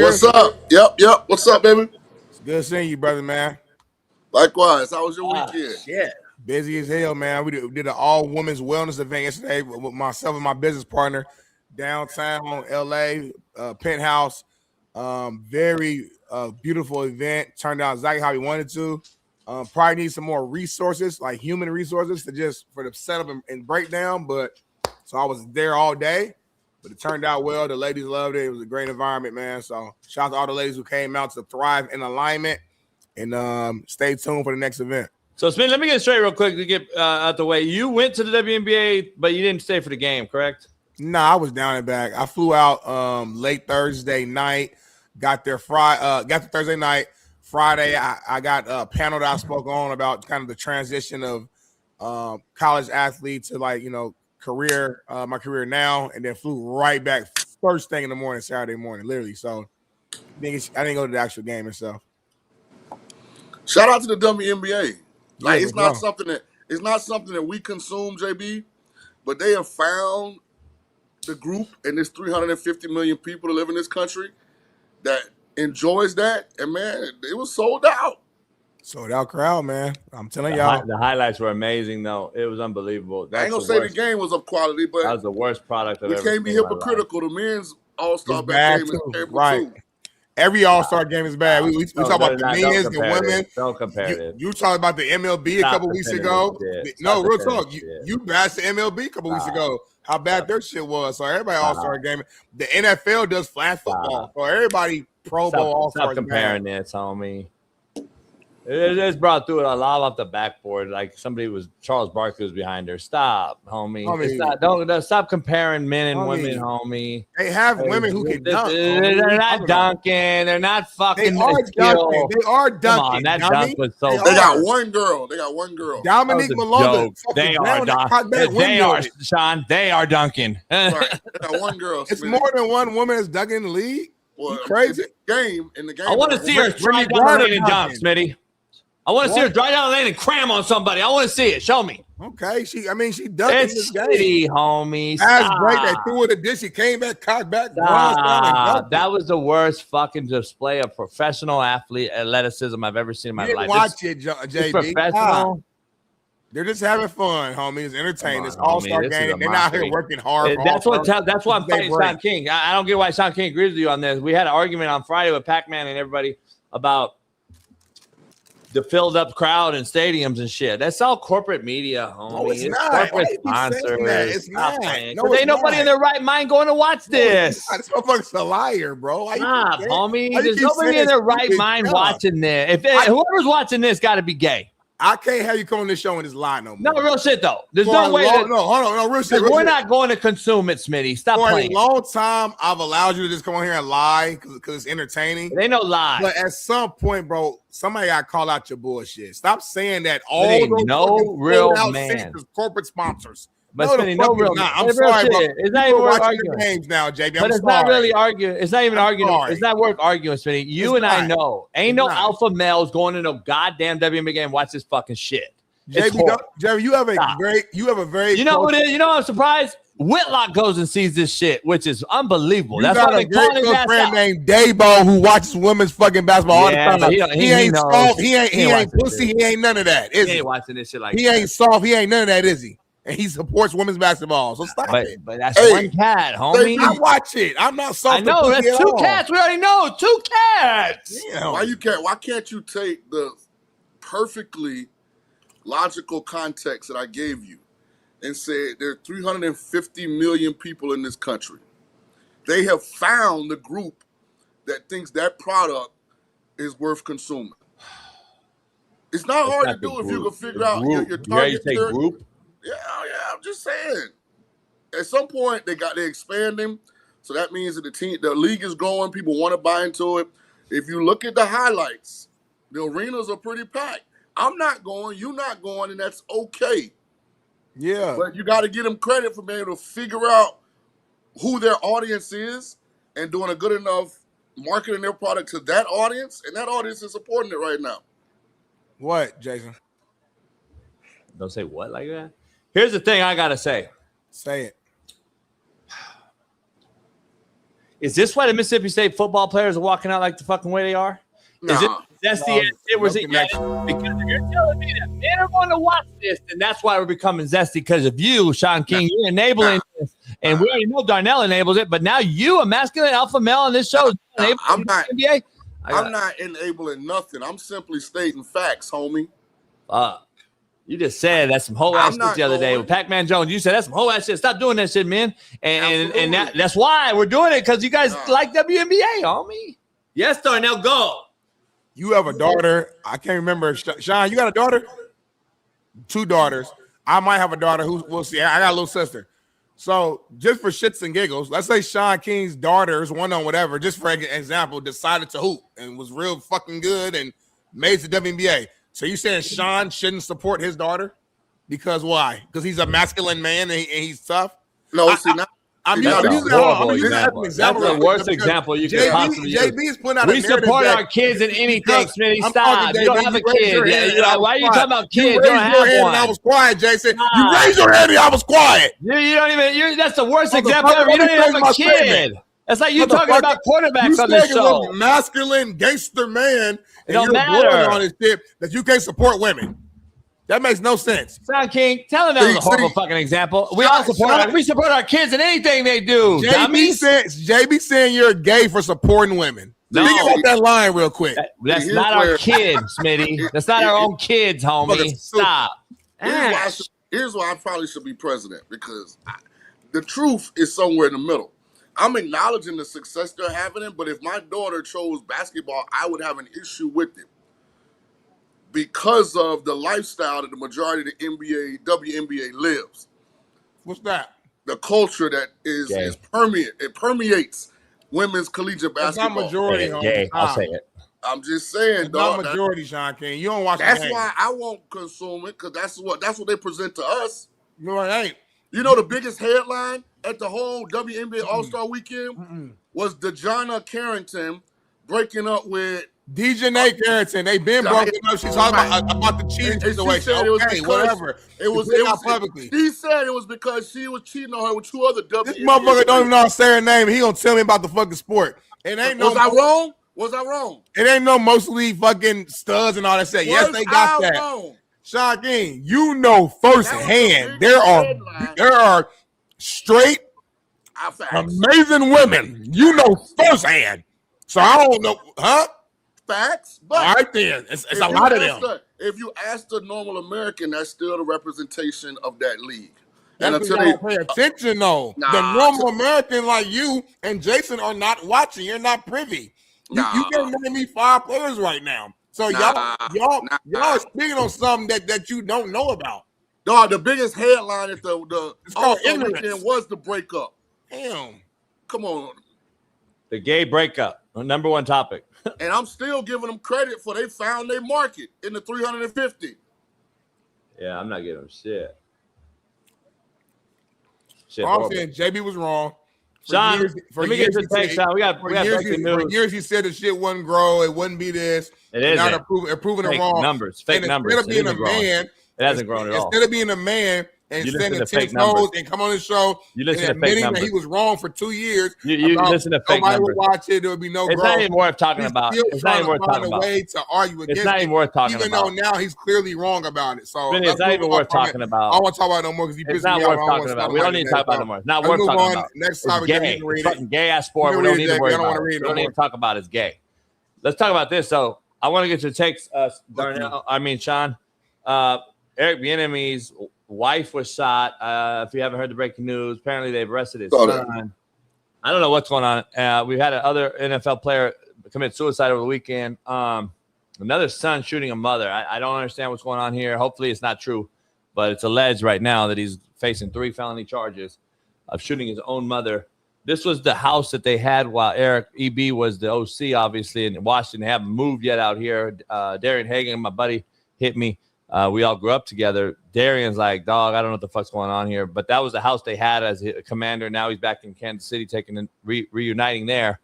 What's up? Yep. What's up, baby? It's good seeing you, brother, man. Likewise. How was your weekend? Shit. Busy as hell, man. We did an all-women's wellness event yesterday with myself and my business partner downtown LA, penthouse. Very beautiful event. Turned out exactly how we wanted to. Probably need some more resources, like human resources, for the setup and breakdown. But so I was there all day, but it turned out well. The ladies loved it. It was a great environment, man. So shout out to all the ladies who came out to thrive in alignment, and stay tuned for the next event. So, Smith, let me get it straight real quick to get out the way. You went to the WNBA, but you didn't stay for the game, correct? No, I was down and back. I flew out late Thursday night. Got there Thursday night. Friday, I got a panel that I spoke on about kind of the transition of college athlete to career, my career now, and then flew right back first thing in the morning, Saturday morning, literally. So I didn't go to the actual game itself. Shout out to the WNBA. Like it's not something that we consume, JB, but they have found the group and there's 350 million people that live in this country that enjoys that, and man, it was sold out. Sold out crowd, man. I'm telling y'all. The highlights were amazing, though. It was unbelievable. I ain't gonna say the game was of quality, but that was the worst product I've ever seen. We can't be hypocritical. The men's All-Star game is terrible too. Every All-Star game is bad. We talk about the men's and women. Don't compare it. You talked about the MLB a couple weeks ago. No, real talk. You bashed the MLB a couple weeks ago. How bad their shit was. So everybody All-Star game. The NFL does flag football. So everybody Pro Bowl All-Star. Stop comparing this, homie. It's brought through it a lot off the backboard. Like Charles Barkley was behind her. Stop, homie. Don't stop comparing men and women, homie. They have women who can dunk. They're not dunking. They're not fucking. They are dunking. They are dunking. Come on, that dunk was so. They got one girl. Dominique Malone. They are dunking. They are, Shaun. They are dunking. Right. They got one girl. It's more than one woman that's dunking in the league. Well, crazy. In the game. I want to see her drive down the lane and dunk, Smitty. I want to see her drive down the lane and cram on somebody. I want to see it. Show me. Okay, she dunked in this game. Homie. Fast break, they threw it a dish. She came back, cocked back. That was the worst fucking display of professional athleticism I've ever seen in my life. Watch it, JB. Professional. They're just having fun, homie. It's entertaining. It's All-Star game. They're not here working hard. That's why I'm fighting Shaun King. I don't get why Shaun King agrees with you on this. We had an argument on Friday with Pac-Man and everybody about the filled up crowd in stadiums and shit. That's all corporate media, homie. No, it's not. Corporate sponsors. It's not. No, ain't nobody in their right mind going to watch this. This motherfucker's a liar, bro. Stop, homie. There's nobody in their right mind watching this. Whoever's watching this got to be gay. I can't have you come on this show and just lie no more. No, real shit, though. There's no way. Hold on. Real shit. We're not going to consume it, Smitty. Stop playing. For a long time, I've allowed you to just come on here and lie because it's entertaining. They no lie. But at some point, bro, somebody got to call out your bullshit. Stop saying that all those no real man corporate sponsors. But Smitty, no real. I'm sorry, bro. It's not even worth arguing. Games now, JB. But it's not really arguing. It's not even arguing. It's not worth arguing, Smitty. You and I know. Ain't no alpha males going to no goddamn WNBA game and watch this fucking shit. JB, you have a very. You know what it is? You know, I'm surprised. Whitlock goes and sees this shit, which is unbelievable. That's got a great good friend named Dabo who watches women's fucking basketball all the time. He ain't soft. He ain't pussy. He ain't none of that. He ain't watching this shit like he ain't soft. He ain't none of that, is he? And he supports women's basketball. So stop it. But that's one cat, homie. I watch it. I'm not soft. I know that's two cats. We already know 2 cats. Damn. Why can't you take the perfectly logical context that I gave you and said there are 350 million people in this country. They have found the group that thinks that product is worth consuming. It's not hard to do if you can figure out your target. Group? Yeah, I'm just saying. At some point, they're expanding, so that means that the league is growing. People want to buy into it. If you look at the highlights, the arenas are pretty packed. I'm not going, you're not going, and that's okay. Yeah. But you got to give them credit for being able to figure out who their audience is and doing a good enough marketing their product to that audience, and that audience is supporting it right now. What, Jason? Don't say what like that. Here's the thing I got to say. Say it. Is this why the Mississippi State football players are walking out like the fucking way they are? Nah. Is it that's the because if you're telling me that men are going to watch this, then that's why we're becoming zesty because of you, Shaun King. You're enabling this, and we already know Darnell enables it, but now you, a masculine alpha male on this show, I'm not enabling nothing. I'm simply stating facts, homie. You just said that's some whole ass shit the other day with Pac-Man Jones. You said that's some whole ass shit. Stop doing that shit, man. And that's why we're doing it because you guys like WNBA, homie. Yes, Darnell, go. You have a daughter. I can't remember. Shaun, you got a daughter? 2 daughters. I might have a daughter who we'll see. I got a little sister. So just for shits and giggles, let's say Shaun King's daughters, one on whatever, just for example, decided to hoop and was real fucking good and made the WNBA. So you saying Shaun shouldn't support his daughter? Because why? Because he's a masculine man and he's tough? No, see, now. I'm That's using an example. That's the worst example you could possibly use. JB is putting out we support our kids in anything, Smitty. Stop. You don't have a kid. Why are you talking about kids? You don't have one. I was quiet, Jason. You raised your hand and I was quiet. You don't even. That's the worst example ever. You don't even have a kid. That's like you talking about quarterbacks on this show. Masculine gangster man. It don't matter on his tip that you can't support women. That makes no sense. Shaun King, tell him that was a horrible fucking example. We all support our kids in anything they do. JB saying you're gay for supporting women. No. Think about that line real quick. That's not our kids, Smitty. That's not our own kids, homie. Stop. Here's why I probably should be president, because the truth is somewhere in the middle. I'm acknowledging the success they're having, but if my daughter chose basketball, I would have an issue with it, because of the lifestyle that the majority of the NBA, WNBA lives. What's that? The culture that is it permeates women's collegiate basketball. It's not majority, homie. I'll say it. I'm just saying, it's not majority, Shaun King. You don't watch. That's why I won't consume it, because that's what they present to us. No, it ain't. You know, the biggest headline at the whole WNBA All-Star Weekend was DeJounte Carrington breaking up with Dejanay Carrington. They've been broken up. She's talking about the cheating situation. Okay, whatever. Publicly. He said it was because she was cheating on her with 2 other WNBA. This motherfucker don't even know how to say her name. He gonna tell me about the fucking sport. It ain't no. Was I wrong? Was I wrong? It ain't no mostly fucking studs and all that shit. Yes, they got that. Wrong? Shaun King, you know firsthand there are straight, amazing women. You know firsthand. So I don't know, huh? Facts. But all right then, it's a lot of them. If you ask the normal American, that's still the representation of that league. And until they pay attention, though, the normal American like you and Jason are not watching. You're not privy. You can't name me 5 players right now. So y'all are speaking on something that you don't know about. Dog, the biggest headline at the weekend was the breakup. Damn. Come on. The gay breakup, number one topic. And I'm still giving them credit for they found their market in the 350. Yeah, I'm not giving them shit. I'm saying JB was wrong. Shaun, let me get your take, Shaun. We got for years he said the shit wouldn't grow, it wouldn't be this. It is. Now they're proving it wrong. Fake numbers. Instead of being a man, it hasn't grown at all. Instead of being a man and sending 10 toes and come on the show and admitting that he was wrong for 2 years. You listen to fake numbers. Nobody would watch it. There would be no growth. It's not even worth talking about. It's not even worth talking about. Way to argue against it's not even worth talking even about. Even though now he's clearly wrong about it. So it's not even worth talking about. I don't want to talk about it no more because you pissed me off. It's not worth talking about. We don't need to talk about it no more. It's not worth talking about. Next topic. It's fucking gay ass sport. We don't need to worry about it. We don't need to talk about it's gay. Let's talk about this. So I want to get your takes, Darnell. Shaun. Eric Bieniemy's wife was shot. If you haven't heard the breaking news, apparently they've arrested his son. I don't know what's going on. We've had another NFL player commit suicide over the weekend. Another son shooting a mother. I don't understand what's going on here. Hopefully it's not true, but it's alleged right now that he's facing 3 felony charges of shooting his own mother. This was the house that they had while Eric EB was the OC, obviously, in Washington. They haven't moved yet out here. Darian Hagan, my buddy, hit me. We all grew up together. Darian's like, dog, I don't know what the fuck's going on here. But that was the house they had as a commander. Now he's back in Kansas City, reuniting there.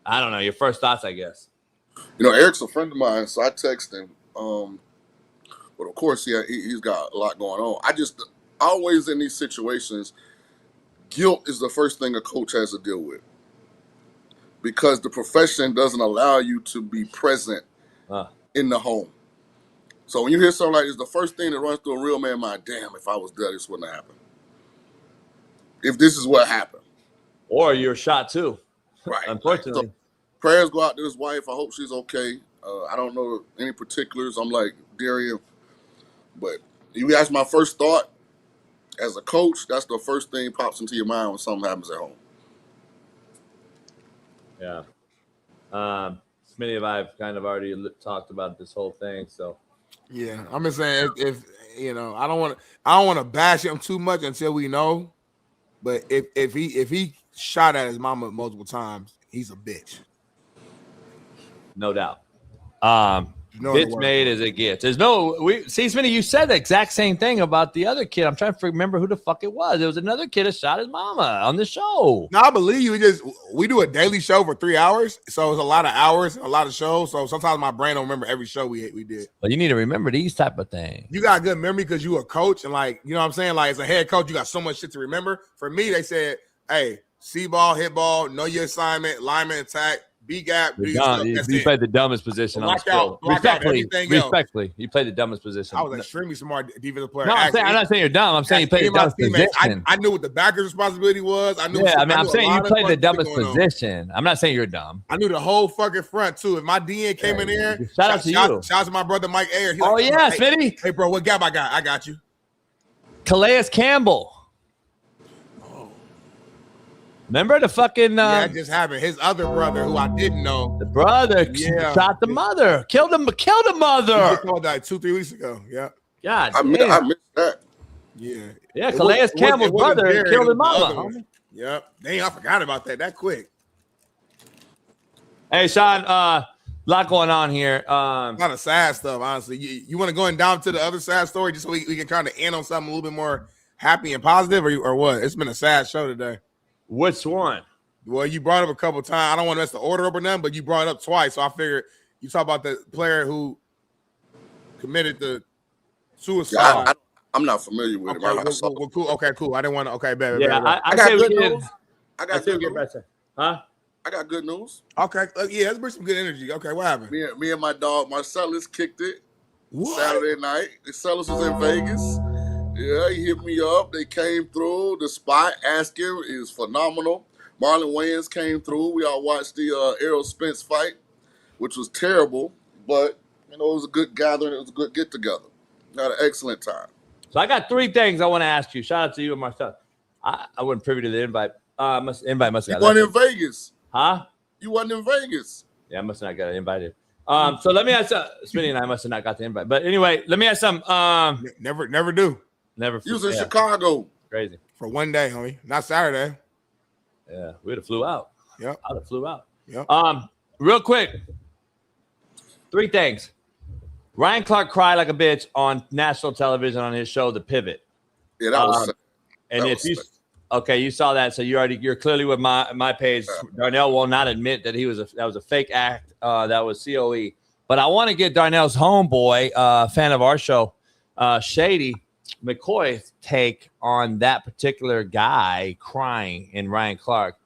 I don't know. Your first thoughts, I guess. You know, Eric's a friend of mine, so I text him. But of course, he's got a lot going on. I just always in these situations, guilt is the first thing a coach has to deal with, because the profession doesn't allow you to be present in the home. So when you hear something like this, the first thing that runs through a real man's mind, damn, if I was there, this wouldn't happen. If this is what happened. Or you're shot too. Right. Unfortunately. So prayers go out to his wife. I hope she's okay. I don't know any particulars. I'm like Darian. But you ask my first thought as a coach, that's the first thing pops into your mind when something happens at home. Yeah. Smitty and I have kind of already talked about this whole thing, so Yeah, I'm just saying if you know, I don't want to bash him too much until we know. But if he shot at his mama multiple times, he's a bitch. No doubt. Bitch made as it gets. There's no Smitty, you said the exact same thing about the other kid. I'm trying to remember who the fuck it was. It was another kid that shot his mama on the show. No, I believe you. We do a daily show for 3 hours, so it's a lot of hours, a lot of shows. So sometimes my brain don't remember every show we did. Well, you need to remember these type of things. You got good memory because you a coach, and like you know what I'm saying. Like as a head coach, you got so much shit to remember. For me, they said, "Hey, see ball, hit ball, know your assignment, lineman attack." B-gap. You played the dumbest position on the field. Respectfully, you played the dumbest position. I was extremely smart defensive player. No, I'm not saying you're dumb. I'm saying you played the dumbest position. I knew what the backer's responsibility was. I'm saying you played the dumbest position. I'm not saying you're dumb. I knew the whole fucking front too. If my DN came in there, shout out to you. Shout out to my brother Mike Ayer. Smitty. Hey, bro, what gap I got? I got you. Calais Campbell. Remember the fucking that just happened. His other brother, who I didn't know, the brother shot the mother, killed the mother. He told that 2-3 weeks ago. Yeah, God, I missed that. Yeah, Calais Campbell's brother killed his mama. Yep, dang, I forgot about that quick. Hey, Shaun, lot going on here. A lot of sad stuff, honestly. You want to go and down to the other sad story just so we can kind of end on something a little bit more happy and positive, or what? It's been a sad show today. Which one? Well, you brought up a couple times. I don't want to mess the order up or nothing, but you brought it up twice. So I figured you talk about the player who committed the suicide. Yeah, I'm not familiar with him. Well, cool. Okay, cool. I didn't want to. Okay, bad. I got good news. I got good news. Huh? I got good news. Okay, yeah, let's bring some good energy. Okay, what happened? Me and my dog Merciless kicked it Saturday night. Merciless was in Vegas. Yeah, he hit me up. They came through. The spot asking is phenomenal. Marlon Wayans came through. We all watched the Errol Spence fight, which was terrible, but it was a good gathering. It was a good get together. Had an excellent time. So I got 3 things I want to ask you. Shout out to you and Marcel. I wasn't privy to the invite. Invite must have got. You wasn't in Vegas, huh? You wasn't in Vegas. Yeah, I must have not got invited. So let me ask. Smitty and I must have not got the invite. But anyway, let me ask some. Never do. Never. You was in Chicago. Crazy. For one day, homie. Not Saturday. Yeah, we'd have flew out. Yep. I'd have flew out. Yep. Real quick. 3 things. Ryan Clark cried like a bitch on national television on his show, The Pivot. Yeah, that was. And if you you saw that, so you're clearly with my page. Darnell will not admit that that was a fake act. That was COE. But I want to get Darnell's homeboy, fan of our show, Shady McCoy's take on that particular guy crying in Ryan Clark.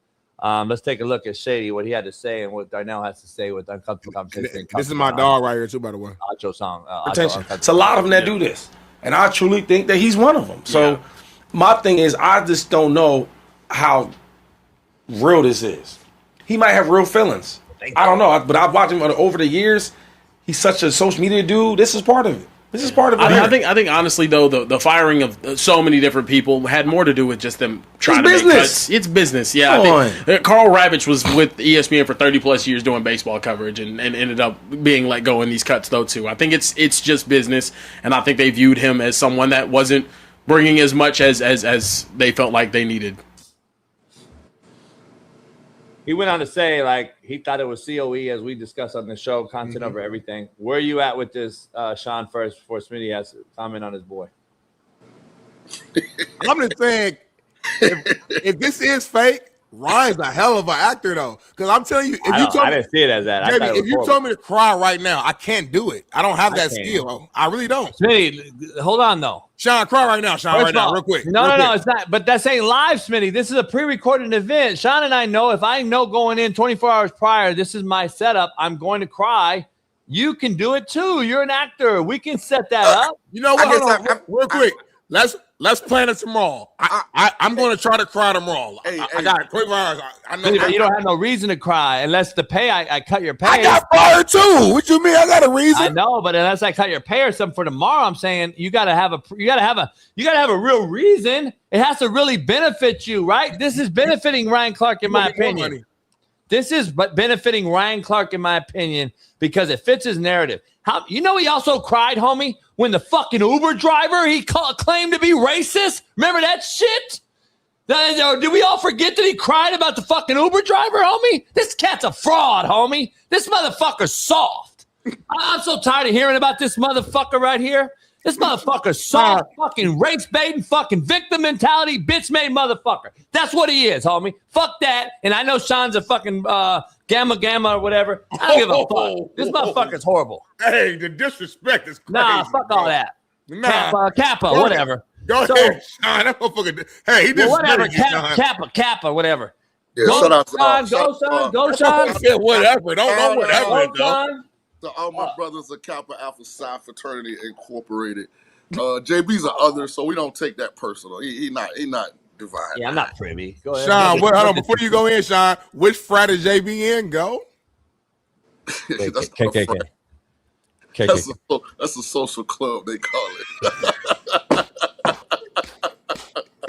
Let's take a look at Shady, what he had to say and what Darnell has to say with Uncomfortable Conversation. This is my dog right here too, by the way. Acho song. Attention. It's a lot of them that do this, and I truly think that he's one of them. So my thing is, I just don't know how real this is. He might have real feelings. I don't know, but I've watched him over the years. He's such a social media dude. This is part of it. This is part of it. I think honestly though, the firing of so many different people had more to do with just them trying to make cuts. It's business. Yeah. I think Carl Ravitch was with ESPN for 30 plus years doing baseball coverage and ended up being let go in these cuts though too. I think it's just business, and I think they viewed him as someone that wasn't bringing as much as they felt like they needed. He went on to say, like, he thought it was COE, as we discussed on the show, content over everything. Where are you at with this, Shaun, first, before Smitty has to comment on his boy? I'm just saying, if this is fake, Ryan's a hell of an actor, though. Because I'm telling you, I didn't see it as that. Jamie, if you told me to cry right now, I can't do it. I don't have that skill. I really don't. Smitty, hold on, though. Shaun, cry right now, Shaun, right now, real quick. No, it's not. But that's ain't live, Smitty. This is a pre-recorded event. Shaun and I know, if I know going in 24 hours prior, this is my setup, I'm going to cry. You can do it, too. You're an actor. We can set that up. You know what? Real quick. Let's plan it tomorrow. I'm going to try to cry tomorrow. I got 24 hours. I know you don't have no reason to cry unless the pay. I cut your pay. I got fired too. What you mean? I got a reason. I know, but unless I cut your pay or something for tomorrow, I'm saying you got to have a real reason. It has to really benefit you, right? This is benefiting Ryan Clark, in my opinion. This is but benefiting Ryan Clark, in my opinion, because it fits his narrative. How he also cried, homie, when the fucking Uber driver claimed to be racist? Remember that shit? Did we all forget that he cried about the fucking Uber driver, homie? This cat's a fraud, homie. This motherfucker's soft. I'm so tired of hearing about this motherfucker right here. This motherfucker's soft, fucking race-baiting, fucking victim mentality, bitch-made motherfucker. That's what he is, homie. Fuck that. And I know Shaun's a fucking gamma or whatever. I don't give a fuck. This motherfucker's horrible. Hey, the disrespect is crazy. Nah, fuck all that. Kappa, whatever. Go ahead, Shaun. That motherfucker. Hey, he just whatever. Kappa, whatever. Yeah, go, shout out to Go, Shaun. I said whatever. Don't whatever. To all my brothers of Kappa Alpha Psi Fraternity Incorporated. JB's an other, so we don't take that personal. He not divine. Yeah, I'm not privy. Go ahead. Shaun, hold on. Before you go in, Shaun, which frat is JB in? Go. That's KKK. That's a social club, they call it.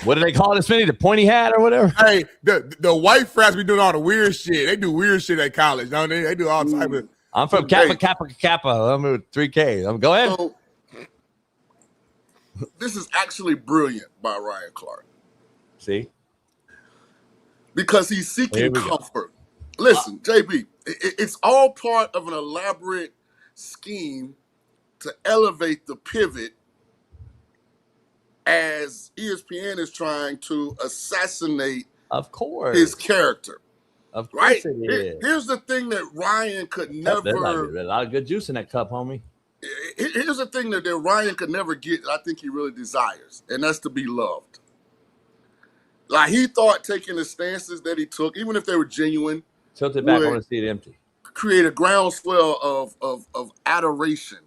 What do they call it, Smitty? The pointy hat or whatever? Hey, the white frats be doing all the weird shit. They do weird shit at college, don't they? They do all type of. I'm from Kappa. I'm with 3K. Go ahead. So, this is actually brilliant by Ryan Clark. See? Because he's seeking comfort. Listen, JB, it's all part of an elaborate scheme to elevate the pivot as ESPN is trying to assassinate his character. Of course it is. Here's the thing that Ryan could never... There's a lot of good juice in that cup, homie. Here's the thing that Ryan could never get that I think he really desires, and that's to be loved. Like, he thought taking the stances that he took, even if they were genuine... Tilt it back, I want to see it empty. Create a groundswell of adoration,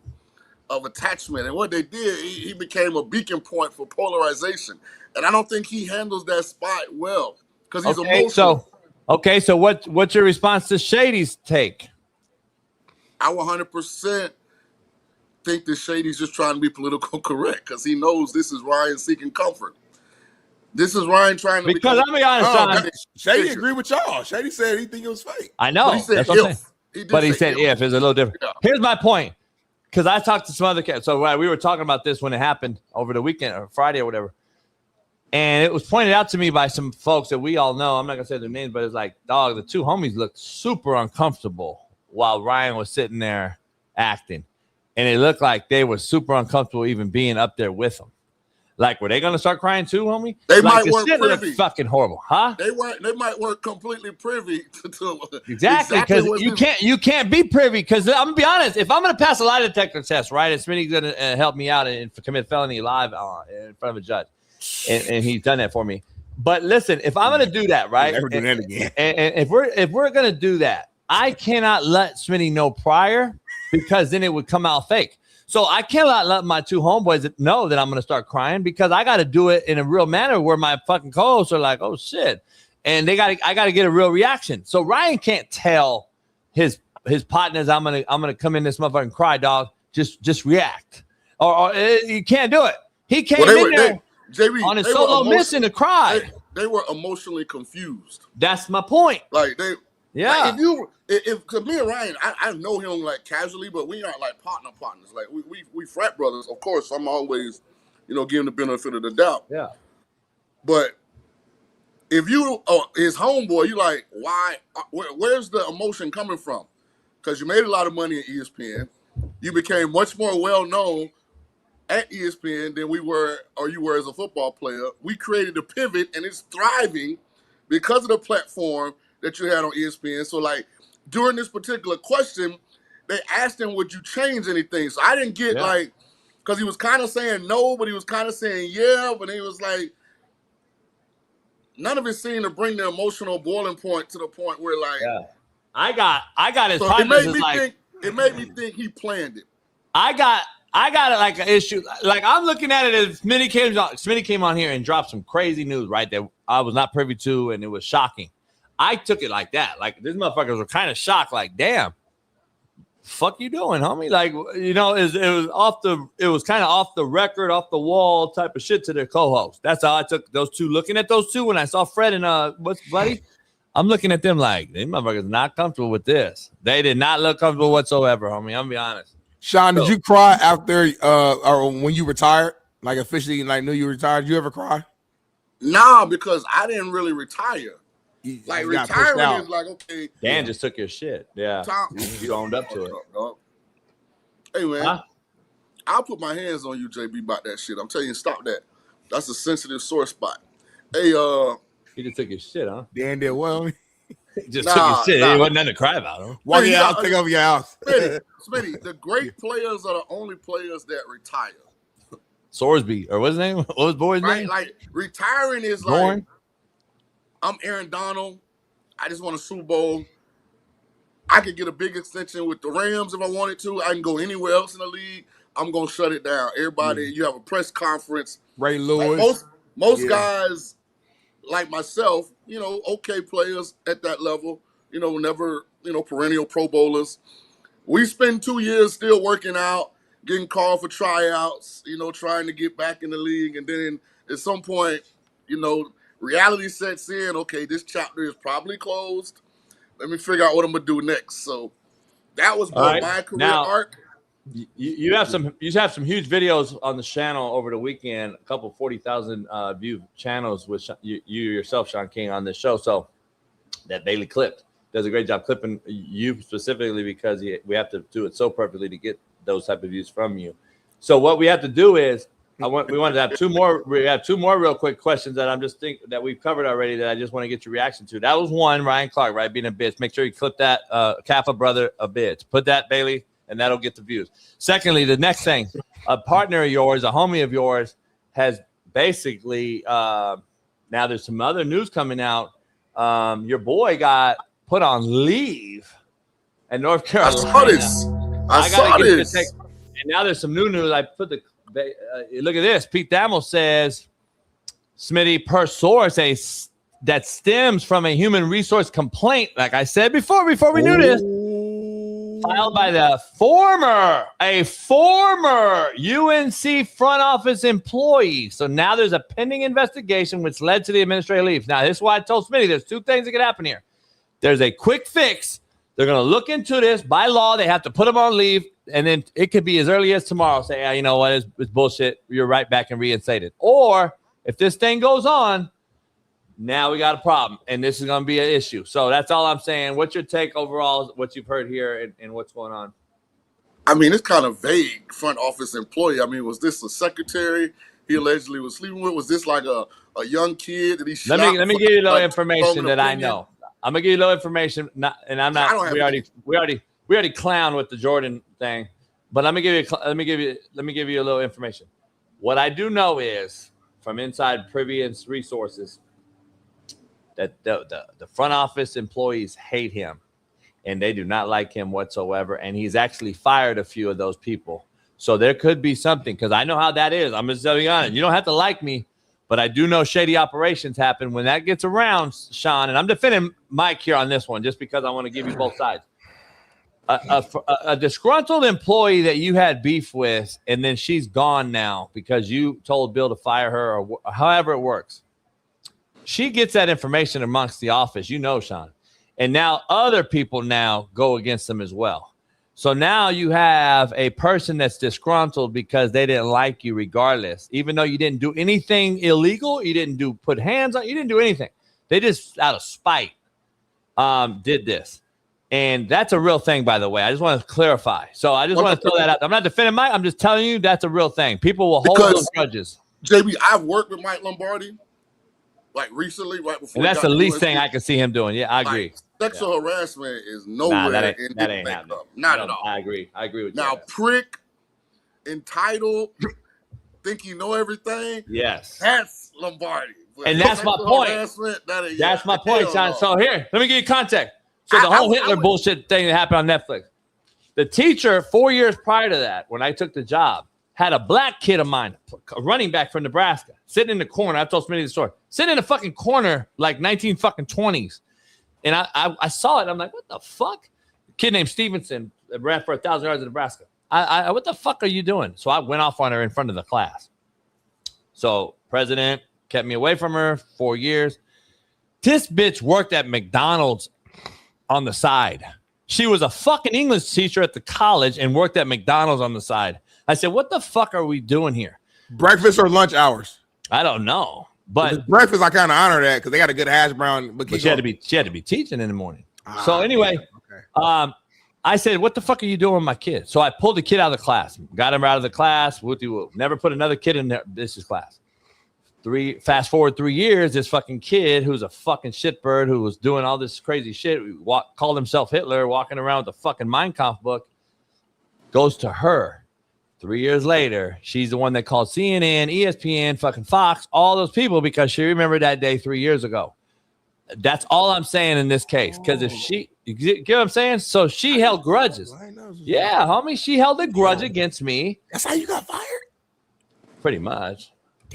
of attachment. And what they did, he became a beacon point for polarization. And I don't think he handles that spot well because he's emotional. So what's your response to Shady's take? I 100% think that Shady's just trying to be political correct because he knows this is Ryan seeking comfort. This is Ryan trying to because I'll be honest, Shady agreed with y'all. Shady said he think it was fake. I know. He said he said if. It's a little different. Yeah. Here's my point. Because I talked to some other cats. So we were talking about this when it happened over the weekend or Friday or whatever. And it was pointed out to me by some folks that we all know. I'm not going to say their names, but it's like, dog, the two homies looked super uncomfortable while Ryan was sitting there acting. And it looked like they were super uncomfortable even being up there with him. Like, were they going to start crying too, homie? They might weren't privy. Fucking horrible, huh? They might weren't completely privy to exactly because you can't be privy. Because I'm gonna be honest, if I'm gonna pass a lie detector test, right, and Smitty's gonna help me out and commit felony live in front of a judge, and he's done that for me. But listen, if I'm gonna do that, right, never do that again. And if we're gonna do that, I cannot let Smitty know prior because then it would come out fake. So I cannot let my two homeboys know that I'm going to start crying because I got to do it in a real manner where my fucking co-hosts are like, oh shit. And I got to get a real reaction. So Ryan can't tell his partners, I'm going to come in this motherfucker and cry, dog. Just react. Or you can't do it. He came in there JB, on his solo mission to cry. They were emotionally confused. That's my point. Like yeah. Like if cause me and Ryan, I know him like casually, but we aren't like partners. Like we frat brothers, of course. I'm always, giving the benefit of the doubt. Yeah. But if you his homeboy, you like, why? Where's the emotion coming from? Because you made a lot of money at ESPN. You became much more well known at ESPN than you were as a football player. We created a pivot, and it's thriving because of the platform that you had on ESPN. So like during this particular question, they asked him, would you change anything? So I didn't get because he was kind of saying no, but he was kind of saying yeah, but he was like, none of it seemed to bring the emotional boiling point to the point where like, I got his so partners. It made me think he planned it. I got like an issue. Like I'm looking at it as Smitty came on here and dropped some crazy news, right? That I was not privy to, and it was shocking. I took it like that. Like these motherfuckers were kind of shocked. Like, damn, fuck you doing, homie? Like, it was kind of off the record, off the wall type of shit to their co-host. That's how I took those two. Looking at those two when I saw Fred and what's buddy, I'm looking at them like, these motherfuckers not comfortable with this. They did not look comfortable whatsoever, homie. I'm gonna be honest. Shaun, did you cry after or when you retired? Like officially, like knew you retired? Did you ever cry? Nah, because I didn't really retire. Like you got pushed retiring out. is like, okay. Dan just took your shit. Yeah. You owned up to it. Hey, man. I'll put my hands on you, JB, about that shit. I'm telling you, stop that. That's a sensitive sore spot. Hey, he just took your shit, huh? Dan did well. Just took your shit. It wasn't nothing to cry about, huh? Walk your house, take over your house. Smitty, the great players are the only players that retire. Sorsby, or what's his name? What was boy's name? Like retiring is Lauren? like, I'm Aaron Donald. I just won a Super Bowl. I could get a big extension with the Rams if I wanted to. I can go anywhere else in the league. I'm gonna shut it down. Everybody, you have a press conference. Ray Lewis. Like most guys, like myself, okay players at that level. Never, perennial Pro Bowlers. We spend 2 years still working out, getting called for tryouts. Trying to get back in the league, and then at some point, reality sets in. Okay, this chapter is probably closed. Let me figure out what I'm gonna do next. So that was my career arc. You have some huge videos on the channel over the weekend. A couple 40,000 view channels with you yourself, Shaun King, on this show. So that Bailey clipped does a great job clipping you specifically because we have to do it so perfectly to get those type of views from you. So what we have to do is we wanted to have two more. We have two more real quick questions that I'm just thinking that we've covered already that I just want to get your reaction to. That was one, Ryan Clark, right? Being a bitch. Make sure you clip that Kappa brother a bitch. Put that, Bailey, and that'll get the views. Secondly, the next thing, a partner of yours, a homie of yours, has basically now there's some other news coming out. Your boy got put on leave in North Carolina. I saw this. I saw this. And now there's some new news. I put the look at this. Pete Thamel says, Smitty, per source, that stems from a human resource complaint, like I said before we knew this, filed by a former UNC front office employee. So now there's a pending investigation which led to the administrative leave. Now, this is why I told Smitty there's two things that could happen here. There's a quick fix. They're going to look into this. By law, they have to put them on leave, and then it could be as early as tomorrow. Say, yeah, you know what? It's bullshit. You're right back and reinstated. Or if this thing goes on, now we got a problem, and this is going to be an issue. So that's all I'm saying. What's your take overall, what you've heard here and what's going on? I mean, it's kind of vague, front office employee. I mean, was this a secretary he allegedly was sleeping with? Was this like a young kid that he shot? Let me give you a little information that I know. I'm gonna give you a little information, we already clowned with the Jordan thing, but let me give you a little information. What I do know is from inside previous resources that the front office employees hate him, and they do not like him whatsoever, and he's actually fired a few of those people. So there could be something, because I know how that is. I'm just telling you honest. You don't have to like me. But I do know shady operations happen when that gets around, Shaun. And I'm defending Mike here on this one just because I want to give you both sides. A disgruntled employee that you had beef with, and then she's gone now because you told Bill to fire her or however it works. She gets that information amongst the office, Shaun. And now other people now go against them as well. So now you have a person that's disgruntled because they didn't like you regardless, even though you didn't do anything illegal. You didn't put hands on, you didn't do anything. They just out of spite did this. And that's a real thing, by the way. I just want to clarify. So I just want to throw that out. I'm not defending Mike. I'm just telling you that's a real thing. People will hold those grudges. JB, I've worked with Mike Lombardi like recently, right before. And that's the least thing I can see him doing. Yeah, I agree. Sexual harassment is nowhere in his makeup. Not at all. I agree with you. Now, prick, entitled, think you know everything. Yes. That's Lombardi. And that's my point. That's my point, Shaun. So here, let me give you context. So the whole Hitler bullshit thing that happened on Netflix. The teacher 4 years prior to that, when I took the job, had a black kid of mine, a running back from Nebraska, sitting in the corner. I've told Smitty the story. Sitting in the fucking corner like 1920s. And I saw it. I'm like, what the fuck? A kid named Stevenson ran for 1,000 yards in Nebraska. What the fuck are you doing? So I went off on her in front of the class. So president kept me away from her 4 years. This bitch worked at McDonald's on the side. She was a fucking English teacher at the college and worked at McDonald's on the side. I said, what the fuck are we doing here? Breakfast or lunch hours? I don't know. But breakfast, I kind of honor that because they got a good hash brown. But she had to be teaching in the morning. So anyway, I said, what the fuck are you doing with my kid? So I pulled the kid out of the class, got him out of the class. Whoop-de-whoop. Never put another kid in there. This is class. Fast forward 3 years, this fucking kid who's a fucking shitbird who was doing all this crazy shit, called himself Hitler, walking around with a fucking Mein Kampf book, goes to her. 3 years later, she's the one that called CNN, ESPN, fucking Fox, all those people because she remembered that day 3 years ago. That's all I'm saying in this case. Because if she, you get what I'm saying? So she held grudges. Yeah, homie, she held a grudge against me. That's how you got fired? Pretty much.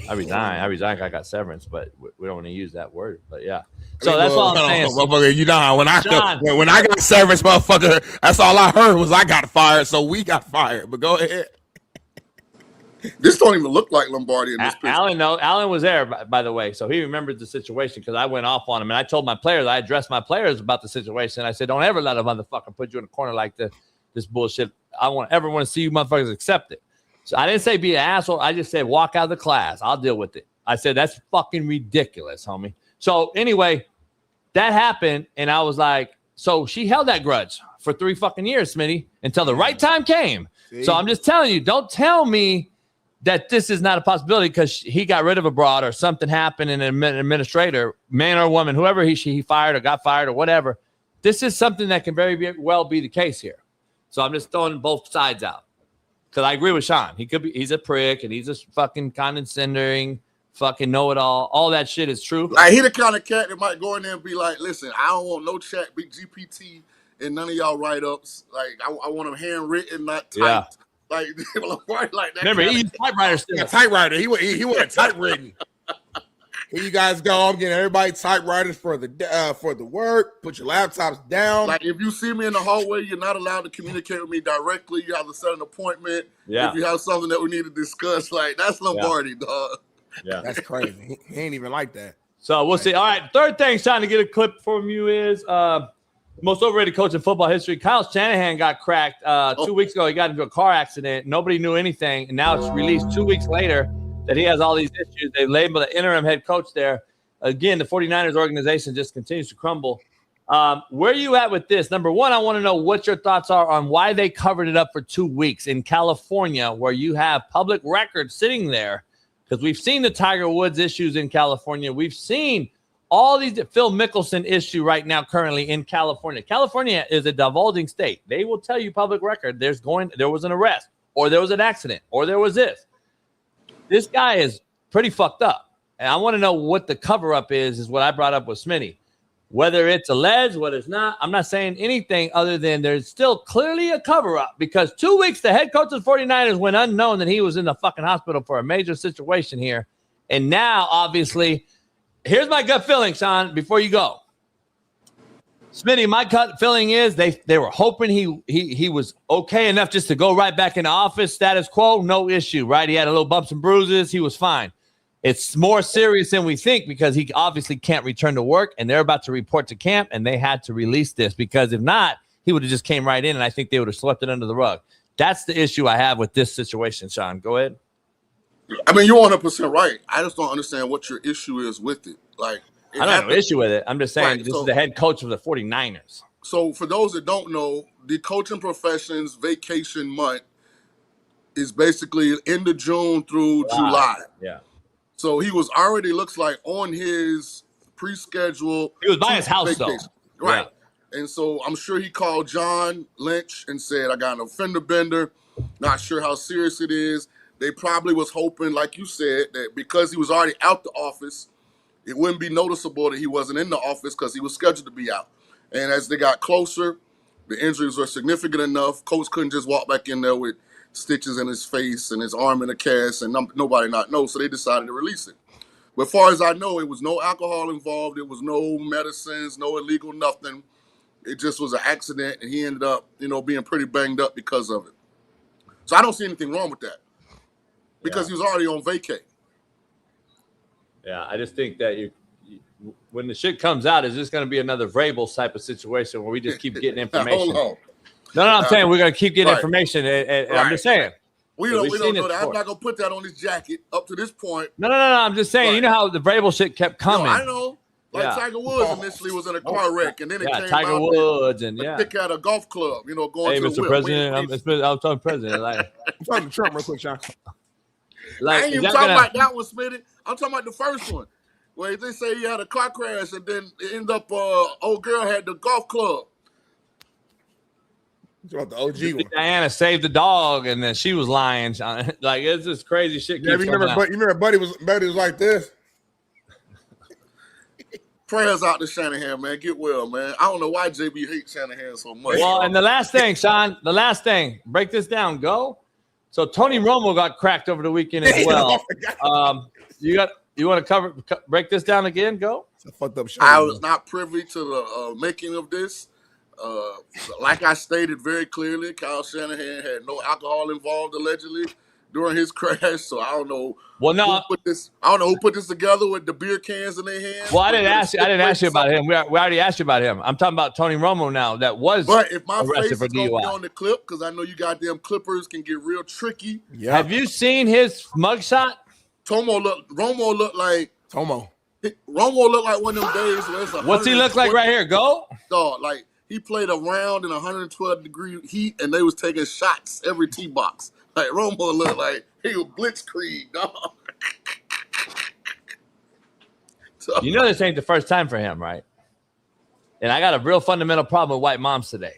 I resigned. I got severance, but we don't want to use that word. But yeah. So that's all I'm saying. Motherfucker, you know, when I got severance, motherfucker, that's all I heard was I got fired. So we got fired. But go ahead. This don't even look like Lombardi in this picture. Alan was there, by the way, so he remembered the situation because I went off on him and I told my players, I addressed my players about the situation. I said, don't ever let a motherfucker put you in a corner like this bullshit. I want to see you motherfuckers accept it. So I didn't say be an asshole. I just said walk out of the class. I'll deal with it. I said that's fucking ridiculous, homie. So anyway, that happened, and I was like, so she held that grudge for 3 fucking years, Smitty, until the right time came. See? So I'm just telling you, don't tell me that this is not a possibility because he got rid of a broad or something happened in an administrator, man or woman, whoever he fired or got fired or whatever. This is something that can very well be the case here. So I'm just throwing both sides out. Because I agree with Shaun. He's a prick and he's a fucking condescending, fucking know-it-all. All that shit is true. Like, he the kind of cat that might go in there and be like, listen, I don't want no chat, big GPT, and none of y'all write-ups. Like, I want them handwritten, not typed. Yeah. Like that. Remember, he used typewriter still. Yeah, typewriter. He wanted typewritten. Here you guys go. I'm getting everybody typewriters for the work. Put your laptops down. Like if you see me in the hallway, you're not allowed to communicate with me directly. You have to set an appointment. Yeah. If you have something that we need to discuss, like that's Lombardi, dog. Yeah, that's crazy. He ain't even like that. So we'll see. All right, third thing, trying to get a clip from you is most overrated coach in football history. Kyle Shanahan got cracked 2 weeks ago. He got into a car accident. Nobody knew anything, and now it's released 2 weeks later that he has all these issues. They labeled the interim head coach there. Again, the 49ers organization just continues to crumble. Where are you at with this? Number one, I want to know what your thoughts are on why they covered it up for 2 weeks in California, where you have public records sitting there, because we've seen the Tiger Woods issues in California. We've seen all these Phil Mickelson issue right now currently in California. California is a divulging state. They will tell you public record. There was an arrest, or there was an accident, or there was this. This guy is pretty fucked up. And I want to know what the cover-up is what I brought up with Smitty. Whether it's alleged, whether it's not, I'm not saying anything other than there's still clearly a cover-up because 2 weeks the head coach of the 49ers went unknown that he was in the fucking hospital for a major situation here. And now, obviously, here's my gut feeling, Shaun, before you go. Smitty, my gut feeling is they were hoping he was okay enough just to go right back into office, status quo, no issue, right? He had a little bumps and bruises. He was fine. It's more serious than we think because he obviously can't return to work, and they're about to report to camp, and they had to release this because if not, he would have just came right in, and I think they would have swept it under the rug. That's the issue I have with this situation, Shaun. Go ahead. I mean, you're 100% right. I just don't understand what your issue is with it. Like, I don't have an issue with it. I'm just saying this is the head coach of the 49ers. So for those that don't know, the coaching profession's vacation month is basically end of June through July. Yeah. So he was already, looks like, on his pre-schedule. He was by his house, vacation. Though. Right. Yeah. And so I'm sure he called John Lynch and said, I got an offender bender. Not sure how serious it is. They probably was hoping, like you said, that because he was already out the office, it wouldn't be noticeable that he wasn't in the office because he was scheduled to be out. And as they got closer, the injuries were significant enough. Coach couldn't just walk back in there with stitches in his face and his arm in a cast and nobody not know. So they decided to release it. But as far as I know, it was no alcohol involved. It was no medicines, no illegal nothing. It just was an accident. And he ended up, being pretty banged up because of it. So I don't see anything wrong with that because he was already on vacay. Yeah, I just think that when the shit comes out, is this going to be another Vrabel type of situation where we just keep getting information? Hold on. No, I'm saying we're going to keep getting information. And I'm just saying. We don't know that. I'm not going to put that on his jacket up to this point. No. I'm just saying, you know how the Vrabel shit kept coming. I know. Tiger Woods initially was in a car wreck, and then it came Tiger out Woods and stick at a golf club, going to Mr. the President, I'm talking President. Like, I'm talking to Trump real quick, Shaun. I ain't even talking about that one, Smitty. I'm talking about the first one, where they say he had a car crash, and then it ended up old girl had the golf club. About the OG one. Diana saved the dog, and then she was lying. Like, it's just crazy shit. Yeah, you remember Buddy was like this. Prayers out to Shanahan, man. Get well, man. I don't know why JB hates Shanahan so much. Well, and the last thing, Shaun, break this down. Go. So Tony Romo got cracked over the weekend as well. You want to break this down again? Go. It's a fucked up show. I was not privy to the making of this. Like I stated very clearly, Kyle Shanahan had no alcohol involved allegedly during his crash. So I don't know. Well, no, I don't know who put this together with the beer cans in their hands. Well, I didn't ask you about him. We already asked you about him. I'm talking about Tony Romo now. That was But if my arrested face is for going to DUI. be on the clip, because I know you goddamn Clippers can get real tricky. Yeah. Have you seen his mugshot? Romo looked like Romo looked like one of them days where it's What's he look like right here? Go. Dog, like he played a round in 112-degree heat, and they was taking shots every tee box. Like Romo looked like he was blitzkrieg, dog. So, You know this ain't the first time for him, right? And I got a real fundamental problem with white moms today,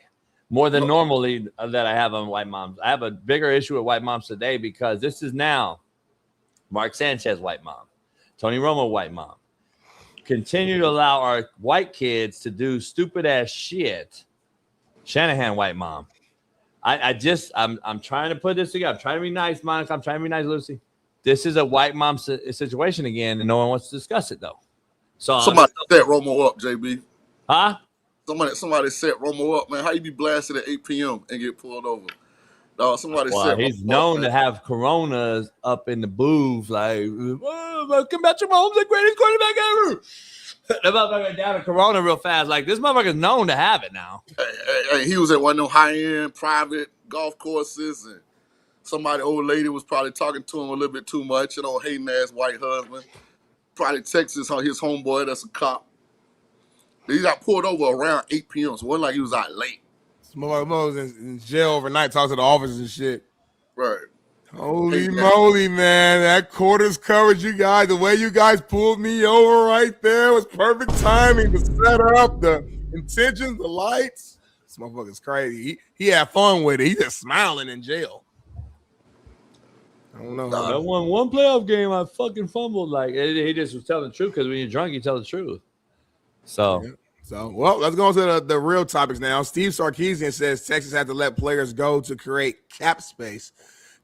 more than normally that I have on white moms. I have a bigger issue with white moms today because this is now Mark Sanchez white mom, Tony Romo white mom. Continue to allow our white kids to do stupid ass shit. Shanahan white mom. I'm trying to put this together. I'm trying to be nice, Monica. I'm trying to be nice, Lucy. This is a white mom situation again, and no one wants to discuss it though. So somebody set Romo up, JB. Huh? Somebody set Romo up, man. How you be blasted at 8 p.m. and get pulled over? No, somebody said he's known to have coronas up in the booth, like, welcome back to Mahomes, the greatest quarterback ever. The motherfucker down a corona real fast. Like, this motherfucker's known to have it now. Hey, he was at one of them high-end private golf courses, and old lady was probably talking to him a little bit too much, hating-ass white husband. Probably texted his homeboy that's a cop. He got pulled over around 8 p.m., so it wasn't like he was out late. Mo was in jail overnight, talks to the officers and shit. Right. Holy moly, man. That quarters coverage, you guys, the way you guys pulled me over right there was perfect timing to set up the intentions, the lights. This motherfucker's crazy. He had fun with it. He's just smiling in jail. I don't know. That one playoff game, I fucking fumbled. Like, he just was telling the truth because when you're drunk, you tell the truth. So. Yeah. Well, let's go to the real topics now. Steve Sarkisian says Texas had to let players go to create cap space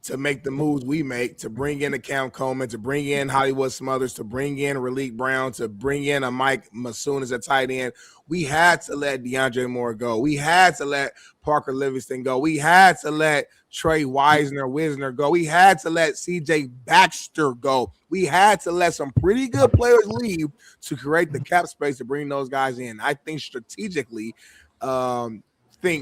to make the moves we make, to bring in a Cam Coleman, to bring in Hollywood Smothers, to bring in Raleek Brown, to bring in a Mike Masoon as a tight end. We had to let DeAndre Moore go. We had to let Parker Livingston go. We had to let Trey Wisner go. We had to let C.J. Baxter go. We had to let some pretty good players leave to create the cap space to bring those guys in. I think strategically, those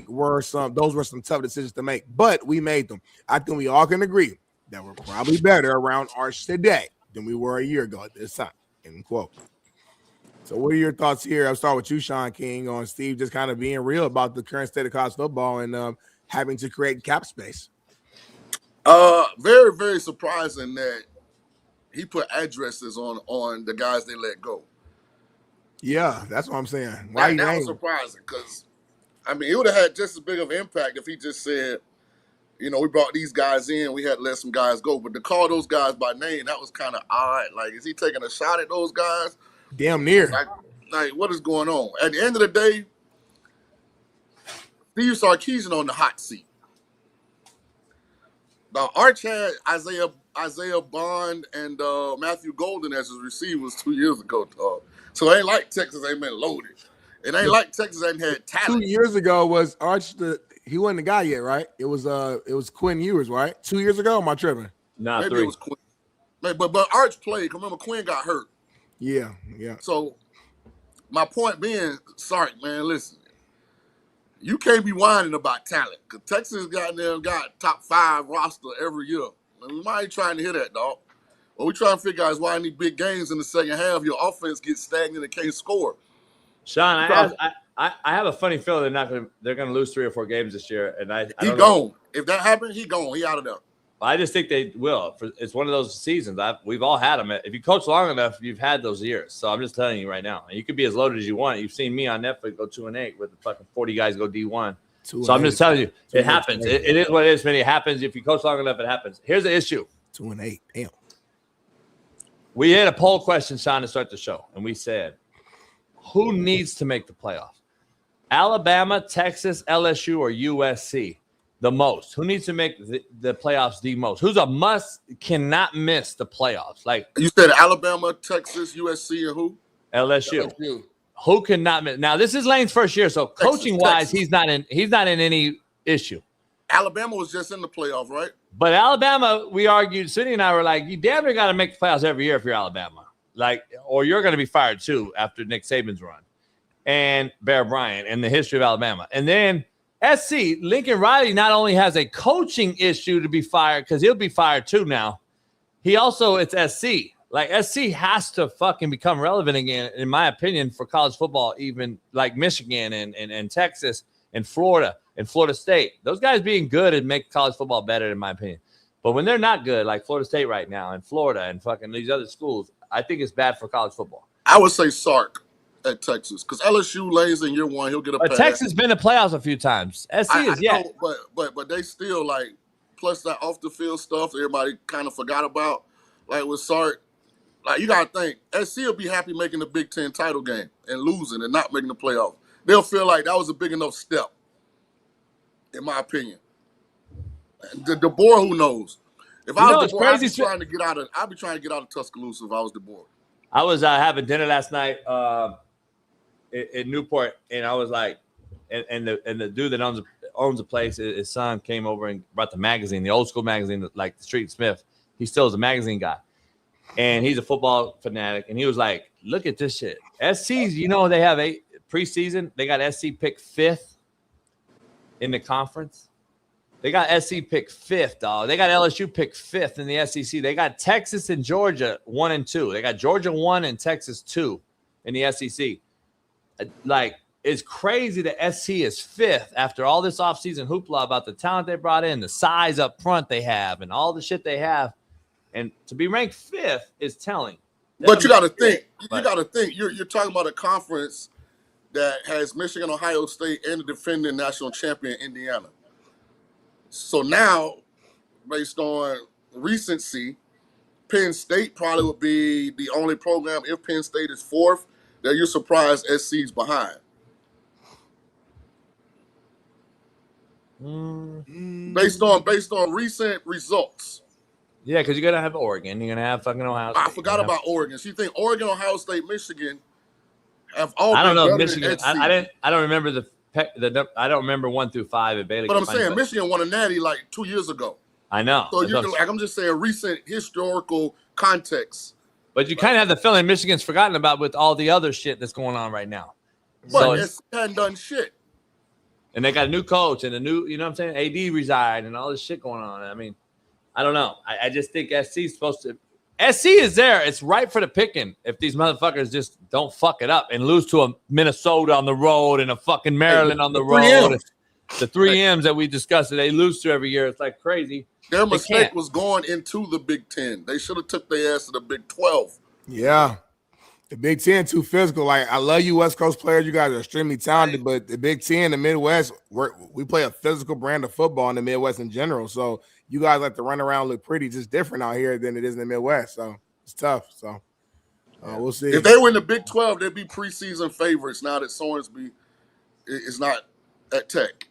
were some tough decisions to make, but we made them. I think we all can agree that we're probably better around Arch today than we were a year ago at this time. End quote. So what are your thoughts here? I'll start with you, Shaun King, on Steve just kind of being real about the current state of college football and having to create cap space. Very, very surprising that he put addresses on the guys they let go. Yeah, that's what I'm saying. That was surprising because, it would have had just as big of an impact if he just said, we brought these guys in, we had to let some guys go. But to call those guys by name, that was kind of odd. Like, is he taking a shot at those guys? Damn near. Like, what is going on? At the end of the day, Steve Sarkisian on the hot seat. Now, Arch had Isaiah Bond and Matthew Golden as his receivers 2 years ago, dog. So it ain't like Texas ain't been loaded. It ain't like Texas ain't had talent. 2 years ago was Arch he wasn't the guy yet, right? It was Quinn Ewers, right? 2 years ago, am I tripping? Nah, Maybe 3. it was Quinn. But Arch played. Remember, Quinn got hurt. Yeah. So my point being, Sark, man, listen, you can't be whining about talent because Texas got top 5 roster every year. And we might ain't trying to hear that, dog. What we trying to figure out is why in these big games in the second half, your offense gets stagnant and can't score. Shaun, I have a funny feeling they're gonna lose 3 or 4 games this year, and he gone. If that happens, he gone. He out of there. I just think they will. It's one of those seasons. We've all had them. If you coach long enough, you've had those years. So I'm just telling you right now. You could be as loaded as you want. You've seen me on Netflix go 2-8 with the fucking 40 guys go D1. So I'm just telling you, it happens. It is what it is, Smitty. It happens. If you coach long enough, it happens. Here's the issue. 2-8. Damn. We had a poll question, Shaun, to start the show, and we said, who needs to make the playoffs? Alabama, Texas, LSU, or USC? The most. Who needs to make the playoffs the most? Who's a must, cannot miss the playoffs? Like you said, Alabama, Texas, USC, and who? LSU. Who cannot miss? Now this is Lane's first year, so coaching wise, he's not in any issue. Alabama was just in the playoffs, right? But Alabama, we argued, Smitty and I were like, you damn near got to make the playoffs every year if you're Alabama, like, or you're going to be fired too after Nick Saban's run and Bear Bryant and the history of Alabama, and then. SC, Lincoln Riley not only has a coaching issue to be fired because he'll be fired too now. He also, it's SC. Like SC has to fucking become relevant again, in my opinion, for college football, even like Michigan and Texas and Florida and Florida State. Those guys being good and make college football better, in my opinion. But when they're not good, like Florida State right now and Florida and fucking these other schools, I think it's bad for college football. I would say Sark at Texas, because LSU lays in year 1, he'll get a pass. Texas been to playoffs a few times. SC is, yeah. Know, but they still, like, plus that off the field stuff everybody kind of forgot about, like with Sark. Like, you got to think, SC will be happy making the Big Ten title game and losing and not making the playoffs. They'll feel like that was a big enough step, in my opinion. DeBoer, who knows? If I was DeBoer, I'd be trying to get out of Tuscaloosa if I was DeBoer. I was having dinner last night in Newport, and I was like, and the dude that owns the place, his son came over and brought the magazine, the old school magazine, like the Street Smith. He still is a magazine guy, and he's a football fanatic. And he was like, "Look at this shit. SC's, they have 8 preseason. They got SC picked 5th in the conference. They got SC picked 5th, dog. They got LSU picked 5th in the SEC. They got Texas and Georgia 1 and 2. They got Georgia 1 and Texas 2 in the SEC. Like, it's crazy that SC is 5th after all this offseason hoopla about the talent they brought in, the size up front they have, and all the shit they have. And to be ranked 5th is telling. But you got to think. You're talking about a conference that has Michigan, Ohio State, and the defending national champion Indiana. So now, based on recency, Penn State probably would be the only program, if Penn State is 4th, that you're surprised SC's behind. Based on recent results. Yeah, because you're gonna have Oregon, you're gonna have fucking Ohio State. I forgot about Oregon. So you think Oregon, Ohio State, Michigan have all? I don't know Michigan. I don't remember I don't remember 1 through 5 at Baylor. But I'm saying Michigan won a natty like 2 years ago. I know. So I'm just saying recent historical context. But you kind of have the feeling Michigan's forgotten about with all the other shit that's going on right now. But it hadn't done shit. And they got a new coach and a new, you know what I'm saying, AD resigned and all this shit going on. I mean, I don't know. I just think SC is supposed to. SC is there. It's right for the picking if these motherfuckers just don't fuck it up and lose to a Minnesota on the road and a fucking Maryland on the road. The 3 M's that we discussed that they lose to every year. It's like crazy. Their mistake was going into the Big Ten. They should have took their ass to the Big 12. Yeah. The Big Ten too physical. Like, I love you West Coast players. You guys are extremely talented, but the Big Ten, the Midwest, we play a physical brand of football in the Midwest in general. So you guys like to run around, look pretty, just different out here than it is in the Midwest. So it's tough. So we'll see. If they were in the Big 12, they'd be preseason favorites now that Sorensby is not at Tech.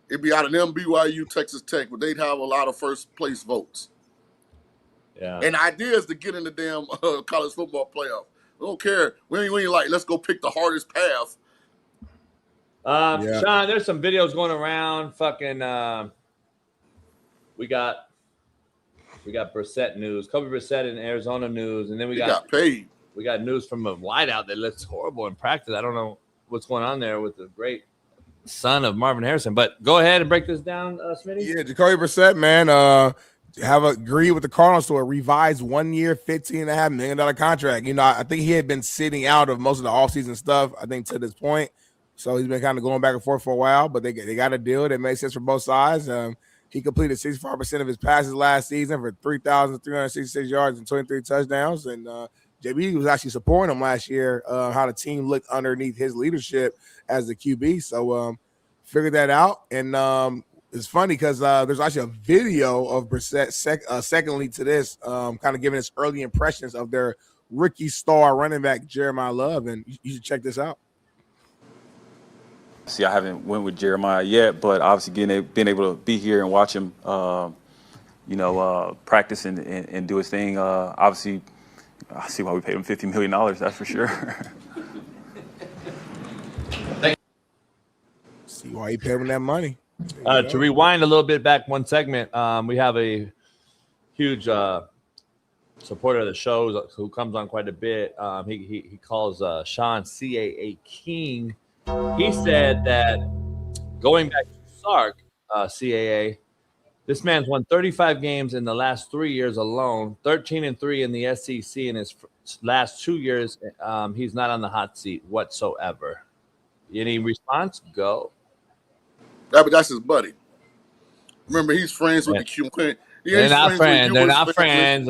It'd be out of them, BYU, Texas Tech, but they'd have a lot of first place votes. Yeah. And ideas to get in the damn college football playoff. We don't care. We ain't like, let's go pick the hardest path. Shaun, there's some videos going around. Fucking, we got Brissett news, Kobe Brissett in Arizona news, and then we got paid. we got news from a wideout that looks horrible in practice. I don't know what's going on there with the great son of Marvin Harrison. But go ahead and break this down, Smitty. Yeah, Jacoby Brissett, man, have agreed with the Cardinals to a revised 1 year, $15.5 million contract. You know, I think he had been sitting out of most of the offseason stuff, I think, to this point. So he's been kind of going back and forth for a while, but they got a deal that makes sense for both sides. He completed 65% of his passes last season for 3,366 yards and 23 touchdowns. And JB was actually supporting him last year, how the team looked underneath his leadership as the QB. So figured that out. And it's funny because there's actually a video of Brissett secondly to this, kind of giving us early impressions of their rookie star running back, Jeremiah Love. And you should check this out. See, I haven't went with Jeremiah yet, but obviously being able to be here and watch him, practice and do his thing. Obviously, I see why we paid him $50 million. That's for sure. See why he paid him that money. To rewind a little bit back one segment, we have a huge supporter of the show who comes on quite a bit. He calls Shaun CAA King. He said that going back to Sark, CAA, this man's won 35 games in the last 3 years alone, 13-3 in the SEC in his last 2 years. He's not on the hot seat whatsoever. Any response? Go. Yeah, but that's his buddy. Remember, he's friends with the Cuban. They're not friends. They're not friends.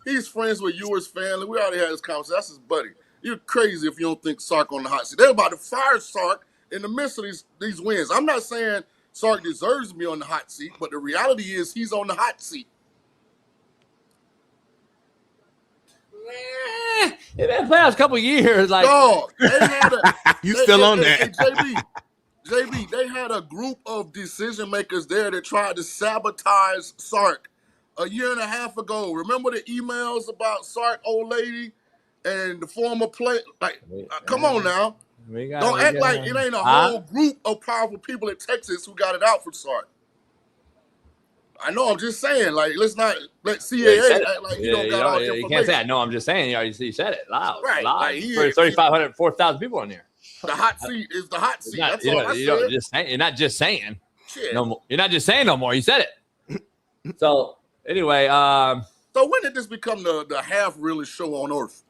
He's friends with Ewer's family. We already had this conversation. That's his buddy. You're crazy if you don't think Sark on the hot seat. They're about to fire Sark in the midst of these wins. I'm not saying Sark deserves to be on the hot seat, but the reality is he's on the hot seat. It been playoffs a couple years. Like, dog, they had you still on that? JB, they had a group of decision makers there that tried to sabotage Sark a year and a half ago. Remember the emails about Sark, old lady? And the former play, come on now. Don't act like it ain't a whole group of powerful people in Texas who got it out for Sark. I know, I'm just saying, let's not let CAA act like you don't got all the information. You can't say, I know, I'm just saying. You said it loud. Right. Loud. 3,500, 4,000 people on here. The hot seat is the hot seat. That's all I said. You're not just saying. Shit. No more. You're not just saying no more. You said it. So, anyway. So when did this become the half-realest show on earth?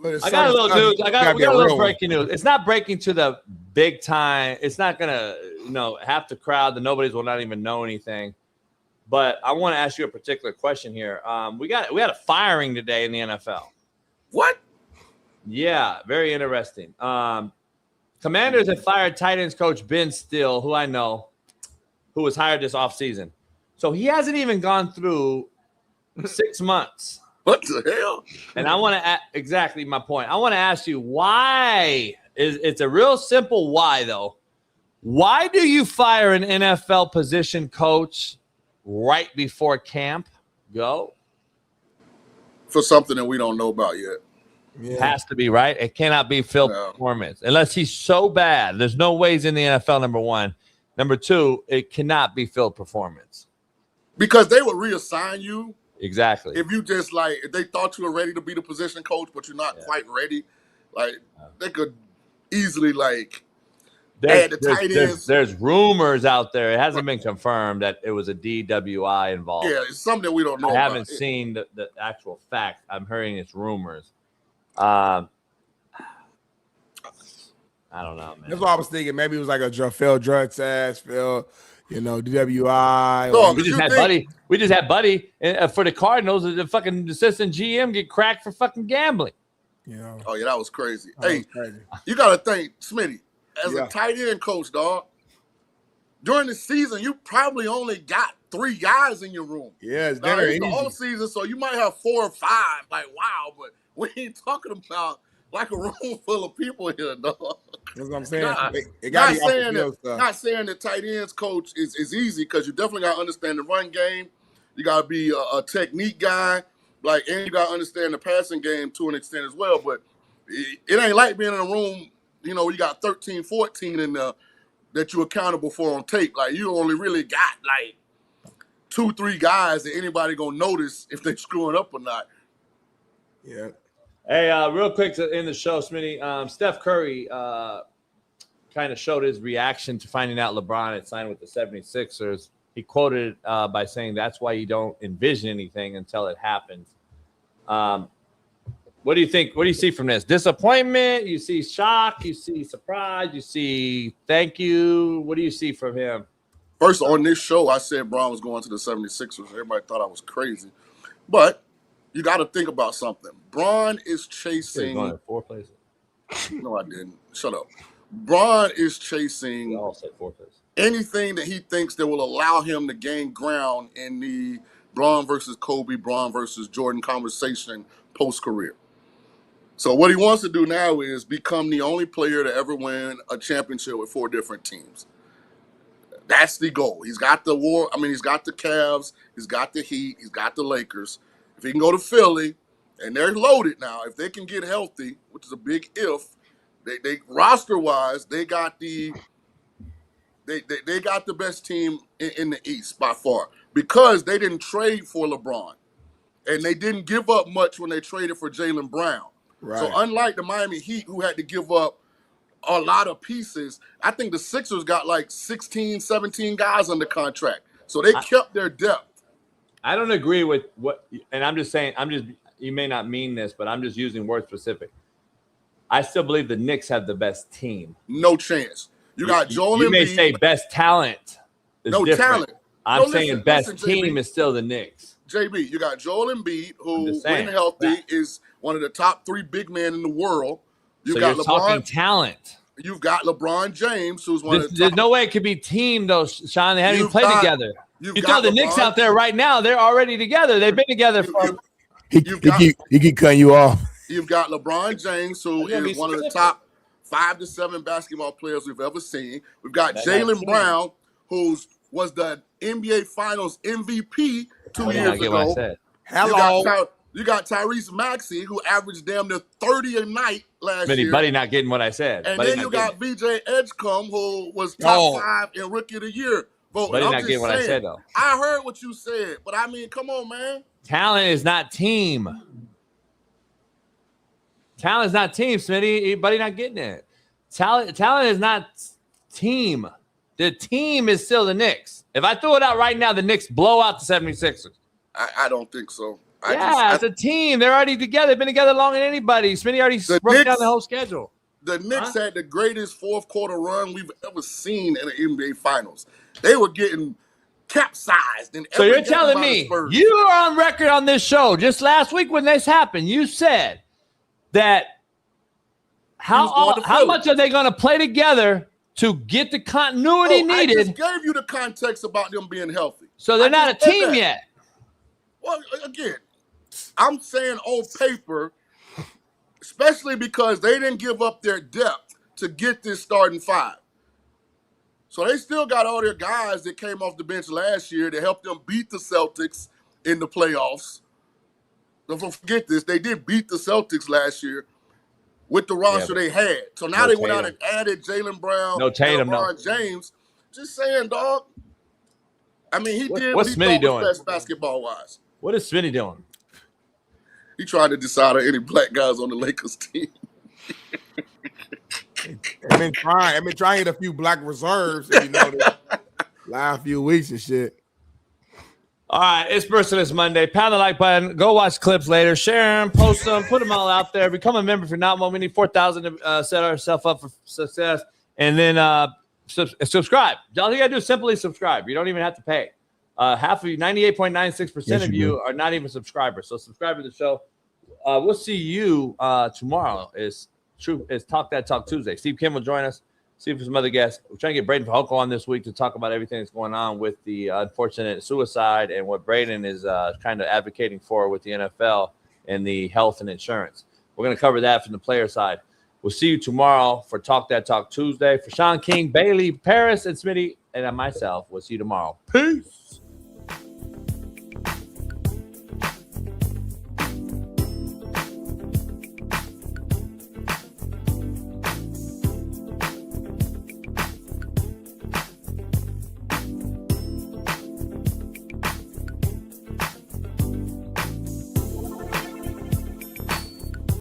I got a little news. We got a little breaking news. It's not breaking to the big time. It's not gonna, half the crowd, the nobodies will not even know anything. But I want to ask you a particular question here. We had a firing today in the NFL. What? Yeah, very interesting. Commanders have fired tight ends coach Ben Still, who I know, who was hired this offseason. So he hasn't even gone through 6 months. What the hell? And I want to exactly my point. I want to ask you why. It's a real simple why, though. Why do you fire an NFL position coach right before camp? Go. For something that we don't know about yet. Yeah. Has to be, right? It cannot be Phil performance. Unless he's so bad. There's no ways in the NFL, number one. Number two, it cannot be Phil performance. Because they would reassign you. Exactly. If you just if they thought you were ready to be the position coach, but you're not quite ready, they could easily add the tight ends. There's rumors out there. It hasn't been confirmed that it was a DWI involved. Yeah, it's something that we don't know. I haven't seen the actual fact. I'm hearing it's rumors. I don't know, man. That's what I was thinking. Maybe it was like a Phil drug test, Phil. DWI. No, we just had Buddy for the Cardinals. The fucking assistant GM get cracked for fucking gambling. Oh yeah, that was crazy. You got to think, Smitty, as a tight end coach, dog. During the season, you probably only got 3 guys in your room. Yeah, it's the whole season, so you might have 4 or 5. Wow, but we ain't talking about a room full of people here, dog. That's what I'm saying. Not saying that tight ends coach is easy, because you definitely got to understand the run game. You got to be a technique guy, and you got to understand the passing game to an extent as well. But it ain't like being in a room, you got 13, 14 in there that you're accountable for on tape. You only really got 2, 3 guys that anybody gonna notice if they screwing up or not. Yeah. Hey, real quick to end the show, Smitty. Steph Curry kind of showed his reaction to finding out LeBron had signed with the 76ers. He quoted by saying, "That's why you don't envision anything until it happens." What do you think? What do you see from this? Disappointment? You see shock? You see surprise? You see thank you? What do you see from him? First, on this show, I said Bron was going to the 76ers. Everybody thought I was crazy. But you got to think about something. Bron is chasing. Going to 4 places. No, I didn't. Shut up. Bron is chasing all said 4 places. Anything that he thinks that will allow him to gain ground in the Bron versus Kobe, Bron versus Jordan conversation post-career. So what he wants to do now is become the only player to ever win a championship with 4 different teams. That's the goal. He's got the he's got the Cavs, he's got the Heat, he's got the Lakers. If he can go to Philly, and they're loaded now, if they can get healthy, which is a big if, they roster-wise, they got the best team in the East by far because they didn't trade for LeBron. And they didn't give up much when they traded for Jaylen Brown. Right. So unlike the Miami Heat, who had to give up a lot of pieces, I think the Sixers got like 16, 17 guys under contract. So they kept their depth. I don't agree with what, and I'm just saying, you may not mean this, but I'm just using word specific. I still believe the Knicks have the best team. No chance. You got Joel Embiid. You may say best talent. No talent. I'm saying best team is still the Knicks. JB, you got Joel Embiid, who, when healthy, is one of the top 3 big men in the world. So you're talking talent. You've got LeBron James, who's one of the top. There's no way it could be team, though, Shaun. They haven't even played together. You throw the Knicks out there right now, they're already together. They've been together for. He keep cutting you off. You've got LeBron James, who is one of the top 5 to 7 basketball players we've ever seen. We've got Jaylen Brown, who was the NBA Finals MVP 2 years ago. Hello. You got Tyrese Maxey, who averaged damn near 30 a night last year. Buddy not getting what I said. And then you got VJ Edgecombe, who was top 5 in Rookie of the Year voting. Buddy not getting what I said, though. I heard what you said, but I mean, come on, man. Talent is not team. Talent is not team, Smitty. Buddy not getting it. Talent is not team. The team is still the Knicks. If I throw it out right now, the Knicks blow out the 76ers. I don't think so. It's a team. They're already together. They've been together longer than anybody. Smitty already broke down the whole schedule. The Knicks had the greatest fourth quarter run we've ever seen in the NBA Finals. They were getting capsized. So you're telling me you are on record on this show just last week when this happened. You said that how much are they going to play together to get the continuity needed? I just gave you the context about them being healthy. So they're not a team yet. Well, again, I'm saying on paper, especially because they didn't give up their depth to get this starting 5. So they still got all their guys that came off the bench last year to help them beat the Celtics in the playoffs. Don't forget this. They did beat the Celtics last year with the roster they had. So now they went out and added Jaylen Brown and LeBron James. Just saying, dog. I mean, he did what's Smitty doing? Best basketball-wise. What is Smitty doing? He tried to decide on any black guys on the Lakers team. I've been trying to get a few black reserves, if you know, last few weeks and shit. All right, it's Merciless Monday. Pound the like button. Go watch clips later. Share them, post them, put them all out there. Become a member if you're not one. We need 4,000 to set ourselves up for success. And then subscribe. All you got to do is simply subscribe. You don't even have to pay. Half of you, 98.96% of you are not even subscribers. So subscribe to the show. We'll see you tomorrow. It's Talk That Talk Tuesday. Steve Kim will join us. See if there's some other guests. We're trying to get Braden Fajoko on this week to talk about everything that's going on with the unfortunate suicide and what Braden is kind of advocating for with the NFL and the health and insurance. We're going to cover that from the player side. We'll see you tomorrow for Talk That Talk Tuesday. For Shaun King, Bailey, Paris, and Smitty, and myself, we'll see you tomorrow. Peace.